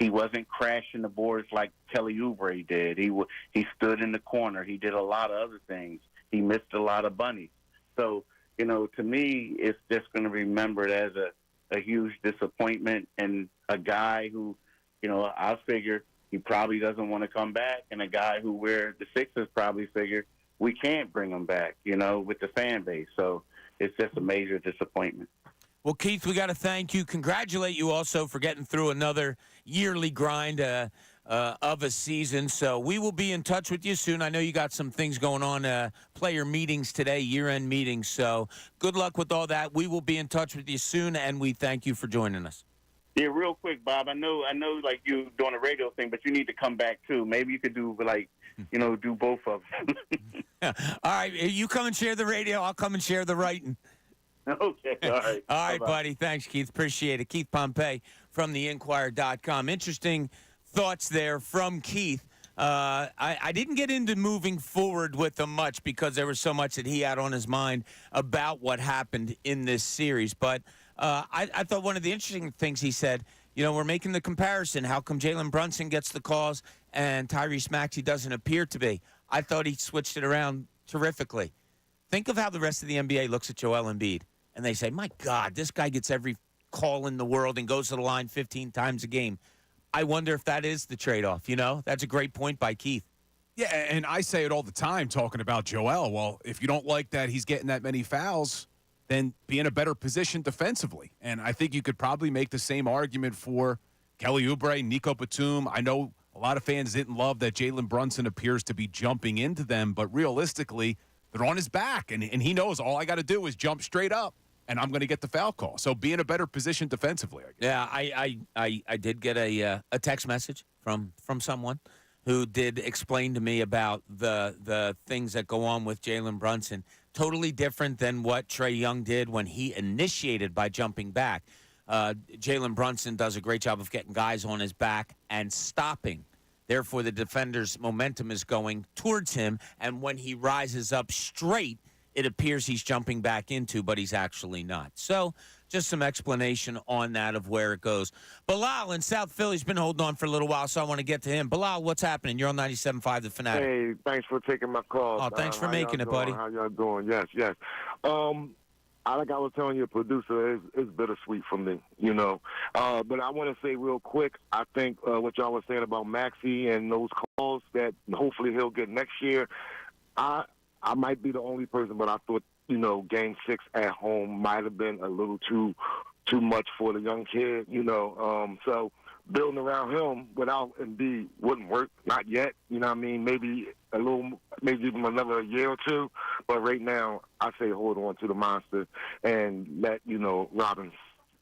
[SPEAKER 16] wasn't crashing the boards like Kelly Oubre did. He stood in the corner. He did a lot of other things. He missed a lot of bunnies. So, to me, it's just going to be remembered as a huge disappointment and a guy who, I figure he probably doesn't want to come back, and a guy where the Sixers probably figure we can't bring him back, with the fan base. So it's just a major disappointment.
[SPEAKER 1] Well, Keith, we got to thank you, congratulate you also for getting through another yearly grind of a season. So we will be in touch with you soon. I know you got some things going on, player meetings today, year-end meetings. So good luck with all that. We will be in touch with you soon, and we thank you for joining us.
[SPEAKER 16] Yeah, real quick, Bob. I know, like you doing a radio thing, but you need to come back too. Maybe you could do do both of them.
[SPEAKER 1] All right, you come and share the radio. I'll come and share the writing.
[SPEAKER 16] Okay, all right.
[SPEAKER 1] All right,
[SPEAKER 16] Bye-bye.
[SPEAKER 1] buddy. Thanks, Keith. Appreciate it. Keith Pompei from theinquirer.com. Interesting thoughts there from Keith. I didn't get into moving forward with them much because there was so much that he had on his mind about what happened in this series. But I thought one of the interesting things he said, we're making the comparison. How come Jalen Brunson gets the calls and Tyrese Maxey doesn't appear to be? I thought he switched it around terrifically. Think of how the rest of the NBA looks at Joel Embiid. And they say, my God, this guy gets every call in the world and goes to the line 15 times a game. I wonder if that is the trade-off, That's a great point by Keith.
[SPEAKER 2] Yeah, and I say it all the time talking about Joel. Well, if you don't like that he's getting that many fouls, then be in a better position defensively. And I think you could probably make the same argument for Kelly Oubre, Nico Batum. I know a lot of fans didn't love that Jalen Brunson appears to be jumping into them, but realistically, they're on his back, and he knows all I got to do is jump straight up, and I'm going to get the foul call. So be in a better position defensively, I guess.
[SPEAKER 1] Yeah, I did get a text message from someone who did explain to me about the things that go on with Jalen Brunson. Totally different than what Trae Young did when he initiated by jumping back. Jalen Brunson does a great job of getting guys on his back and stopping. Therefore, the defender's momentum is going towards him, and when he rises up straight, it appears he's jumping back into, but he's actually not. So just some explanation on that of where it goes. Bilal in South Philly's been holding on for a little while, so I want to get to him. Bilal, what's happening? You're on 97.5 The Fanatic.
[SPEAKER 17] Hey, thanks for taking my call.
[SPEAKER 1] Oh, thanks for making it, buddy.
[SPEAKER 17] How y'all doing? Yes. Like I was telling you, producer, it's bittersweet for me, But I want to say real quick, I think what y'all were saying about Maxey and those calls that hopefully he'll get next year, I might be the only person, but I thought, Game 6 at home might have been a little too much for the young kid, So building around him without Embiid wouldn't work, not yet. Maybe even another year or two. But right now, I say hold on to the monster and let Robin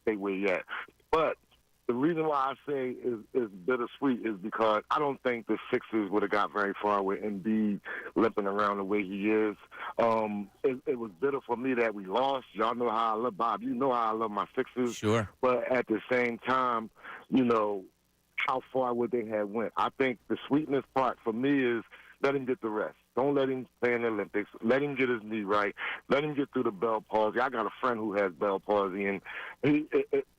[SPEAKER 17] stay where he at. But the reason why I say is bittersweet is because I don't think the Sixers would have got very far with Embiid limping around the way he is. It was bitter for me that we lost. Y'all know how I love Bob. You know how I love my Sixers.
[SPEAKER 1] Sure.
[SPEAKER 17] But at the same time, how far would they have went? I think the sweetness part for me is let him get the rest. Don't let him play in the Olympics. Let him get his knee right. Let him get through the Bell palsy. I got a friend who has Bell palsy, and he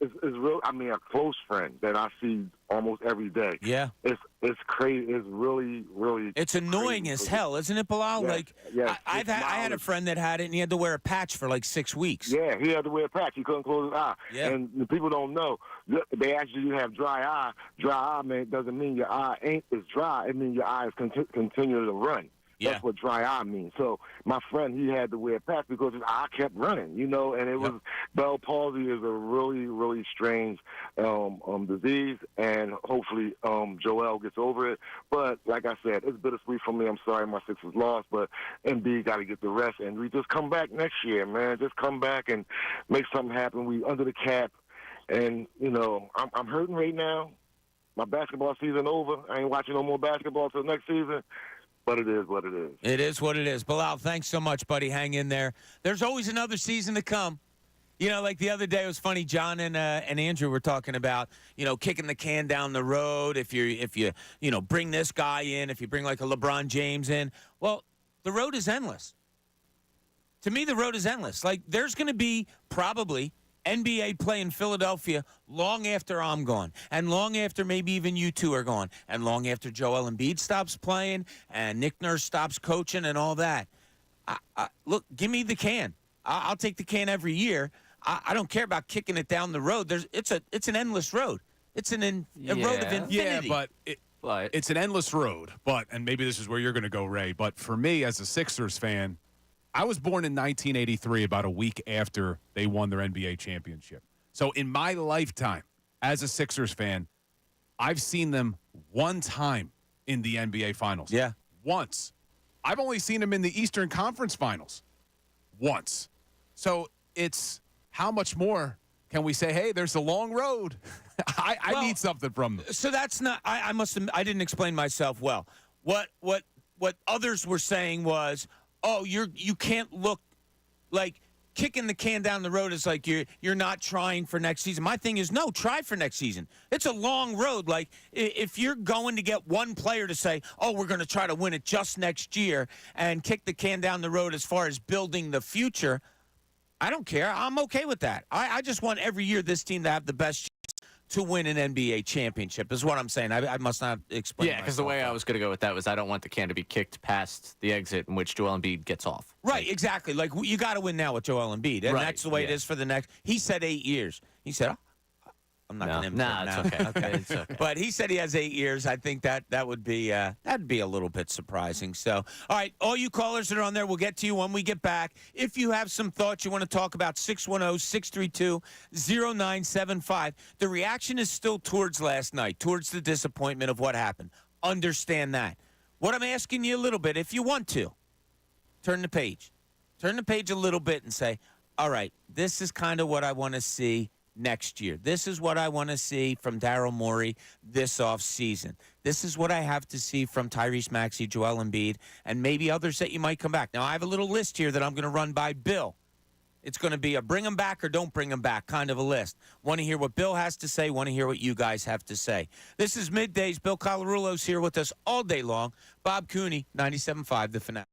[SPEAKER 17] is real. I mean, a close friend that I see almost every day.
[SPEAKER 1] Yeah.
[SPEAKER 17] It's crazy. It's really, really.
[SPEAKER 1] It's annoying as hell, isn't it, Bilal?
[SPEAKER 17] Yes,
[SPEAKER 1] like,
[SPEAKER 17] yes.
[SPEAKER 1] I had a friend that had it, and he had to wear a patch for like 6 weeks.
[SPEAKER 17] Yeah, he had to wear a patch. He couldn't close his eye.
[SPEAKER 1] Yeah.
[SPEAKER 17] And the people don't know. They actually have dry eye. Dry eye, man, doesn't mean your eye is dry. It means your eye is continuing to run.
[SPEAKER 1] Yeah.
[SPEAKER 17] That's what dry eye means. So my friend, he had to wear a patch because his eye kept running, and it was Bell palsy is a really, really strange disease, and hopefully Joel gets over it. But like I said, it's bittersweet for me. I'm sorry my Sixers lost, but Embiid got to get the rest, and we just come back next year, man. Just come back and make something happen. We under the cap, and I'm hurting right now. My basketball season over. I ain't watching no more basketball till next season. But it is what it is.
[SPEAKER 1] It is what it is. Bilal, thanks so much, buddy. Hang in there. There's always another season to come. Like the other day, it was funny. John and Andrew were talking about, kicking the can down the road. If you bring this guy in, if you bring like a LeBron James in, well, the road is endless. To me, the road is endless. Like there's going to be probably NBA play in Philadelphia long after I'm gone, and long after maybe even you two are gone, and long after Joel Embiid stops playing and Nick Nurse stops coaching and all that. Look, give me the can. I'll take the can every year. I don't care about kicking it down the road. It's an endless road. It's a road of infinity.
[SPEAKER 2] Yeah, but it's an endless road. And maybe this is where you're going to go, Ray. But for me, as a Sixers fan, I was born in 1983, about a week after they won their NBA championship. So in my lifetime, as a Sixers fan, I've seen them one time in the NBA Finals.
[SPEAKER 1] Yeah.
[SPEAKER 2] Once. I've only seen them in the Eastern Conference Finals. Once. So it's how much more can we say, hey, there's a long road. I need something from them.
[SPEAKER 1] So that's not – I didn't explain myself well. What others were saying was – oh, you can't look like kicking the can down the road is like you're not trying for next season. My thing is, no, try for next season. It's a long road. Like if you're going to get one player to say, oh, we're going to try to win it just next year and kick the can down the road as far as building the future, I don't care. I'm okay with that. I just want every year this team to have the best chance to win an NBA championship is what I'm saying. I must not explain.
[SPEAKER 3] Yeah, because the way I was going to go with that was I don't want the can to be kicked past the exit in which Joel Embiid gets off.
[SPEAKER 1] Right, exactly. Like, you got to win now with Joel Embiid, and that's the way it is for the next. He said 8 years. He said, I'm not going to
[SPEAKER 3] it's okay. It's okay.
[SPEAKER 1] But he said he has 8 years. I think that would be that'd be a little bit surprising. So, all right, all you callers that are on there, we'll get to you when we get back. If you have some thoughts you want to talk about, 610-632-0975. The reaction is still towards last night, towards the disappointment of what happened. Understand that. What I'm asking you a little bit, if you want to, turn the page. Turn the page a little bit and say, all right, this is kind of what I want to see next year. This is what I want to see from Daryl Morey this offseason. This is what I have to see from Tyrese Maxey, Joel Embiid, and maybe others that you might come back. Now, I have a little list here that I'm going to run by Bill. It's going to be a bring them back or don't bring them back kind of a list. Want to hear what Bill has to say, want to hear what you guys have to say. This is Middays. Bill Colarulo's here with us all day long. Bob Cooney, 97.5, The Fanatic.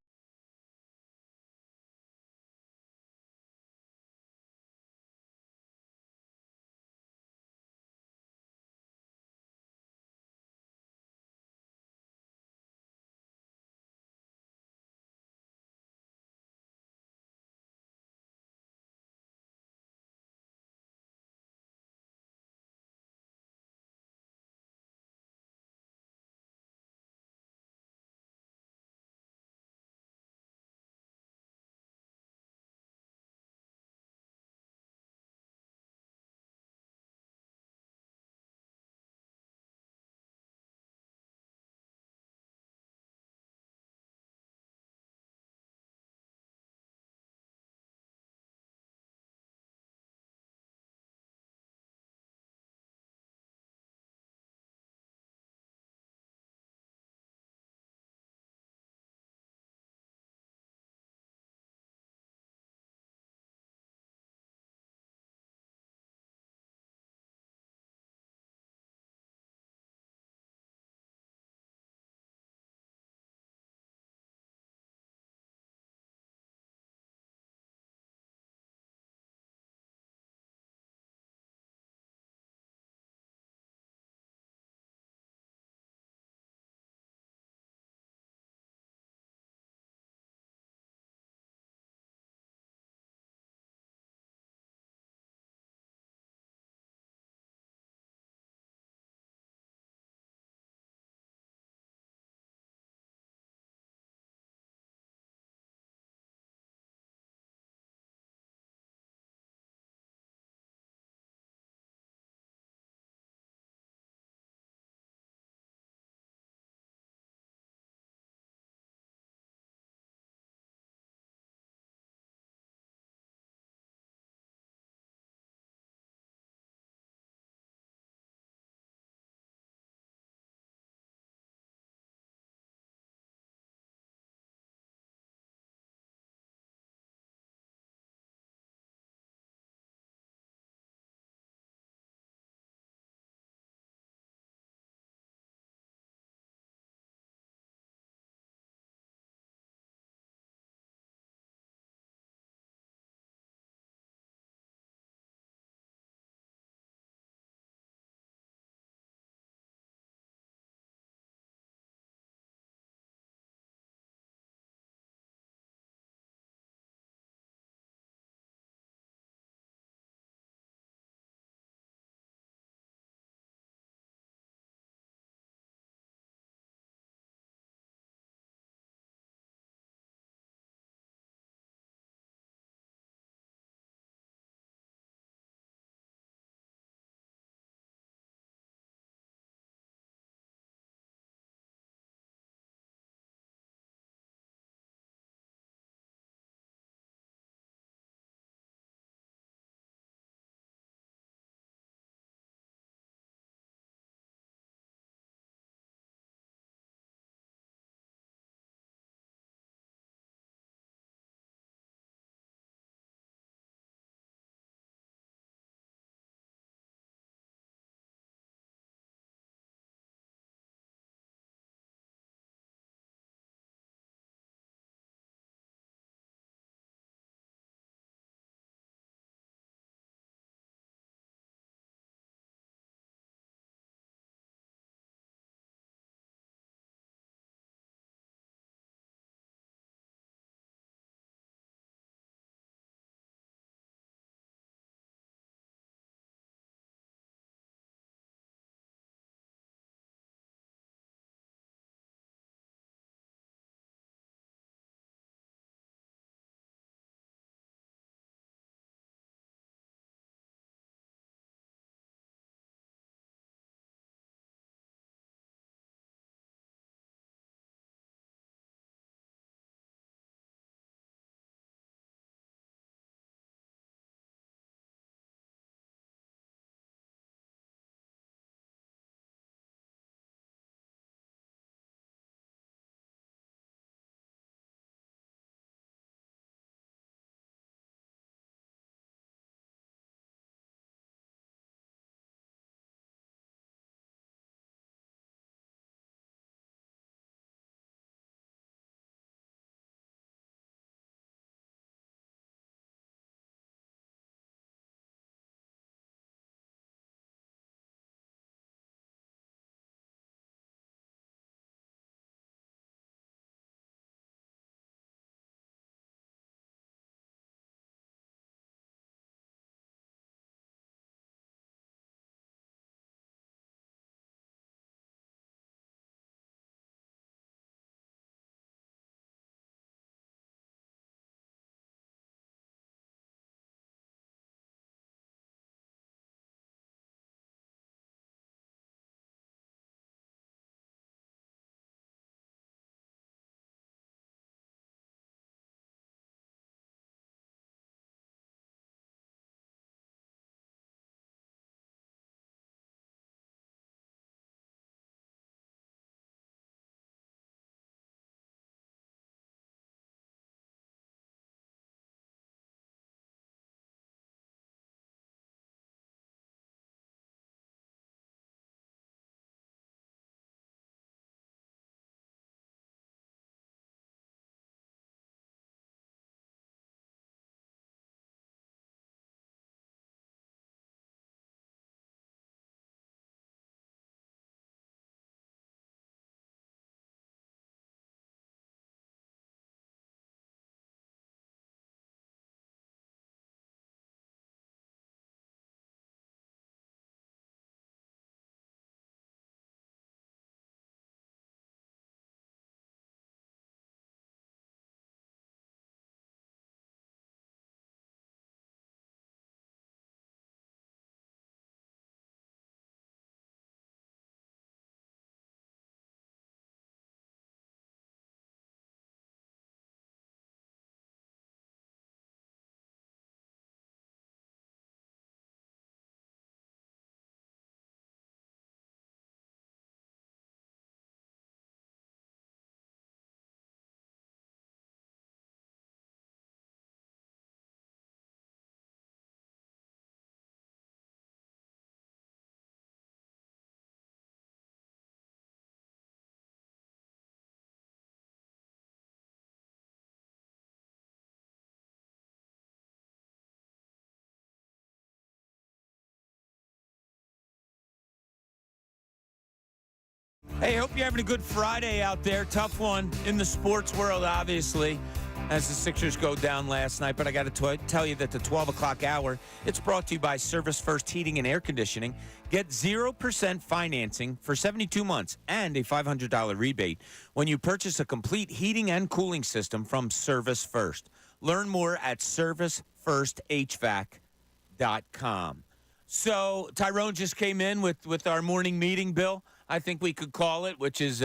[SPEAKER 1] Hey, hope you're having a good Friday out there. Tough one in the sports world, obviously, as the Sixers go down last night. But I got to tell you that the 12 o'clock hour, it's brought to you by Service First Heating and Air Conditioning. Get 0% financing for 72 months and a $500 rebate when you purchase a complete heating and cooling system from Service First. Learn more at servicefirsthvac.com. So Tyrone just came in with our morning meeting, Bill. I think we could call it, which is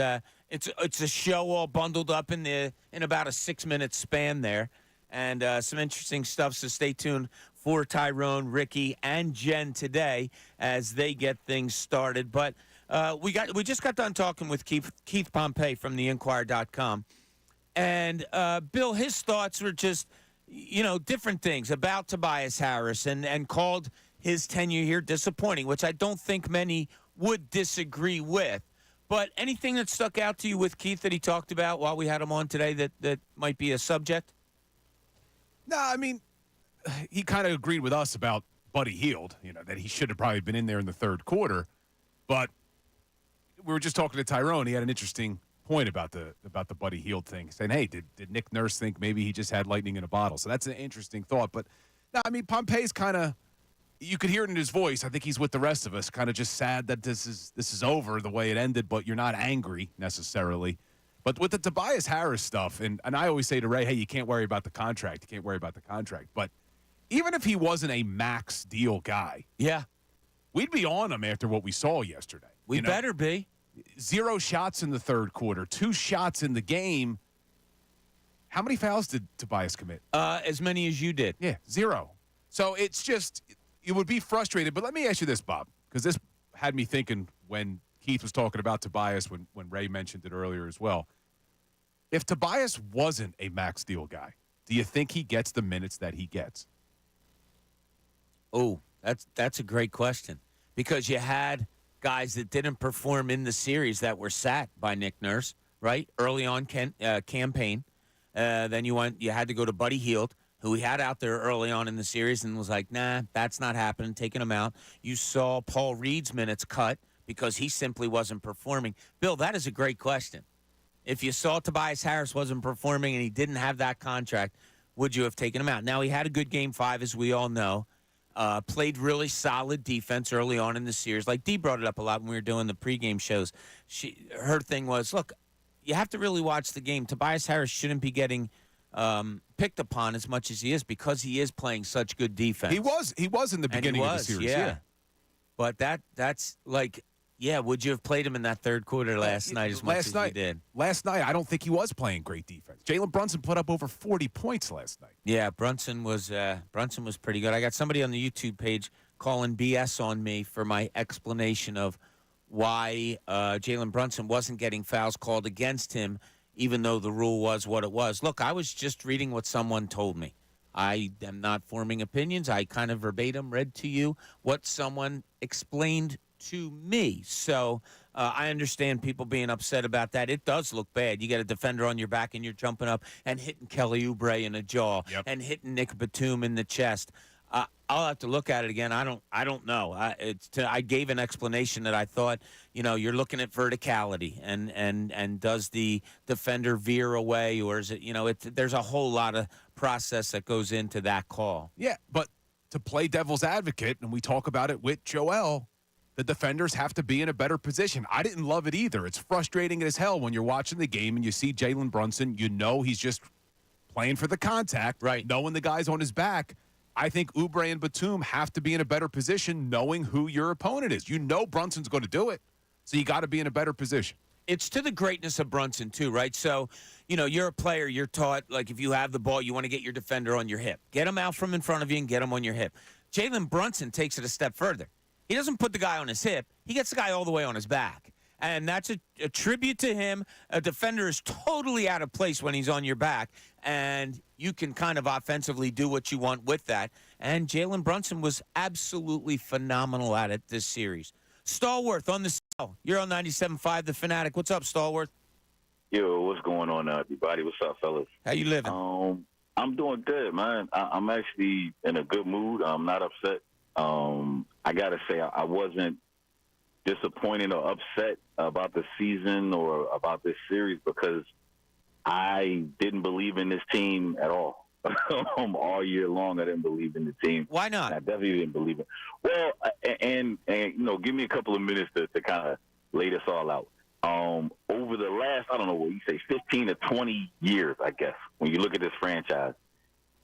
[SPEAKER 1] it's a show all bundled up in about a 6-minute span there, and some interesting stuff. So stay tuned for Tyrone, Ricky, and Jen today as they get things started. But we just got done talking with Keith Pompei from theinquirer.com, and Bill, his thoughts were just different things about Tobias Harris and called his tenure here disappointing, which I don't think many would disagree with. But anything that stuck out to you with Keith that he talked about while we had him on today that might be a subject?
[SPEAKER 2] No, I mean, he kind of agreed with us about Buddy Hield, that he should have probably been in there in the third quarter. But we were just talking to Tyrone. He had an interesting point about the Buddy Hield thing, saying, hey, did Nick Nurse think maybe he just had lightning in a bottle? So that's an interesting thought. But, no, I mean, Pompei's kind of, you could hear it in his voice. I think he's with the rest of us, kind of just sad that this is over the way it ended, but you're not angry necessarily. But with the Tobias Harris stuff, and I always say to Ray, hey, you can't worry about the contract. You can't worry about the contract. But even if he wasn't a max deal guy,
[SPEAKER 1] yeah,
[SPEAKER 2] we'd be on him after what we saw yesterday.
[SPEAKER 1] We better be.
[SPEAKER 2] 0 shots in the third quarter, 2 shots in the game. How many fouls did Tobias commit?
[SPEAKER 1] As many as you did.
[SPEAKER 2] Yeah, 0. So it's just, it would be frustrated. But let me ask you this, Bob, because this had me thinking when Keith was talking about Tobias, when Ray mentioned it earlier as well. If Tobias wasn't a max deal guy, do you think he gets the minutes that he gets?
[SPEAKER 1] Oh, that's a great question, because you had guys that didn't perform in the series that were sat by Nick Nurse, right? Early on campaign. Then you had to go to Buddy Hield, who he had out there early on in the series and was like, nah, that's not happening, taking him out. You saw Paul Reed's minutes cut because he simply wasn't performing. Bill, that is a great question. If you saw Tobias Harris wasn't performing and he didn't have that contract, would you have taken him out? Now, he had a good Game 5, as we all know. Played really solid defense early on in the series. Like Dee brought it up a lot when we were doing the pregame shows. Her thing was, look, you have to really watch the game. Tobias Harris shouldn't be getting picked upon as much as he is because he is playing such good defense.
[SPEAKER 2] He was in the beginning of the series. Yeah.
[SPEAKER 1] But that's like, yeah, would you have played him in that third quarter last night as much as you did?
[SPEAKER 2] Last night, I don't think he was playing great defense. Jalen Brunson put up over 40 points last night.
[SPEAKER 1] Yeah, Brunson was pretty good. I got somebody on the YouTube page calling BS on me for my explanation of why Jalen Brunson wasn't getting fouls called against him, even though the rule was what it was. Look, I was just reading what someone told me. I am not forming opinions. I kind of verbatim read to you what someone explained to me. So I understand people being upset about that. It does look bad. You got a defender on your back and you're jumping up and hitting Kelly Oubre in the jaw and hitting Nick Batum in the chest. I'll have to look at it again. I don't know. I gave an explanation that I thought, you're looking at verticality and does the defender veer away, or is it, there's a whole lot of process that goes into that call.
[SPEAKER 2] Yeah, but to play devil's advocate, and we talk about it with Joel, the defenders have to be in a better position. I didn't love it either. It's frustrating as hell when you're watching the game and you see Jalen Brunson, he's just playing for the contact, right? Knowing the guy's on his back. I think Oubre and Batum have to be in a better position knowing who your opponent is. Brunson's going to do it, so you got to be in a better position.
[SPEAKER 1] It's to the greatness of Brunson, too, right? So, you're a player. You're taught, like, if you have the ball, you want to get your defender on your hip. Get him out from in front of you and get him on your hip. Jalen Brunson takes it a step further. He doesn't put the guy on his hip. He gets the guy all the way on his back. And that's a tribute to him. A defender is totally out of place when he's on your back, and you can kind of offensively do what you want with that. And Jalen Brunson was absolutely phenomenal at it this series. Stallworth on the cell. You're on 97.5 The Fanatic. What's up, Stallworth?
[SPEAKER 18] Yo, what's going on, everybody? What's up, fellas?
[SPEAKER 1] How you living?
[SPEAKER 18] I'm doing good, man. I'm actually in a good mood. I'm not upset. I got to say, I wasn't disappointed or upset about the season or about this series because I didn't believe in this team at all. All year long, I didn't believe in the team.
[SPEAKER 1] Why not?
[SPEAKER 18] I definitely didn't believe it. Well, and give me a couple of minutes to kind of lay this all out. Over the last, I don't know what you say, 15 to 20 years, I guess, when you look at this franchise,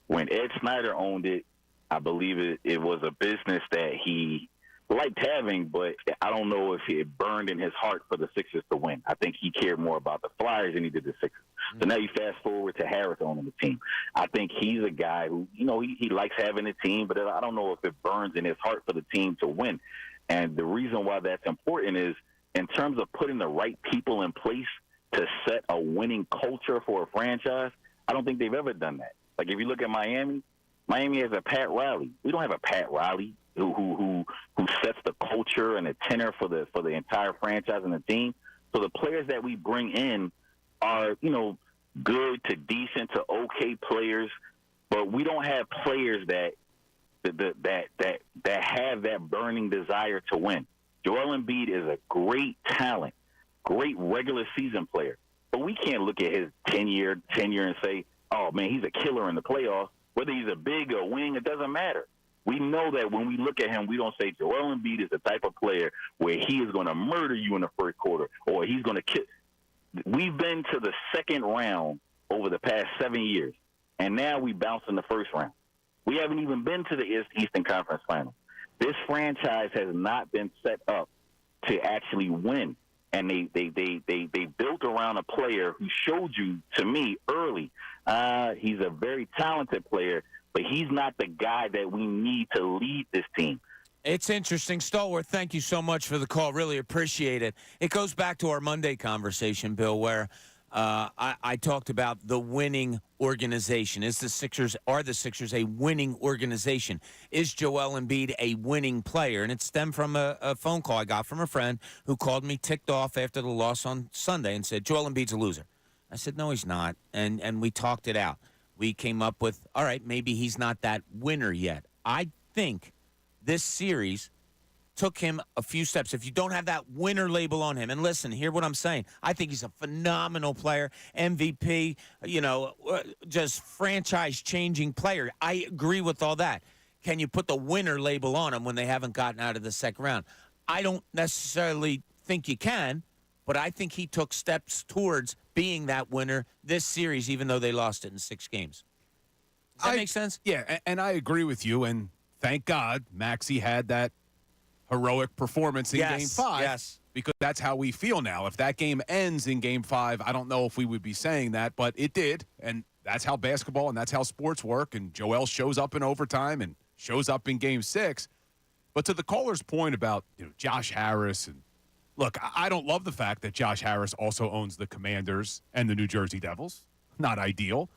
[SPEAKER 18] when Ed Snyder owned it, I believe it was a business that he liked having, but I don't know if it burned in his heart for the Sixers to win. I think he cared more about the Flyers than he did the Sixers. Mm-hmm. So now you fast forward to Harris owning the team. I think he's a guy who, he likes having a team, but I don't know if it burns in his heart for the team to win. And the reason why that's important is in terms of putting the right people in place to set a winning culture for a franchise, I don't think they've ever done that. Like if you look at Miami has a Pat Riley. We don't have a Pat Riley who sets the culture and the tenor for the entire franchise and the team. So the players that we bring in are, good to decent to okay players, but we don't have players that have that burning desire to win. Joel Embiid is a great talent, great regular season player, but we can't look at his tenure and say, oh man, he's a killer in the playoffs. Whether he's a big or wing, it doesn't matter. We know that when we look at him, we don't say Joel Embiid is the type of player where he is going to murder you in the first quarter or he's going to kill. We've been to the second round over the past 7 years, and now we bounce in the first round. We haven't even been to the Eastern Conference Finals. This franchise has not been set up to actually win. And they built around a player who showed you, to me, early, he's a very talented player, but he's not the guy that we need to lead this team.
[SPEAKER 1] It's interesting. Stallworth, thank you so much for the call. Really appreciate it. It goes back to our Monday conversation, Bill, where I talked about the winning organization. Are the Sixers a winning organization? Is Joel Embiid a winning player? And it stemmed from a phone call I got from a friend who called me ticked off after the loss on Sunday and said, Joel Embiid's a loser. I said, no, he's not. And we talked it out. We came up with, all right, maybe he's not that winner yet. I think this series took him a few steps. If you don't have that winner label on him, and listen, hear what I'm saying. I think he's a phenomenal player, MVP, just franchise-changing player. I agree with all that. Can you put the winner label on him when they haven't gotten out of the second round? I don't necessarily think you can, but I think he took steps towards being that winner this series, even though they lost it in 6 games. Does that make sense?
[SPEAKER 2] Yeah, and I agree with you, and thank God Maxey had that heroic performance in Game 5.
[SPEAKER 1] Yes.
[SPEAKER 2] Because that's how we feel now. If that game ends in Game 5, I don't know if we would be saying that, but it did. And that's how basketball and that's how sports work. And Joel shows up in overtime and shows up in Game 6. But to the caller's point about Josh Harris, and look, I don't love the fact that Josh Harris also owns the Commanders and the New Jersey Devils. Not ideal.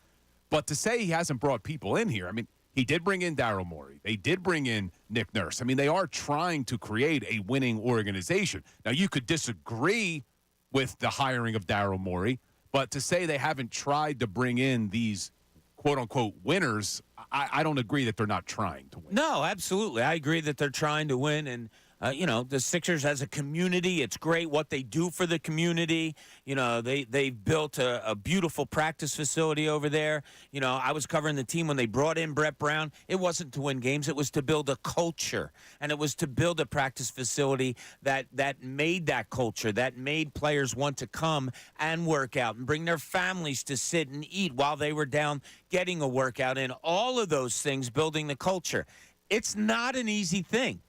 [SPEAKER 2] But to say he hasn't brought people in here, I mean, he did bring in Daryl Morey. They did bring in Nick Nurse. I mean, they are trying to create a winning organization. Now, you could disagree with the hiring of Daryl Morey, but to say they haven't tried to bring in these quote-unquote winners, I don't agree that they're not trying to win.
[SPEAKER 1] No, absolutely. I agree that they're trying to win, and the Sixers as a community, it's great what they do for the community. They've built a beautiful practice facility over there. I was covering the team when they brought in Brett Brown. It wasn't to win games. It was to build a culture, and it was to build a practice facility that made that culture, that made players want to come and work out and bring their families to sit and eat while they were down getting a workout in. All of those things building the culture. It's not an easy thing.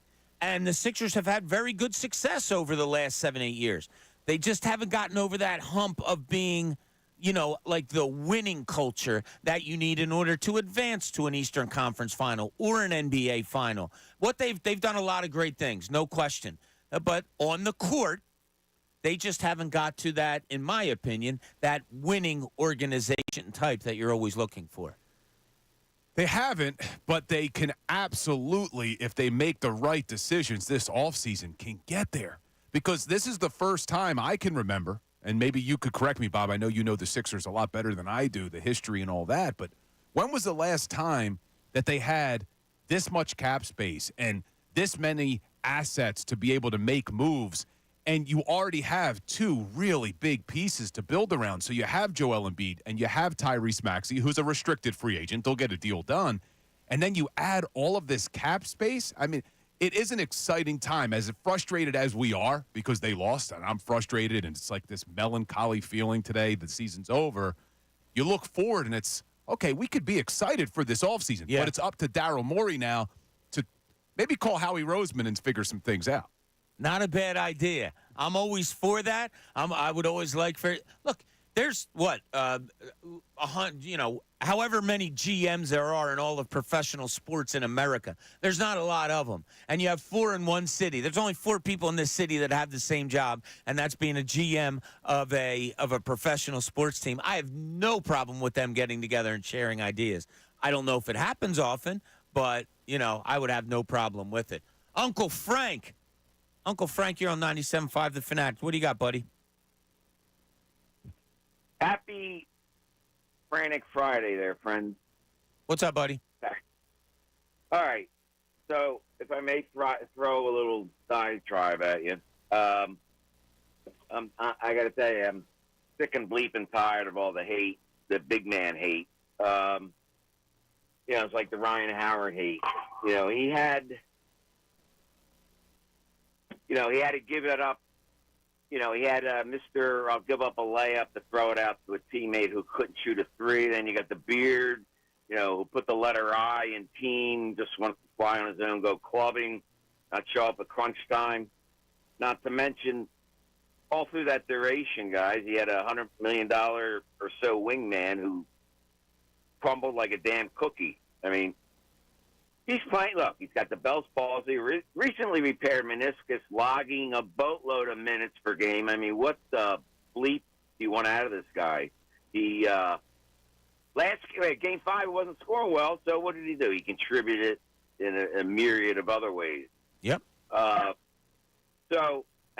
[SPEAKER 1] And the Sixers have had very good success over the last 7-8 years. They just haven't gotten over that hump of being, like the winning culture that you need in order to advance to an Eastern Conference final or an NBA final. They've done a lot of great things, no question. But on the court, they just haven't got to that, in my opinion, that winning organization type that you're always looking for.
[SPEAKER 2] They haven't, but they can absolutely, if they make the right decisions this offseason, can get there. Because this is the first time I can remember, and maybe you could correct me, Bob. I know you know the Sixers a lot better than I do, the history and all that. But when was the last time that they had this much cap space and this many assets to be able to make moves. And you already have two really big pieces to build around. So you have Joel Embiid and you have Tyrese Maxey, who's a restricted free agent. They'll get a deal done. And then you add all of this cap space. I mean, it is an exciting time, as frustrated as we are because they lost, and I'm frustrated, and it's like this melancholy feeling today. The season's over. You look forward, and it's, okay, we could be excited for this offseason.
[SPEAKER 1] Yeah.
[SPEAKER 2] But it's up to Daryl Morey now to maybe call Howie Roseman and figure some things out.
[SPEAKER 1] Not a bad idea. I'm always for that. I would always like for look. There's what however many GMs there are in all of professional sports in America. There's not a lot of them, and you have 4 in one city. There's only 4 people in this city that have the same job, and that's being a GM of a professional sports team. I have no problem with them getting together and sharing ideas. I don't know if it happens often, but I would have no problem with it. Uncle Frank, you're on 97.5 The Fanatic. What do you got, buddy?
[SPEAKER 19] Happy Frantic Friday there, friends.
[SPEAKER 1] What's up, buddy?
[SPEAKER 19] All right. So, if I may throw a little diatribe at you, I got to tell you, I'm sick and bleeping tired of all the hate, the big man hate. It's like the Ryan Howard hate. He had to give it up. He had Mr. I'll give up a layup to throw it out to a teammate who couldn't shoot a three. Then you got the Beard, who put the letter I in team, just wants to fly on his own, go clubbing, not show up at crunch time. Not to mention, all through that duration, guys, he had a $100 million or so wingman who crumbled like a damn cookie. I mean, he's playing. Look, he's got the Bell's palsy, recently repaired meniscus, logging a boatload of minutes per game. I mean, what the bleep do you want out of this guy? He game 5 wasn't scoring well, so what did he do? He contributed in a myriad of other ways.
[SPEAKER 1] Yep.
[SPEAKER 19] And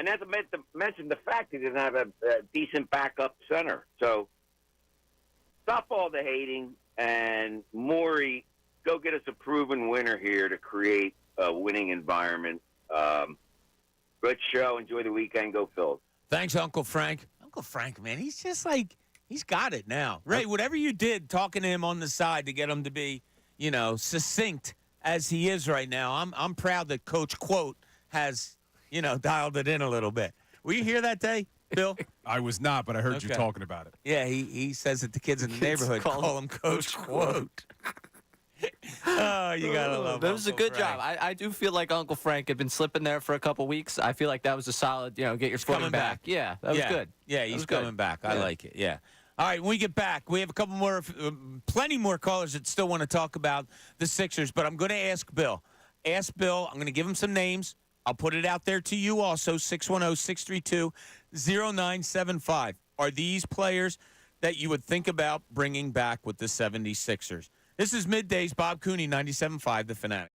[SPEAKER 19] not to mention the fact he didn't have a decent backup center. So stop all the hating, and Morey, go get us a proven winner here to create a winning environment. Good show. Enjoy the weekend. Go Phillies.
[SPEAKER 1] Thanks, Uncle Frank. Uncle Frank, man, he's just like, he's got it now. Ray, whatever you did talking to him on the side to get him to be, succinct as he is right now, I'm proud that Coach Quote has, dialed it in a little bit. Were you here that day, Bill?
[SPEAKER 2] I was not, but I heard you
[SPEAKER 1] Okay.
[SPEAKER 2] talking about it.
[SPEAKER 1] Yeah, he says that the kids in the neighborhood call him Coach Quote. Oh, you gotta love
[SPEAKER 3] That was a
[SPEAKER 1] Uncle
[SPEAKER 3] good job.
[SPEAKER 1] Frank.
[SPEAKER 3] I do feel like Uncle Frank had been slipping there for a couple weeks. I feel like that was a solid, get your footing
[SPEAKER 1] coming
[SPEAKER 3] back.
[SPEAKER 1] back.
[SPEAKER 3] Yeah, that was good.
[SPEAKER 1] Yeah,
[SPEAKER 3] That
[SPEAKER 1] he's
[SPEAKER 3] was good.
[SPEAKER 1] coming back. I
[SPEAKER 3] Yeah.
[SPEAKER 1] like it. Yeah. All right, when we get back, we have a couple more, plenty more callers that still want to talk about the Sixers, but I'm going to ask Bill. I'm going to give him some names. I'll put it out there to you also, 610-632-0975. Are these players that you would think about bringing back with the 76ers? This is Middays, Bob Cooney, 97.5 The Fanatic.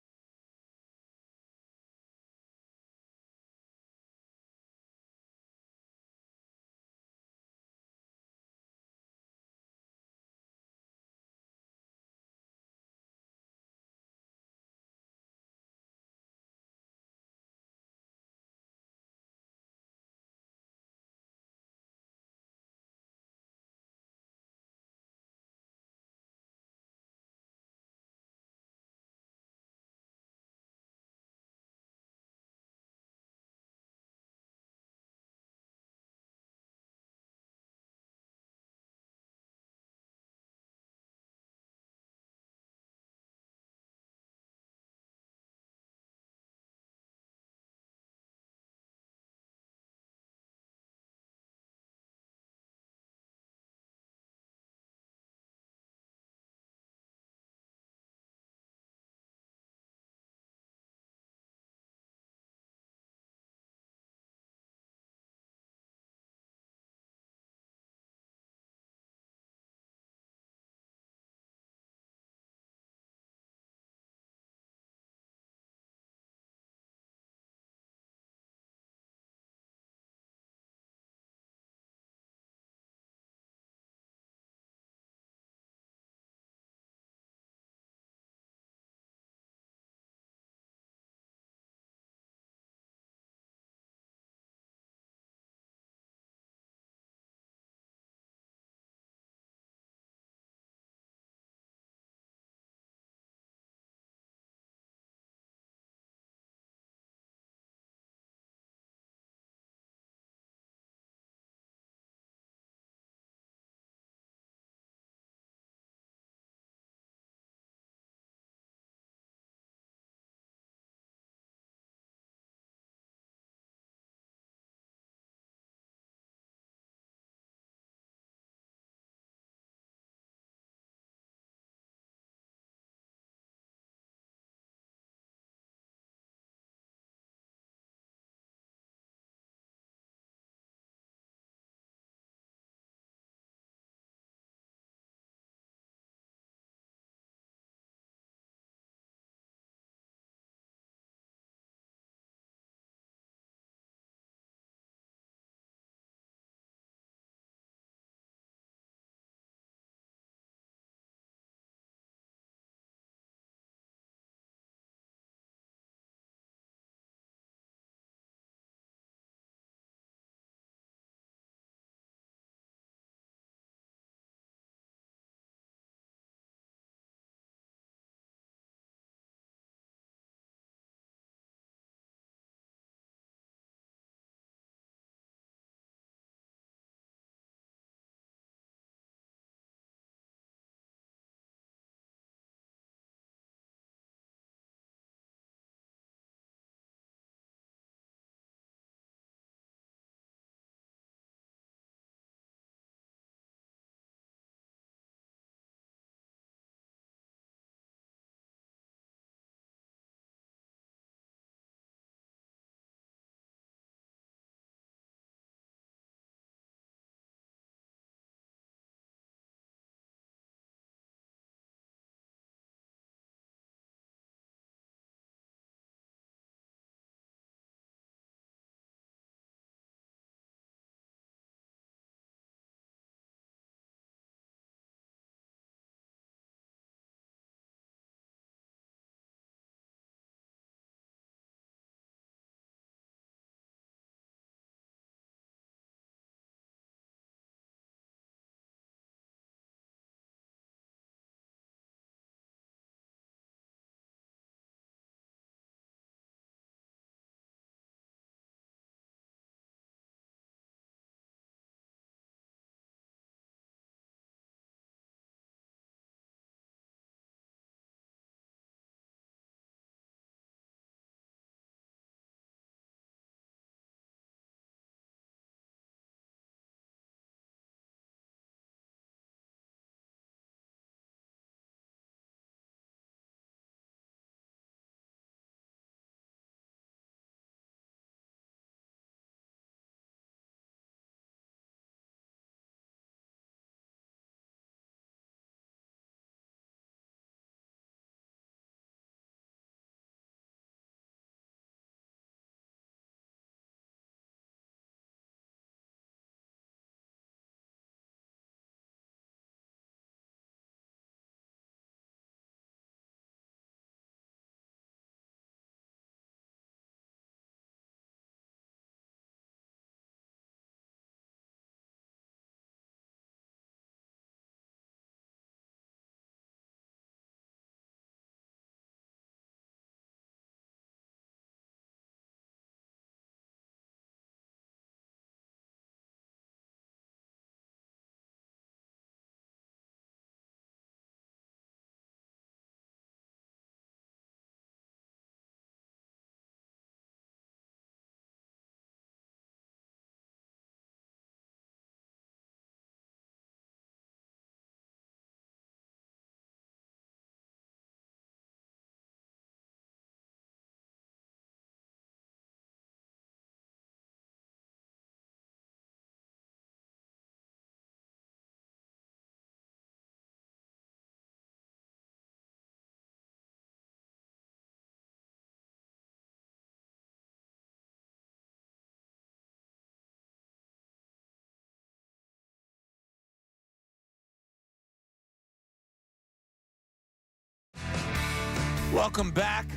[SPEAKER 1] Welcome back.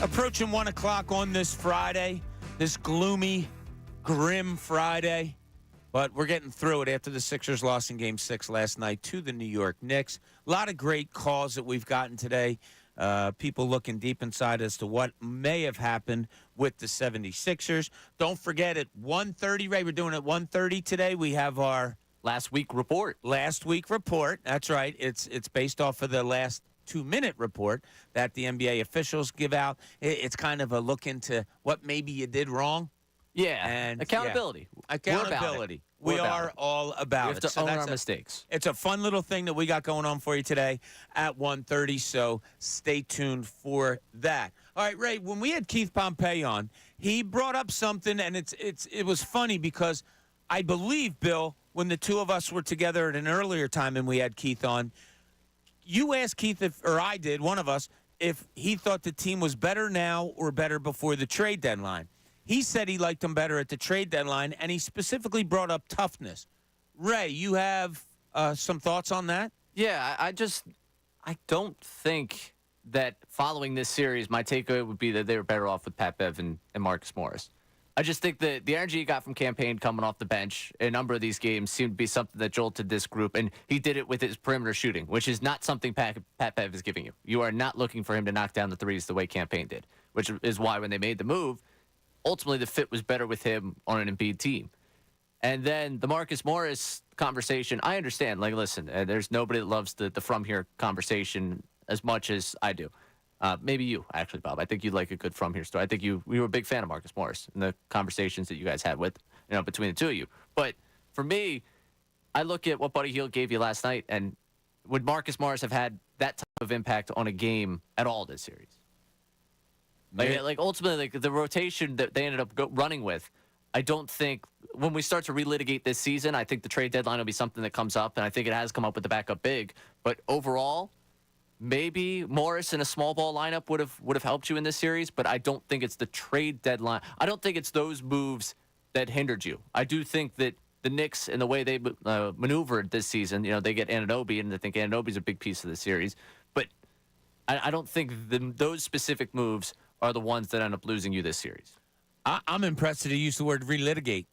[SPEAKER 1] Approaching 1 o'clock on this Friday, this gloomy, grim Friday. But we're getting through it after the Sixers lost in Game 6 last night to the New York Knicks. A lot of great calls that we've gotten today. People looking deep inside as to what may have happened with the 76ers. Don't forget at 1:30, Ray, we're doing it at 1:30 today. We have our
[SPEAKER 3] last week report.
[SPEAKER 1] That's right. It's based off of the last 2-minute report that the NBA officials give out. It's kind of a look into what maybe you did wrong.
[SPEAKER 3] Yeah,
[SPEAKER 1] and
[SPEAKER 3] accountability.
[SPEAKER 1] Accountability. We are all about it.
[SPEAKER 3] We have to own our mistakes.
[SPEAKER 1] It's a fun little thing that we got going on for you today at 1:30, so stay tuned for that. All right, Ray, when we had Keith Pompei on, he brought up something, and it was funny because I believe, Bill, when the two of us were together at an earlier time and we had Keith on, you asked Keith, I did, one of us, if he thought the team was better now or better before the trade deadline. He said he liked them better at the trade deadline, and he specifically brought up toughness. Ray, you have some thoughts on that?
[SPEAKER 3] Yeah, I don't think that following this series, my takeaway would be that they were better off with Pat Bev and Marcus Morris. I just think that the energy he got from campaign coming off the bench in a number of these games seemed to be something that jolted this group, and he did it with his perimeter shooting, which is not something Pat Bev is giving you. You are not looking for him to knock down the threes the way campaign did, which is why when they made the move, ultimately the fit was better with him on an Embiid team. And then the Marcus Morris conversation, I understand. Like, listen, there's nobody that loves the from here conversation as much as I do. Maybe you, actually, Bob. I think you like a good from here story. I think we were a big fan of Marcus Morris and the conversations that you guys had with, between the two of you. But for me, I look at what Buddy Hield gave you last night, and would Marcus Morris have had that type of impact on a game at all this series? Like ultimately, the rotation that they ended up running with, I don't think when we start to relitigate this season, I think the trade deadline will be something that comes up, and I think it has come up with the backup big. But overall, maybe Morris in a small ball lineup would have helped you in this series, but I don't think it's the trade deadline. I don't think it's those moves that hindered you. I do think that the Knicks and the way they maneuvered this season, they get Anunoby, and I think Anunoby's a big piece of the series. But I don't think those specific moves are the ones that end up losing you this series.
[SPEAKER 1] I'm impressed that he used the word relitigate.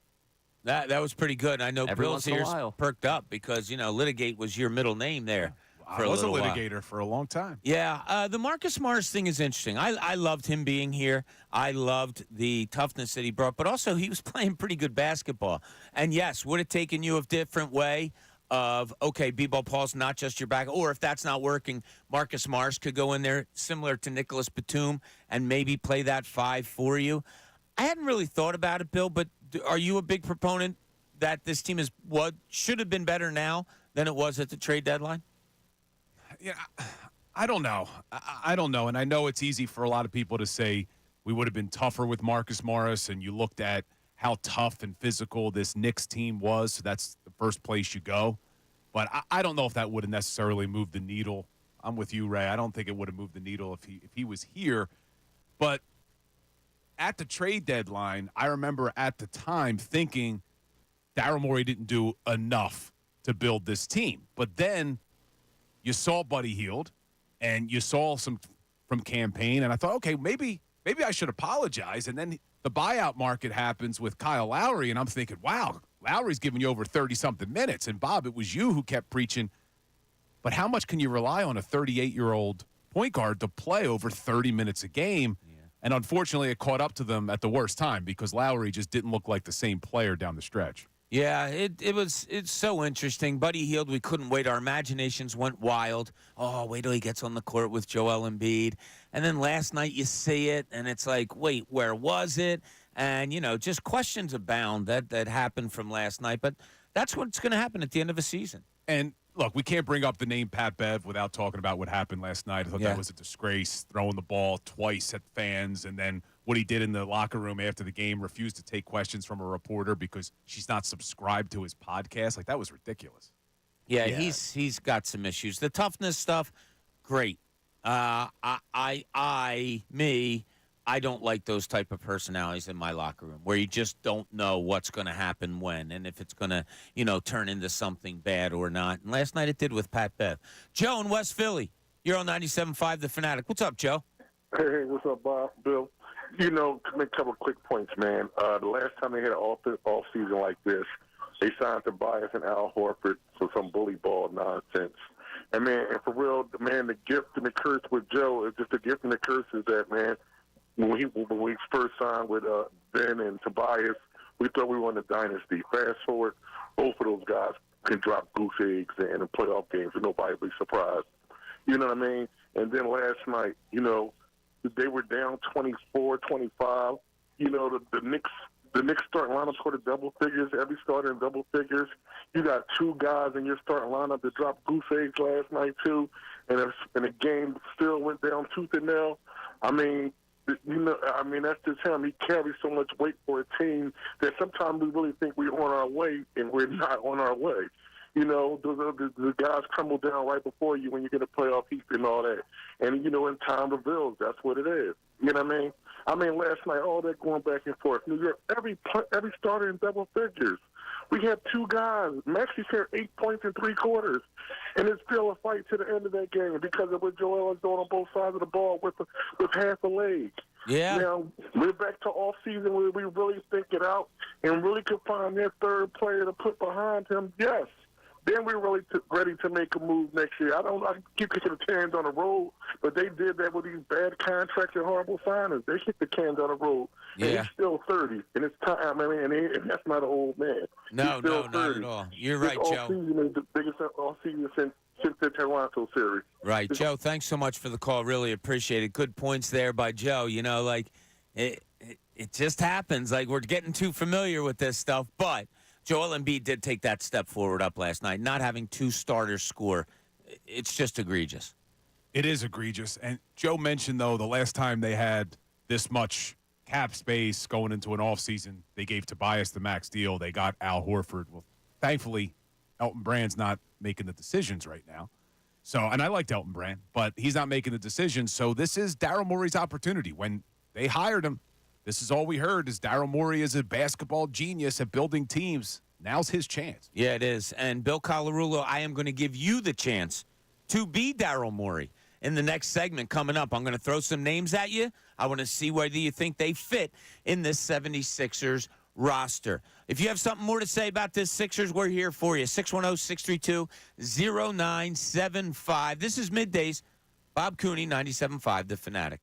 [SPEAKER 1] That was pretty good. I know Bill's ears perked up because, litigate was your middle name there.
[SPEAKER 2] I was a litigator for a long time.
[SPEAKER 1] Yeah, the Marcus Morris thing is interesting. I loved him being here. I loved the toughness that he brought, but also he was playing pretty good basketball. And, yes, would have taken you a different way of, okay, B-Ball Paul's not just your back, or if that's not working, Marcus Morris could go in there similar to Nicholas Batum and maybe play that 5 for you. I hadn't really thought about it, Bill, but are you a big proponent that this team is what should have been better now than it was at the trade deadline?
[SPEAKER 2] Yeah, I don't know. I don't know, and I know it's easy for a lot of people to say we would have been tougher with Marcus Morris, and you looked at how tough and physical this Knicks team was, so that's the first place you go. But I don't know if that would have necessarily moved the needle. I'm with you, Ray. I don't think it would have moved the needle if he was here. But at the trade deadline, I remember at the time thinking Daryl Morey didn't do enough to build this team. But then you saw Buddy Hield, and you saw some from campaign, and I thought, okay, maybe I should apologize. And then the buyout market happens with Kyle Lowry, and I'm thinking, wow, Lowry's giving you over 30-something minutes. And, Bob, it was you who kept preaching, but how much can you rely on a 38-year-old point guard to play over 30 minutes a game? Yeah. And, unfortunately, it caught up to them at the worst time because Lowry just didn't look like the same player down the stretch.
[SPEAKER 1] Yeah, it's so interesting. Buddy Hield, we couldn't wait. Our imaginations went wild. Oh, wait till he gets on the court with Joel Embiid. And then last night you see it, and it's like, wait, where was it? And, just questions abound that happened from last night. But that's what's going to happen at the end of a season.
[SPEAKER 2] And, look, we can't bring up the name Pat Bev without talking about what happened last night. I thought that was a disgrace, throwing the ball twice at fans, and then what he did in the locker room after the game, refused to take questions from a reporter because she's not subscribed to his podcast. Like, that was ridiculous.
[SPEAKER 1] Yeah. He's got some issues. The toughness stuff, great. I don't like those type of personalities in my locker room where you just don't know what's going to happen when and if it's going to, turn into something bad or not. And last night it did with Pat Bev. Joe in West Philly, you're on 97.5 The Fanatic. What's up, Joe?
[SPEAKER 17] Hey, what's up, Bob? Bill? You know, to make a couple of quick points, man. The last time they had an off season like this, they signed Tobias and Al Horford for some bully ball nonsense. And man, and for real, man, the gift and the curse with Joe is just the gift and the curse is that, man, when we first signed with Ben and Tobias, we thought we won the dynasty. Fast forward, both of those guys can drop goose eggs in the playoff games and nobody will be surprised. You know what I mean? And then last night, you know, they were down 24-25. You know, the Knicks starting lineup scored a double figures. Every starter in double figures. You got two guys in your starting lineup that dropped goose eggs last night too, and the game still went down tooth and nail. I mean, that's just him. He carries so much weight for a team that sometimes we really think we're on our way, and we're not on our way. You know, the guys crumble down right before you when you get a playoff heat and all that. And, you know, in time reveals, that's what it is. You know what I mean? I mean, last night, all that going back and forth. New York, every starter in double figures. We had two guys. Maxey shared 8 points in 3 quarters. And it's still a fight to the end of that game because of what Joel is doing on both sides of the ball with half a leg.
[SPEAKER 1] Yeah.
[SPEAKER 17] Now, we're back to off-season where we really think it out and really could find that third player to put behind him, yes. Then we're really ready to make a move next year. I keep kicking the cans on the road, but they did that with these bad contracts and horrible signings. They kicked the cans on the road. And he's still 30, and it's time. I mean, and that's not an old man.
[SPEAKER 1] No, not at all. You're right, Joe.
[SPEAKER 17] Off-season is the biggest off-season since the Toronto series.
[SPEAKER 1] Right. Joe, thanks so much for the call. Really appreciate it. Good points there by Joe. You know, like, it just happens. Like, we're getting too familiar with this stuff, but Joel Embiid did take that step forward up last night. Not having 2 starters score, it's just egregious.
[SPEAKER 2] It is egregious. And Joe mentioned, though, the last time they had this much cap space going into an offseason, they gave Tobias the max deal. They got Al Horford. Well, thankfully, Elton Brand's not making the decisions right now. So, and I liked Elton Brand, but he's not making the decisions. So this is Daryl Morey's opportunity. When they hired him, this is all we heard is Daryl Morey is a basketball genius at building teams. Now's his chance.
[SPEAKER 1] Yeah, it is. And Bill Colarulo, I am going to give you the chance to be Daryl Morey in the next segment coming up. I'm going to throw some names at you. I want to see whether you think they fit in this 76ers roster. If you have something more to say about this Sixers, we're here for you. 610-632-0975. This is Middays. Bob Cooney, 97.5, The Fanatic.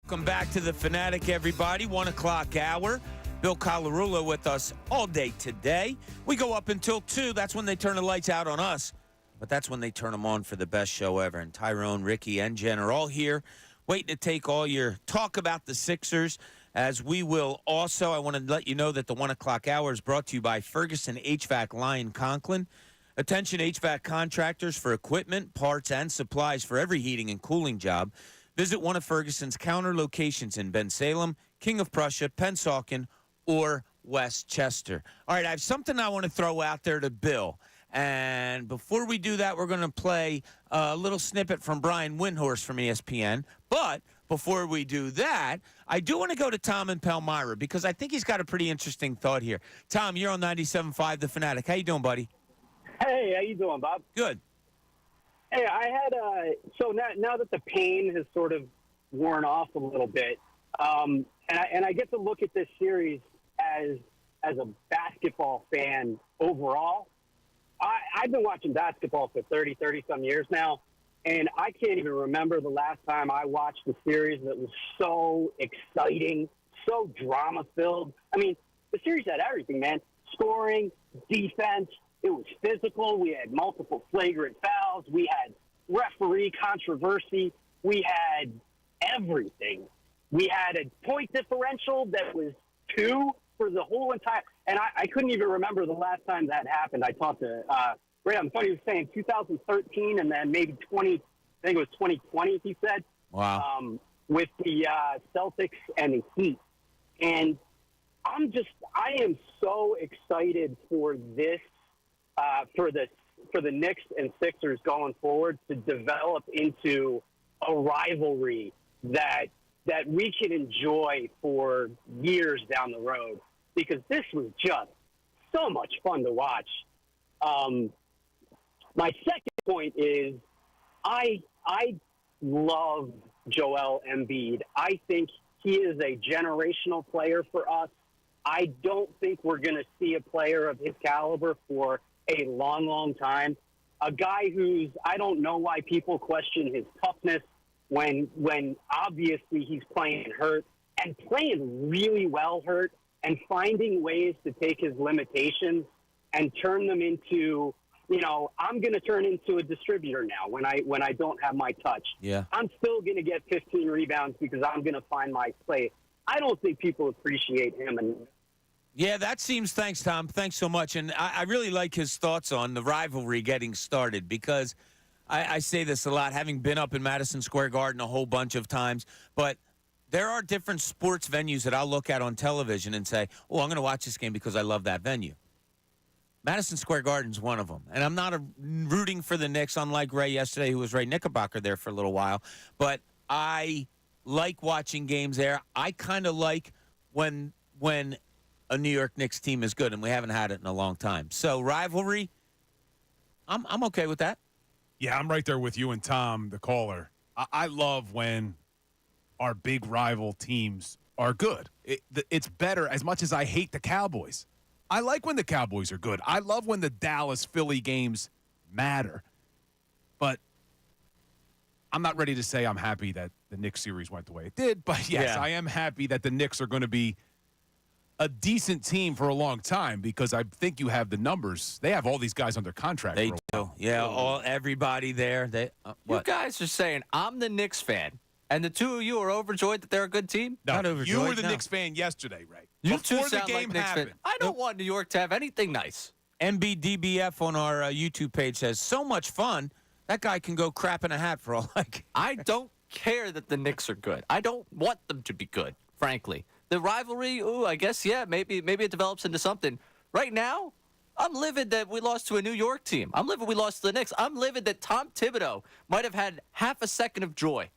[SPEAKER 1] Welcome back to the Fanatic, everybody. 1 o'clock hour. Bill Colarulo with us all day today. We go up until 2. That's when they turn the lights out on us. But that's when they turn them on for the best show ever. And Tyrone, Ricky, and Jen are all here waiting to take all your talk about the Sixers, as we will also. I want to let you know that the 1 o'clock hour is brought to you by Ferguson HVAC Lyon Conklin. Attention HVAC contractors for equipment, parts, and supplies for every heating and cooling job. Visit one of Ferguson's counter locations in Bensalem, King of Prussia, Pennsauken, or Westchester. All right, I have something I want to throw out there to Bill. And before we do that, we're going to play a little snippet from Brian Windhorst from ESPN. But before we do that, I do want to go to Tom in Palmyra because I think he's got a pretty interesting thought here. Tom, you're on 97.5 The Fanatic. How you doing, buddy?
[SPEAKER 20] Hey, how you doing, Bob?
[SPEAKER 1] Good.
[SPEAKER 20] Hey, I had so now that the pain has sort of worn off a little bit, and I get to look at this series as a basketball fan overall. I've been watching basketball for 30-some years now, and I can't even remember the last time I watched a series that was so exciting, so drama-filled. I mean, the series had everything, man. Scoring, defense, it was physical. We had multiple flagrant fouls. We had referee controversy. We had everything. We had a point differential that was 2 for the whole entire – and I couldn't even remember the last time that happened. I talked to Ray. I thought he was saying 2013 and then maybe 20 – I think it was 2020, he said.
[SPEAKER 1] Wow.
[SPEAKER 20] With the Celtics and the Heat. And I am so excited for this, for the Knicks and Sixers going forward to develop into a rivalry that we can enjoy for years down the road, because this was just so much fun to watch. My second point is I love Joel Embiid. I think he is a generational player for us. I don't think we're going to see a player of his caliber for a long, long time. A guy who's, I don't know why people question his toughness when obviously he's playing hurt and playing really well hurt, and finding ways to take his limitations and turn them into, I'm going to turn into a distributor now when I don't have my touch.
[SPEAKER 1] Yeah.
[SPEAKER 20] I'm still going to get 15 rebounds because I'm going to find my place. I don't think people appreciate him. And
[SPEAKER 1] yeah, that seems – thanks, Tom. Thanks so much. And I really like his thoughts on the rivalry getting started, because I say this a lot, having been up in Madison Square Garden a whole bunch of times, but there are different sports venues that I'll look at on television and say, oh, I'm going to watch this game because I love that venue. Madison Square Garden's one of them. And I'm not rooting for the Knicks, unlike Ray yesterday, who was Ray Knickerbocker there for a little while. But I like watching games there. I kind of like when a New York Knicks team is good, and we haven't had it in a long time. So rivalry, I'm okay with that.
[SPEAKER 2] Yeah, I'm right there with you and Tom, the caller. I love when our big rival teams are good. It's better, as much as I hate the Cowboys. I like when the Cowboys are good. I love when the Dallas-Philly games matter. But I'm not ready to say I'm happy that the Knicks series went the way it did. But, yes,
[SPEAKER 1] Yeah.
[SPEAKER 2] I am happy that the Knicks are going to be a decent team for a long time, because I think you have the numbers. They have all these guys under contract.
[SPEAKER 1] They do. Yeah, everybody there.
[SPEAKER 3] You guys are saying I'm the Knicks fan, and the two of you are overjoyed that they're a good team?
[SPEAKER 2] No,
[SPEAKER 1] Not overjoyed,
[SPEAKER 2] you were the
[SPEAKER 1] no.
[SPEAKER 2] Knicks fan yesterday, Ray.
[SPEAKER 3] You two
[SPEAKER 2] Before the
[SPEAKER 3] sound
[SPEAKER 2] game
[SPEAKER 3] like Knicks
[SPEAKER 2] happened.
[SPEAKER 3] fans. I don't want New York to have anything nice.
[SPEAKER 1] MBDBF on our YouTube page says, so much fun, that guy can go crap in a hat for all I care.
[SPEAKER 3] I don't care that the Knicks are good. I don't want them to be good, frankly. The rivalry, I guess, yeah, maybe it develops into something. Right now, I'm livid that we lost to a New York team. I'm livid we lost to the Knicks. I'm livid that Tom Thibodeau might have had half a second of joy.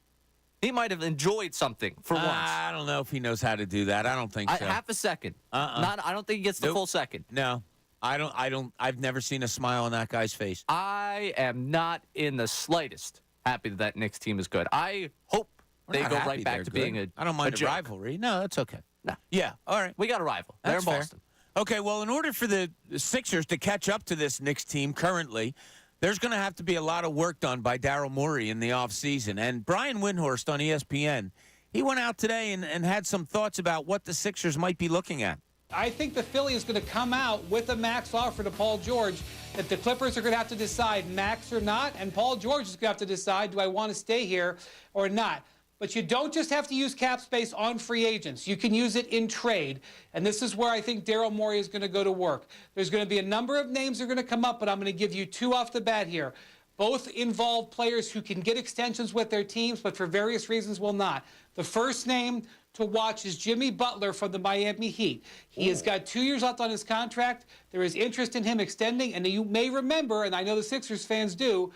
[SPEAKER 3] He might have enjoyed something for once.
[SPEAKER 1] I don't know if he knows how to do that. I don't think so.
[SPEAKER 3] Half a second. I don't think he gets the full second.
[SPEAKER 1] No, I don't. I've never seen a smile on that guy's face.
[SPEAKER 3] I am not in the slightest happy that Knicks team is good. I hope they go right back to being a
[SPEAKER 1] I don't mind
[SPEAKER 3] a
[SPEAKER 1] a
[SPEAKER 3] joke.
[SPEAKER 1] rivalry. No, that's okay.
[SPEAKER 3] No.
[SPEAKER 1] Yeah, all right.
[SPEAKER 3] We got a rival. They're in
[SPEAKER 1] That's fair.
[SPEAKER 3] Boston.
[SPEAKER 1] Okay, well, in order for the Sixers to catch up to this Knicks team currently, there's going to have to be a lot of work done by Daryl Morey in the offseason. And Brian Windhorst on ESPN He went out today and had some thoughts about what the Sixers might be looking at.
[SPEAKER 21] I think the Philly is going to come out with a max offer to Paul George that the Clippers are going to have to decide max or not, and Paul George is going to have to decide, do I want to stay here or not? But you don't just have to use cap space on free agents. You can use it in trade, and this is where I think Daryl Morey is going to go to work. There's going to be a number of names that are going to come up, but I'm going to give you two off the bat here. Both involve players who can get extensions with their teams, but for various reasons will not. The first name to watch is Jimmy Butler from the Miami Heat. He has got 2 years left on his contract. There is interest in him extending, and you may remember, and I know the Sixers fans do,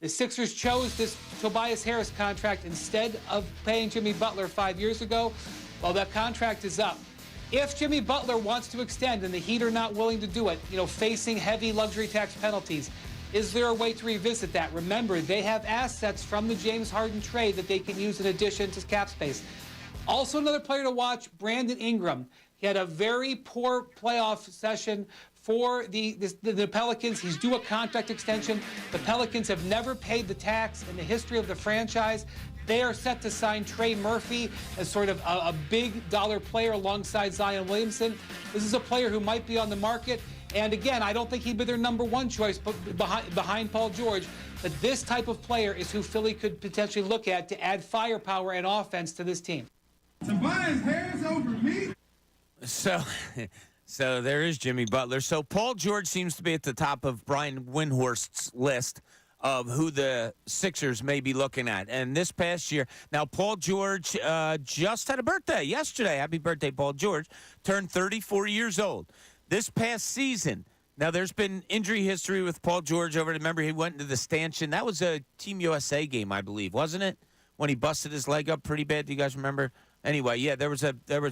[SPEAKER 21] the Sixers chose this Tobias Harris contract instead of paying Jimmy Butler 5 years ago. Well, that contract is up. If Jimmy Butler wants to extend and the Heat are not willing to do it, facing heavy luxury tax penalties, is there a way to revisit that? Remember, they have assets from the James Harden trade that they can use in addition to cap space. Also, another player to watch, Brandon Ingram. He had a very poor playoff session for the Pelicans. He's due a contract extension. The Pelicans have never paid the tax in the history of the franchise. They are set to sign Trey Murphy as sort of a big dollar player alongside Zion Williamson. This is a player who might be on the market. And again, I don't think he'd be their number one choice behind Paul George. But this type of player is who Philly could potentially look at to add firepower and offense to this team.
[SPEAKER 22] Tobias Harris over me.
[SPEAKER 1] So there is Jimmy Butler. So Paul George seems to be at the top of Brian Windhorst's list of who the Sixers may be looking at. And this past year, now Paul George just had a birthday yesterday. Happy birthday, Paul George. Turned 34 years old. This past season, now there's been injury history with Paul George over. Remember, he went into the stanchion. That was a Team USA game, I believe, wasn't it? When he busted his leg up pretty bad. Do you guys remember? Anyway, yeah, there was a I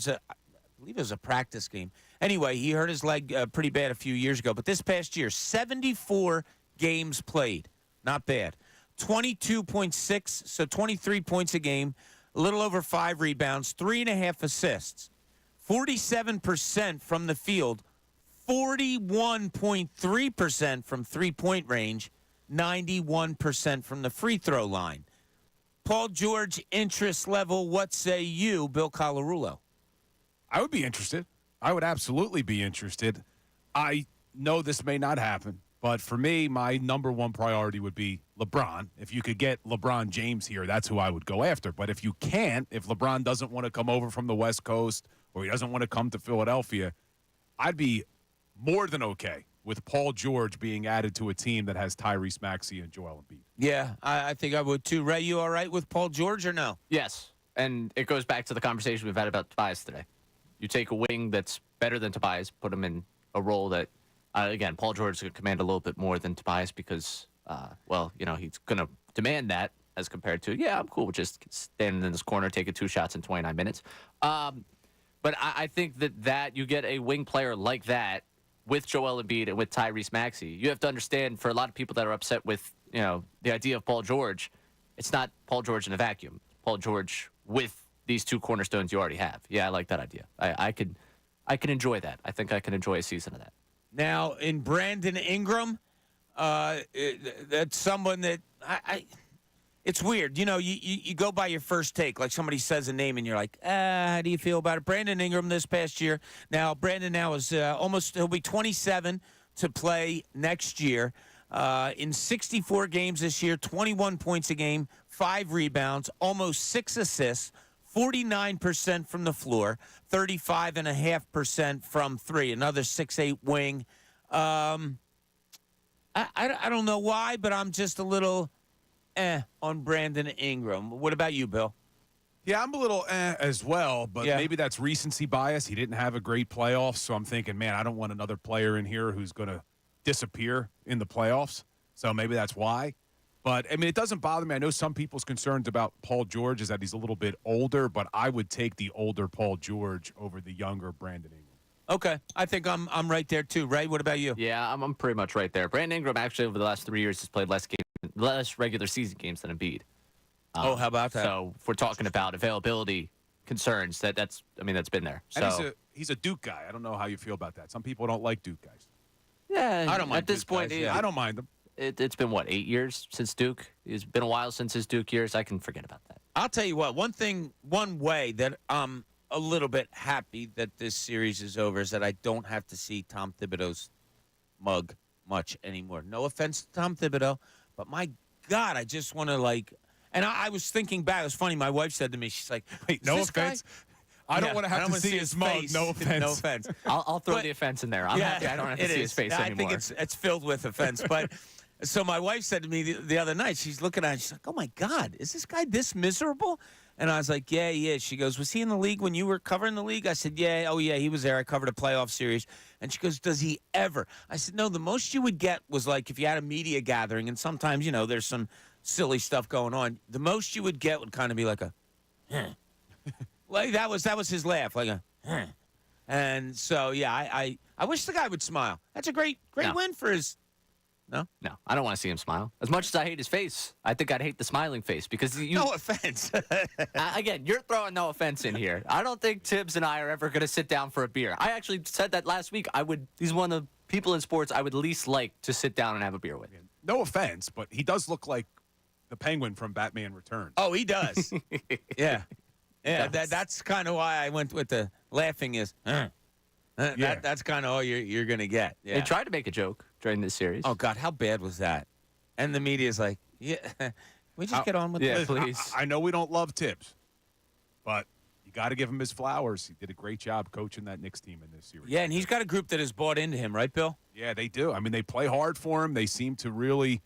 [SPEAKER 1] believe it was a practice game. Anyway, he hurt his leg pretty bad a few years ago. But this past year, 74 games played. Not bad. 22.6, so 23 points a game, a little over 5 rebounds, 3.5 assists, 47% from the field, 41.3% from three-point range, 91% from the free throw line. Paul George interest level, what say you, Bill Colarulo?
[SPEAKER 2] I would be interested. I would absolutely be interested. I know this may not happen, but for me, my number one priority would be LeBron. If you could get LeBron James here, that's who I would go after. But if you can't, if LeBron doesn't want to come over from the West Coast or he doesn't want to come to Philadelphia, I'd be more than okay with Paul George being added to a team that has Tyrese Maxey and Joel Embiid.
[SPEAKER 1] Yeah, I think I would too. Ray, you all right with Paul George or no?
[SPEAKER 3] Yes, and it goes back to the conversation we've had about Tobias today. You take a wing that's better than Tobias, put him in a role that, again, Paul George could command a little bit more than Tobias because, he's going to demand that as compared to, I'm cool with just standing in this corner, taking 2 shots in 29 minutes. But I think that you get a wing player like that with Joel Embiid and with Tyrese Maxey. You have to understand, for a lot of people that are upset with, the idea of Paul George, it's not Paul George in a vacuum. It's Paul George with these 2 cornerstones you already have. Yeah, I like that idea. I can enjoy that. I think I can enjoy a season of that.
[SPEAKER 1] Now, in Brandon Ingram, that's someone that it's weird. You go by your first take. Like somebody says a name and you're like, how do you feel about it? Brandon Ingram this past year. Now, Brandon now is he'll be 27 to play next year. In 64 games this year, 21 points a game, 5 rebounds, almost 6 assists, 49% from the floor, 35.5% from 3. Another 6'8" wing. I don't know why, but I'm just a little on Brandon Ingram. What about you, Bill?
[SPEAKER 2] Yeah, I'm a little as well, but
[SPEAKER 1] Yeah.
[SPEAKER 2] maybe that's recency bias. He didn't have a great playoffs, so I'm thinking, man, I don't want another player in here who's going to disappear in the playoffs. So maybe that's why. But, I mean, it doesn't bother me. I know some people's concerns about Paul George is that he's a little bit older, but I would take the older Paul George over the younger Brandon Ingram.
[SPEAKER 1] Okay, I think I'm right there too. Ray, what about you?
[SPEAKER 3] Yeah, I'm pretty much right there. Brandon Ingram actually over the last 3 years has played less regular season games than Embiid.
[SPEAKER 1] How about that?
[SPEAKER 3] So if we're talking about availability concerns, that's been there. So
[SPEAKER 2] And he's a Duke guy. I don't know how you feel about that. Some people don't like Duke guys.
[SPEAKER 3] yeah,
[SPEAKER 1] I don't mind
[SPEAKER 3] at this
[SPEAKER 1] Duke
[SPEAKER 3] point.
[SPEAKER 1] guys, yeah.
[SPEAKER 2] I don't mind them.
[SPEAKER 3] It's been, 8 years since Duke? It's been a while since his Duke years. I can forget about that.
[SPEAKER 1] I'll tell you what. One way that I'm a little bit happy that this series is over is that I don't have to see Tom Thibodeau's mug much anymore. No offense to Tom Thibodeau, but my God, I just want to And I was thinking back. It was funny. My wife said to me, she's like,
[SPEAKER 2] "Wait, no offense. I don't want to have to see his mug.
[SPEAKER 1] Face.
[SPEAKER 2] No offense.
[SPEAKER 1] No offense.
[SPEAKER 3] I'll throw the offense in there. I'm happy I don't have to see his face anymore.
[SPEAKER 1] I think it's filled with offense. But so my wife said to me the other night, she's looking at it, she's like, "Oh my God, is this guy this miserable?" And I was like, "Yeah, he is." She goes, "Was he in the league when you were covering the league?" I said, "Yeah, oh yeah, he was there. I covered a playoff series." And she goes, "Does he ever?" I said, "No, the most you would get was like if you had a media gathering, and sometimes, there's some silly stuff going on. The most you would get would kind of be like a, like that was his laugh, like a, And so, yeah, I wish the guy would smile. That's a great win for his. No,
[SPEAKER 3] I don't want to see him smile. As much as I hate his face, I think I'd hate the smiling face because you.
[SPEAKER 1] No offense.
[SPEAKER 3] Again, you're throwing no offense in here. I don't think Tibbs and I are ever going to sit down for a beer. I actually said that last week. He's one of the people in sports I would least like to sit down and have a beer with.
[SPEAKER 2] No offense, but he does look like the Penguin from Batman Returns.
[SPEAKER 1] Oh, he does. Yeah. Yeah, that's kind of why I went with the laughing is. That's kind of all you're going to get. Yeah.
[SPEAKER 3] They tried to make a joke during this series.
[SPEAKER 1] Oh, God, how bad was that? And the media's like, yeah, we just get on with
[SPEAKER 3] this.
[SPEAKER 1] Yeah,
[SPEAKER 3] please.
[SPEAKER 2] I know we don't love Tibbs, but you got to give him his flowers. He did a great job coaching that Knicks team in this series.
[SPEAKER 1] Yeah, and he's got a group that has bought into him, right, Bill?
[SPEAKER 2] Yeah, they do. I mean, they play hard for him. They seem to really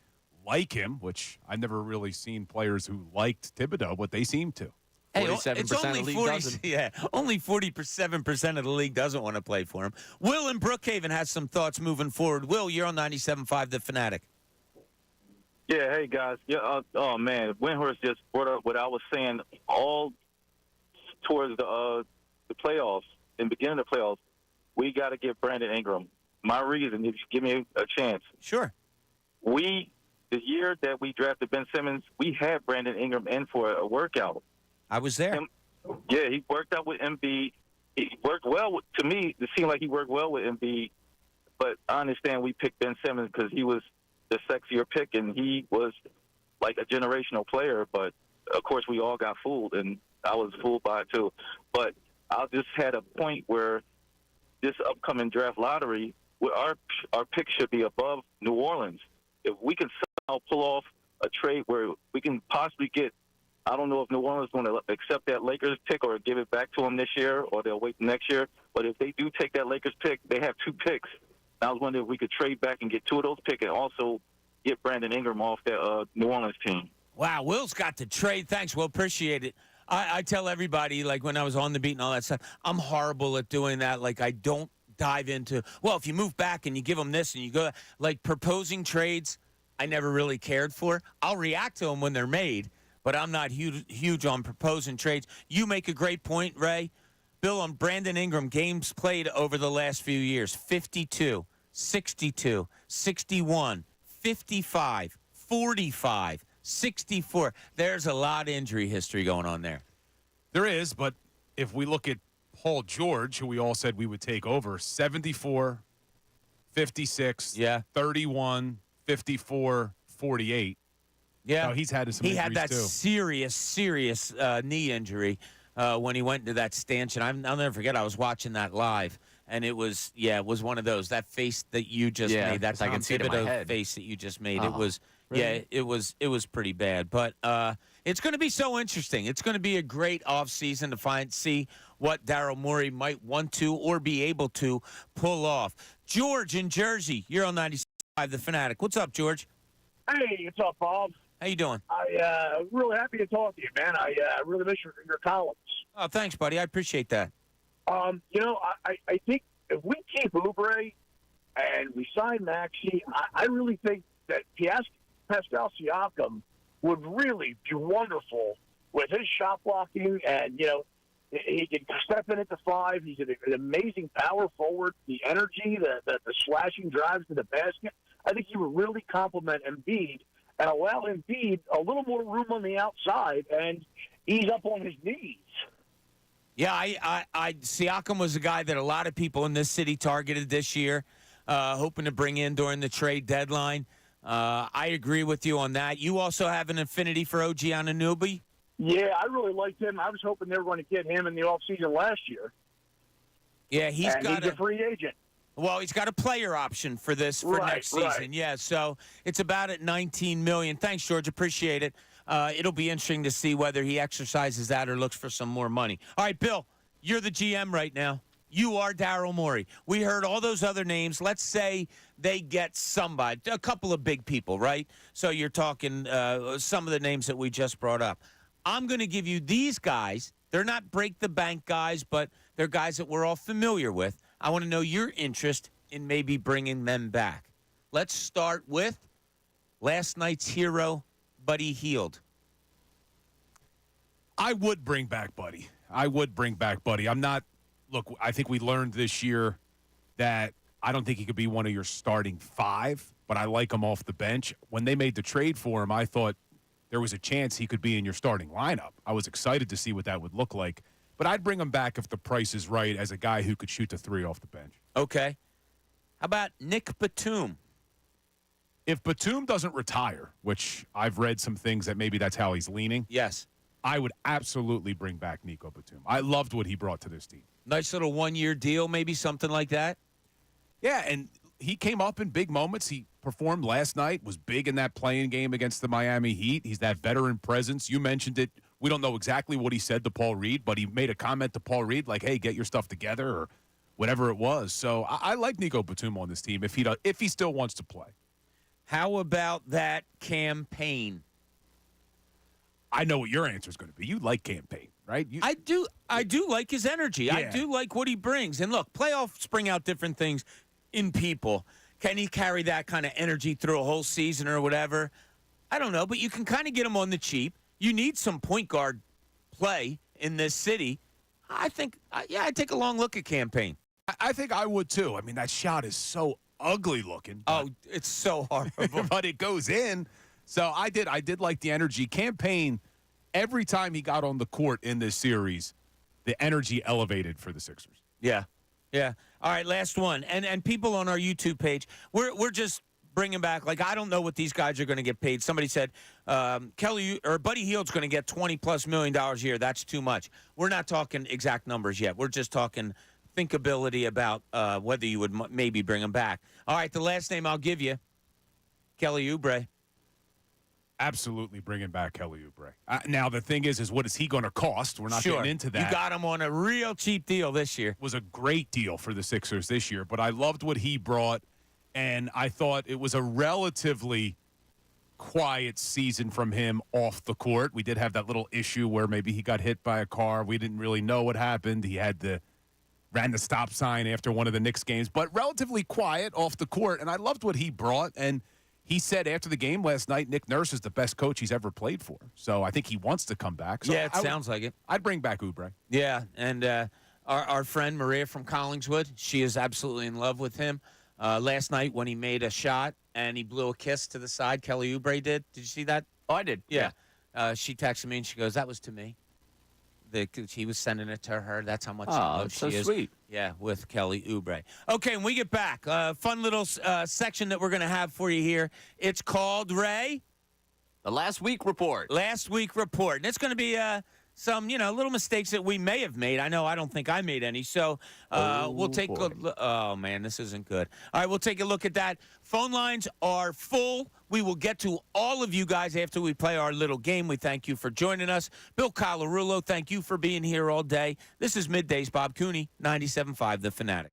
[SPEAKER 2] like him, which I've never really seen players who liked Thibodeau, but they seem to.
[SPEAKER 1] Hey, it's only 40. Yeah, only 47% of the league doesn't want to play for him. Will in Brookhaven has some thoughts moving forward. Will, you're on 97.5 The Fanatic.
[SPEAKER 4] Yeah, hey guys. Yeah, oh man, Windhorst just brought up what I was saying all towards the playoffs. In the beginning of the playoffs, we got to get Brandon Ingram. My reason, if you give me a chance,
[SPEAKER 1] sure.
[SPEAKER 4] The year that we drafted Ben Simmons, we had Brandon Ingram in for a workout.
[SPEAKER 1] I was there.
[SPEAKER 4] Yeah, he worked out with Embiid. He worked well to me. It seemed like he worked well with Embiid. But I understand we picked Ben Simmons because he was the sexier pick and he was like a generational player. But of course, we all got fooled, and I was fooled by it too. But I just had a point where this upcoming draft lottery, our pick should be above New Orleans. If we can somehow pull off a trade where we can possibly get. I don't know if New Orleans is going to accept that Lakers pick or give it back to them this year, or they'll wait next year. But if they do take that Lakers pick, they have 2 picks. And I was wondering if we could trade back and get 2 of those picks and also get Brandon Ingram off that New Orleans team.
[SPEAKER 1] Wow, Will's got the trade. Thanks, Will. Appreciate it. I tell everybody, like when I was on the beat and all that stuff, I'm horrible at doing that. Like I don't dive into, well, if you move back and you give them this and you go, like proposing trades, I never really cared for. I'll react to them when they're made. But I'm not huge on proposing trades. You make a great point, Ray. Bill, on Brandon Ingram, games played over the last few years, 52, 62, 61, 55, 45, 64. There's a lot of injury history going on there.
[SPEAKER 2] There is, but if we look at Paul George, who we all said we would take over, 74, 56, 31, 54, 48.
[SPEAKER 1] Yeah,
[SPEAKER 2] no, he's had some injuries
[SPEAKER 1] had that
[SPEAKER 2] too.
[SPEAKER 1] serious knee injury when he went into that stanchion. I'll never forget. I was watching that live, and it was one of those. That face that you just made, that Tom Thibodeau face that you just made. It was really? It was pretty bad. But it's going to be so interesting. It's going to be a great offseason to see what Daryl Morey might want to or be able to pull off. George in Jersey, you're on 95 The Fanatic. What's up, George?
[SPEAKER 5] Hey, what's up, Bob?
[SPEAKER 1] How you doing?
[SPEAKER 5] I'm really happy to talk to you, man. I really miss your columns.
[SPEAKER 1] Oh, thanks, buddy. I appreciate that.
[SPEAKER 5] I think if we keep Oubre and we sign Maxey, I really think that Pascal Siakam would really be wonderful with his shot blocking, and he can step in at the 5. He's an amazing power forward. The energy, the slashing drives to the basket. I think he would really complement Embiid and allow Embiid a little more room on the outside and ease up on his knees.
[SPEAKER 1] Yeah, Siakam was a guy that a lot of people in this city targeted this year, hoping to bring in during the trade deadline. I agree with you on that. You also have an affinity for OG Anunoby?
[SPEAKER 5] Yeah, I really liked him. I was hoping they were going to get him in the offseason last year.
[SPEAKER 1] Yeah, he's
[SPEAKER 5] a free agent.
[SPEAKER 1] Well, he's got a player option for this for next season.
[SPEAKER 5] Right.
[SPEAKER 1] Yeah, so it's about at $19 million. Thanks, George. Appreciate it. It'll be interesting to see whether he exercises that or looks for some more money. All right, Bill, you're the GM right now. You are Daryl Morey. We heard all those other names. Let's say they get somebody, a couple of big people, right? So you're talking some of the names that we just brought up. I'm going to give you these guys. They're not break-the-bank guys, but they're guys that we're all familiar with. I want to know your interest in maybe bringing them back. Let's start with last night's hero, Buddy Hield.
[SPEAKER 2] I would bring back Buddy. I'm not – look, I think we learned this year that I don't think he could be one of your starting five, but I like him off the bench. When they made the trade for him, I thought there was a chance he could be in your starting lineup. I was excited to see what that would look like. But I'd bring him back if the price is right as a guy who could shoot the three off the bench.
[SPEAKER 1] Okay. How about Nick Batum?
[SPEAKER 2] If Batum doesn't retire, which I've read some things that maybe that's how he's leaning.
[SPEAKER 1] Yes.
[SPEAKER 2] I would absolutely bring back Nico Batum. I loved what he brought to this team.
[SPEAKER 1] Nice little one-year deal, maybe something like that?
[SPEAKER 2] Yeah, and he came up in big moments. He performed last night, was big in that playing game against the Miami Heat. He's that veteran presence. You mentioned it. We don't know exactly what he said to Paul Reed, but he made a comment to Paul Reed like, hey, get your stuff together or whatever it was. So I like Nico Batum on this team if he still wants to play.
[SPEAKER 1] How about that campaign?
[SPEAKER 2] I know what your answer is going to be. You like campaign, right?
[SPEAKER 1] I do like his energy.
[SPEAKER 2] Yeah.
[SPEAKER 1] I do like what he brings. And look, playoffs bring out different things in people. Can he carry that kind of energy through a whole season or whatever? I don't know, but you can kind of get him on the cheap. You need some point guard play in this city. I think, I'd take a long look at campaign.
[SPEAKER 2] I think I would too. I mean, that shot is so ugly looking.
[SPEAKER 1] Oh, it's so horrible.
[SPEAKER 2] But it goes in. So I did like the energy. Campaign, every time he got on the court in this series, the energy elevated for the Sixers.
[SPEAKER 1] Yeah. Yeah. All right, last one. And people on our YouTube page, we're just bringing back, like, I don't know what these guys are going to get paid. Somebody said Buddy Hield's going to get $20+ million a year. That's too much. We're not talking exact numbers yet. We're just talking thinkability about whether you would maybe bring him back. All right, the last name I'll give you, Kelly Oubre.
[SPEAKER 2] Absolutely bringing back Kelly Oubre. Now, the thing is what is he going to cost? We're not getting into that.
[SPEAKER 1] You got him on a real cheap deal this year.
[SPEAKER 2] Was a great deal for the Sixers this year, but I loved what he brought, and I thought it was a relatively quiet season from him off the court. We did have that little issue where maybe he got hit by a car. We didn't really know what happened. He ran the stop sign after one of the Knicks games, but relatively quiet off the court, and I loved what he brought, and he said after the game last night, Nick Nurse is the best coach he's ever played for. So I think he wants to come back. So
[SPEAKER 1] yeah, it sounds like it.
[SPEAKER 2] I'd bring back Oubre.
[SPEAKER 1] Yeah, and our friend Maria from Collingswood, she is absolutely in love with him. Last night when he made a shot and he blew a kiss to the side, Kelly Oubre did. Did you see that?
[SPEAKER 3] Oh, I did.
[SPEAKER 1] Yeah. She texted me and she goes, that was to me. He was sending it to her. That's how much
[SPEAKER 3] so
[SPEAKER 1] she is.
[SPEAKER 3] Sweet.
[SPEAKER 1] Yeah, with Kelly Oubre. Okay, when we get back, fun little section that we're going to have for you here. It's called, Ray?
[SPEAKER 3] The Last Week Report.
[SPEAKER 1] Last Week Report. And it's going to be some, little mistakes that we may have made. I don't think I made any. So we'll take a look. Oh, man, this isn't good. All right, we'll take a look at that. Phone lines are full. We will get to all of you guys after we play our little game. We thank you for joining us. Bill Colarulo, thank you for being here all day. This is Middays. Bob Cooney, 97.5 The Fanatic.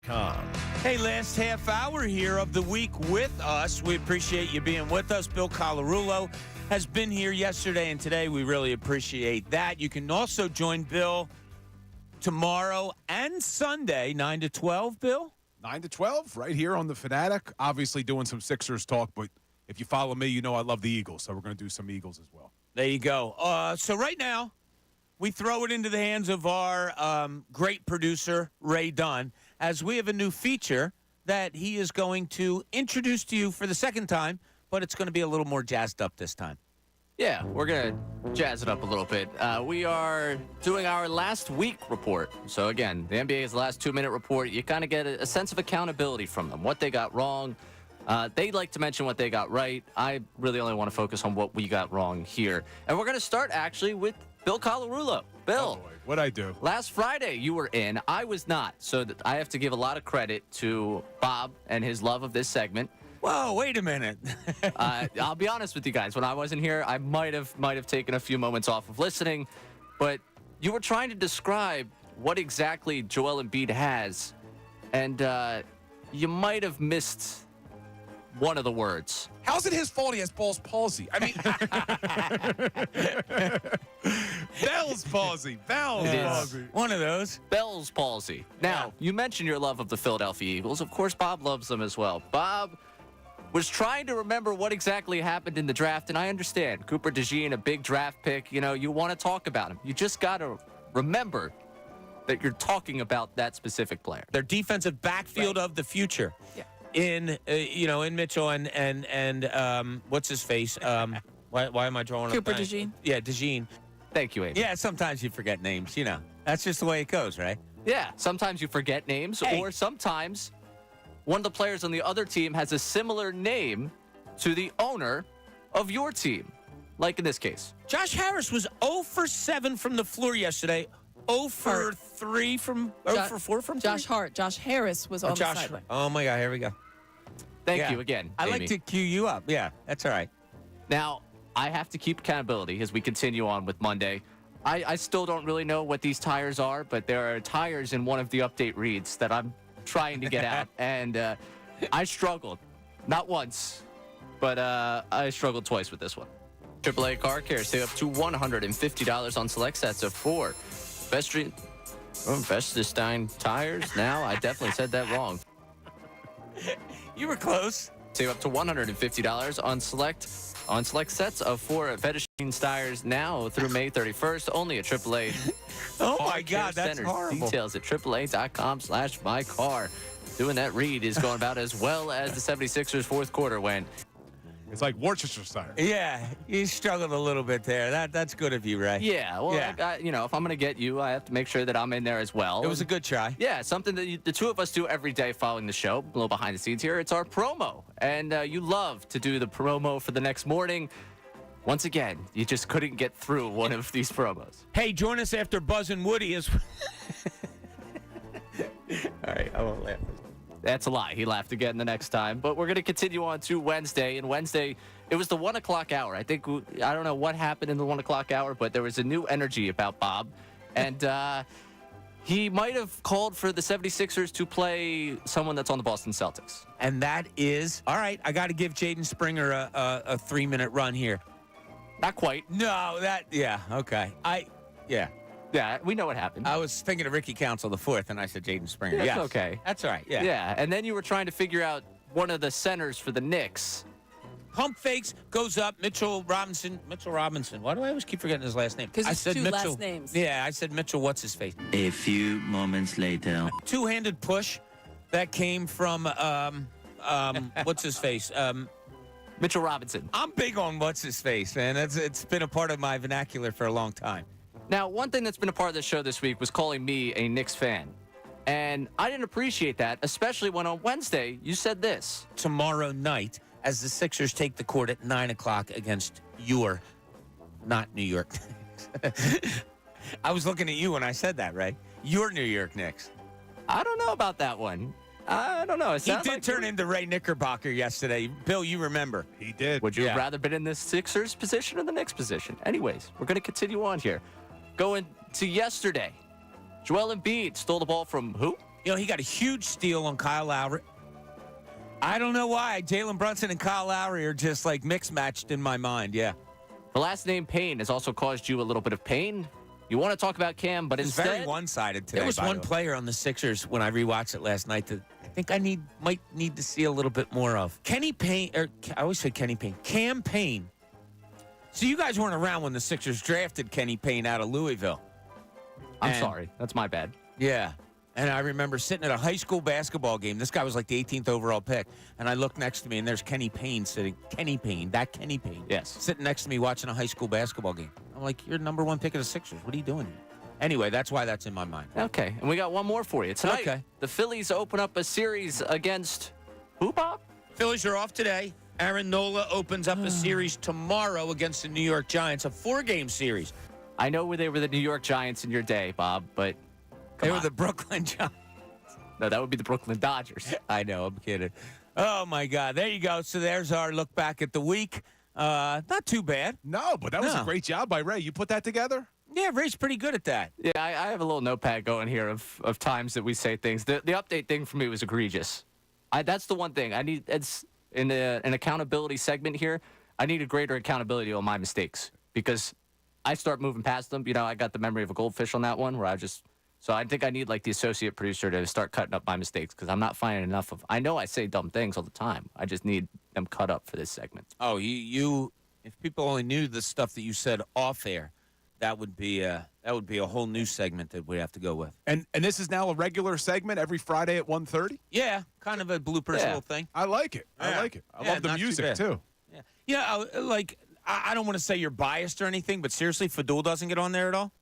[SPEAKER 1] Hey, last half hour here of the week with us. We appreciate you being with us. Bill Colarulo has been here yesterday and today. We really appreciate that. You can also join Bill tomorrow and Sunday, 9 to 12, Bill?
[SPEAKER 2] 9 to 12, right here on The Fanatic. Obviously doing some Sixers talk, but if you follow me, you know I love the Eagles, so we're going to do some Eagles as well.
[SPEAKER 1] There you go. So right now, we throw it into the hands of our great producer, Ray Dunn, as we have a new feature that he is going to introduce to you for the second time, but it's going to be a little more jazzed up this time.
[SPEAKER 3] Yeah, we're going to jazz it up a little bit. We are doing our last week report. So, again, the NBA's last 2-minute report. You kind of get a sense of accountability from them, what they got wrong. They like to mention what they got right. I really only want to focus on what we got wrong here. And we're going to start, actually, with Bill Colarulo. Bill.
[SPEAKER 2] Oh, what'd I do?
[SPEAKER 3] Last Friday, you were in. I was not. So I have to give a lot of credit to Bob and his love of this segment.
[SPEAKER 1] Whoa, wait a minute.
[SPEAKER 3] I'll be honest with you guys. When I wasn't here, I might have taken a few moments off of listening. But you were trying to describe what exactly Joel Embiid has. And you might have missed one of the words.
[SPEAKER 2] How's it his fault he has Bell's palsy? I mean, Bell's palsy. Bell's palsy.
[SPEAKER 1] One of those.
[SPEAKER 3] Bell's palsy. Now, you mentioned your love of the Philadelphia Eagles. Of course, Bob loves them as well. Bob was trying to remember what exactly happened in the draft, and I understand. Cooper DeJean, a big draft pick. You know, you want to talk about him. You just got to remember that you're talking about that specific player.
[SPEAKER 1] Their defensive backfield of the future.
[SPEAKER 3] Yeah.
[SPEAKER 1] In Mitchell and what's his face? Why am I drawing
[SPEAKER 6] Cooper
[SPEAKER 1] a blank?
[SPEAKER 6] DeJean.
[SPEAKER 1] Yeah, DeJean.
[SPEAKER 3] Thank you, Amy.
[SPEAKER 1] Yeah, sometimes you forget names. You know, that's just the way it goes, right?
[SPEAKER 3] Yeah, sometimes you forget names, or sometimes one of the players on the other team has a similar name to the owner of your team, like in this case.
[SPEAKER 1] Josh Harris was 0 for 7 from the floor yesterday. 0 for 3 from 0 for 4 from
[SPEAKER 6] Josh Hart. Josh Harris was on the sideline.
[SPEAKER 1] Oh my God, here we go.
[SPEAKER 3] Thank you again,
[SPEAKER 1] I
[SPEAKER 3] Amy.
[SPEAKER 1] like to cue you up. Yeah, that's all right.
[SPEAKER 3] Now, I have to keep accountability as we continue on with Monday. I still don't really know what these tires are, but there are tires in one of the update reads that I'm trying to get out, and I struggled. Not once, but I struggled twice with this one. AAA Car Care, save up to $150 on select sets of 4. Vestestein tires. Now, I definitely said that wrong.
[SPEAKER 1] You were close.
[SPEAKER 3] Save up to $150 on select sets of 4 Vestestein tires now through May 31st. Only at AAA.
[SPEAKER 1] Oh
[SPEAKER 3] Car
[SPEAKER 1] my God,
[SPEAKER 3] Care
[SPEAKER 1] that's
[SPEAKER 3] Centers.
[SPEAKER 1] horrible.
[SPEAKER 3] Details at AAA.com/mycar. Doing that read is going about as well as the 76ers fourth quarter went.
[SPEAKER 2] It's like Worcestershire.
[SPEAKER 1] Yeah, you struggled a little bit there. That's good of you, Ray.
[SPEAKER 3] Yeah, well,
[SPEAKER 1] Yeah.
[SPEAKER 3] if I'm going to get you, I have to make sure that I'm in there as well.
[SPEAKER 1] It was a good try.
[SPEAKER 3] Yeah, something that the two of us do every day following the show. A little behind the scenes here. It's our promo. And you love to do the promo for the next morning. Once again, you just couldn't get through one of these promos.
[SPEAKER 1] Hey, join us after Buzz and Woody is. All right, I won't laugh.
[SPEAKER 3] That's a lie. He laughed again the next time. But we're going to continue on to Wednesday. And Wednesday, it was the 1 o'clock hour. I don't know what happened in the 1 o'clock hour, but there was a new energy about Bob. And he might have called for the 76ers to play someone that's on the Boston Celtics.
[SPEAKER 1] And that is, all right, I got to give Jaden Springer a 3-minute run here.
[SPEAKER 3] Not quite.
[SPEAKER 1] No, okay.
[SPEAKER 3] Yeah, we know what happened.
[SPEAKER 1] I was thinking of Ricky Council the fourth, and I said Jaden Springer.
[SPEAKER 3] That's
[SPEAKER 1] Yes.
[SPEAKER 3] okay.
[SPEAKER 1] That's all right, yeah.
[SPEAKER 3] Yeah, and then you were trying to figure out one of the centers for the Knicks.
[SPEAKER 1] Pump fakes, goes up, Mitchell Robinson. Why do I always keep forgetting his last name?
[SPEAKER 6] Because
[SPEAKER 1] I
[SPEAKER 6] it's
[SPEAKER 1] said
[SPEAKER 6] two
[SPEAKER 1] Mitchell.
[SPEAKER 6] last names.
[SPEAKER 1] Yeah, I said Mitchell, what's his face?
[SPEAKER 7] A few moments later.
[SPEAKER 1] Two-handed push that came from, what's his face?
[SPEAKER 3] Mitchell Robinson.
[SPEAKER 1] I'm big on what's his face, man. It's been a part of my vernacular for a long time.
[SPEAKER 3] Now, one thing that's been a part of the show this week was calling me a Knicks fan. And I didn't appreciate that, especially when on Wednesday you said this.
[SPEAKER 1] Tomorrow night, as the Sixers take the court at 9 o'clock against not New York. I was looking at you when I said that, right? Your New York Knicks.
[SPEAKER 3] I don't know about that one. I don't know.
[SPEAKER 1] He did turn into Ray Knickerbocker yesterday. Bill, you remember.
[SPEAKER 2] He did.
[SPEAKER 3] Would you have rather been in the Sixers position or the Knicks position? Anyways, we're going to continue on here. Going to yesterday. Joel Embiid stole the ball from who?
[SPEAKER 1] You know, he got a huge steal on Kyle Lowry. I don't know why. Jalen Brunson and Kyle Lowry are just like mixed-matched in my mind, yeah.
[SPEAKER 3] The last name Payne has also caused you a little bit of pain. You want to talk about Cam, but
[SPEAKER 1] It's
[SPEAKER 3] instead...
[SPEAKER 1] very one-sided today. There was
[SPEAKER 3] by
[SPEAKER 1] one
[SPEAKER 3] the way.
[SPEAKER 1] player on the Sixers when I rewatched it last night that I think I might need to see a little bit more of. Kenny Payne, or I always say Kenny Payne. Cam Payne. So you guys weren't around when the Sixers drafted Kenny Payne out of Louisville.
[SPEAKER 3] I'm sorry. That's my bad.
[SPEAKER 1] Yeah. And I remember sitting at a high school basketball game. This guy was like the 18th overall pick. And I looked next to me, and there's Kenny Payne sitting. Kenny Payne.
[SPEAKER 3] Yes.
[SPEAKER 1] Sitting next to me watching a high school basketball game. I'm like, you're number one pick of the Sixers. What are you doing here? Anyway, that's why that's in my mind.
[SPEAKER 3] Okay. And we got one more for you. Tonight,
[SPEAKER 1] Okay.
[SPEAKER 3] the Phillies open up a series against who, Bob?
[SPEAKER 1] Phillies are off today. Aaron Nola opens up a series tomorrow against the New York Giants, a 4-game series.
[SPEAKER 3] I know they were the New York Giants in your day, Bob, but
[SPEAKER 1] They were the Brooklyn Giants.
[SPEAKER 3] No, that would be the Brooklyn Dodgers.
[SPEAKER 1] I know, I'm kidding. Oh, my God. There you go. So there's our look back at the week. Not too bad.
[SPEAKER 2] No, but that was a great job by Ray. You put that together?
[SPEAKER 1] Yeah, Ray's pretty good at that.
[SPEAKER 3] Yeah, I have a little notepad going here of times that we say things. The update thing for me was egregious. That's the one thing I need. It's in an accountability segment here. I need a greater accountability on my mistakes because I start moving past them. You know, I got the memory of a goldfish on that one where so I think I need like the associate producer to start cutting up my mistakes because I'm not finding enough of. I know I say dumb things all the time. I just need them cut up for this segment.
[SPEAKER 1] Oh, you if people only knew the stuff that you said off air, that would be a whole new segment that we have to go with.
[SPEAKER 2] And this is now a regular segment every Friday at 1:30?
[SPEAKER 1] Yeah, kind of a bloopers little thing.
[SPEAKER 2] I like it. I like it. I love the
[SPEAKER 1] not too
[SPEAKER 2] music,
[SPEAKER 1] bad.
[SPEAKER 2] too.
[SPEAKER 1] Yeah, like, I don't want to say you're biased or anything, but seriously, Fadul doesn't get on there at all?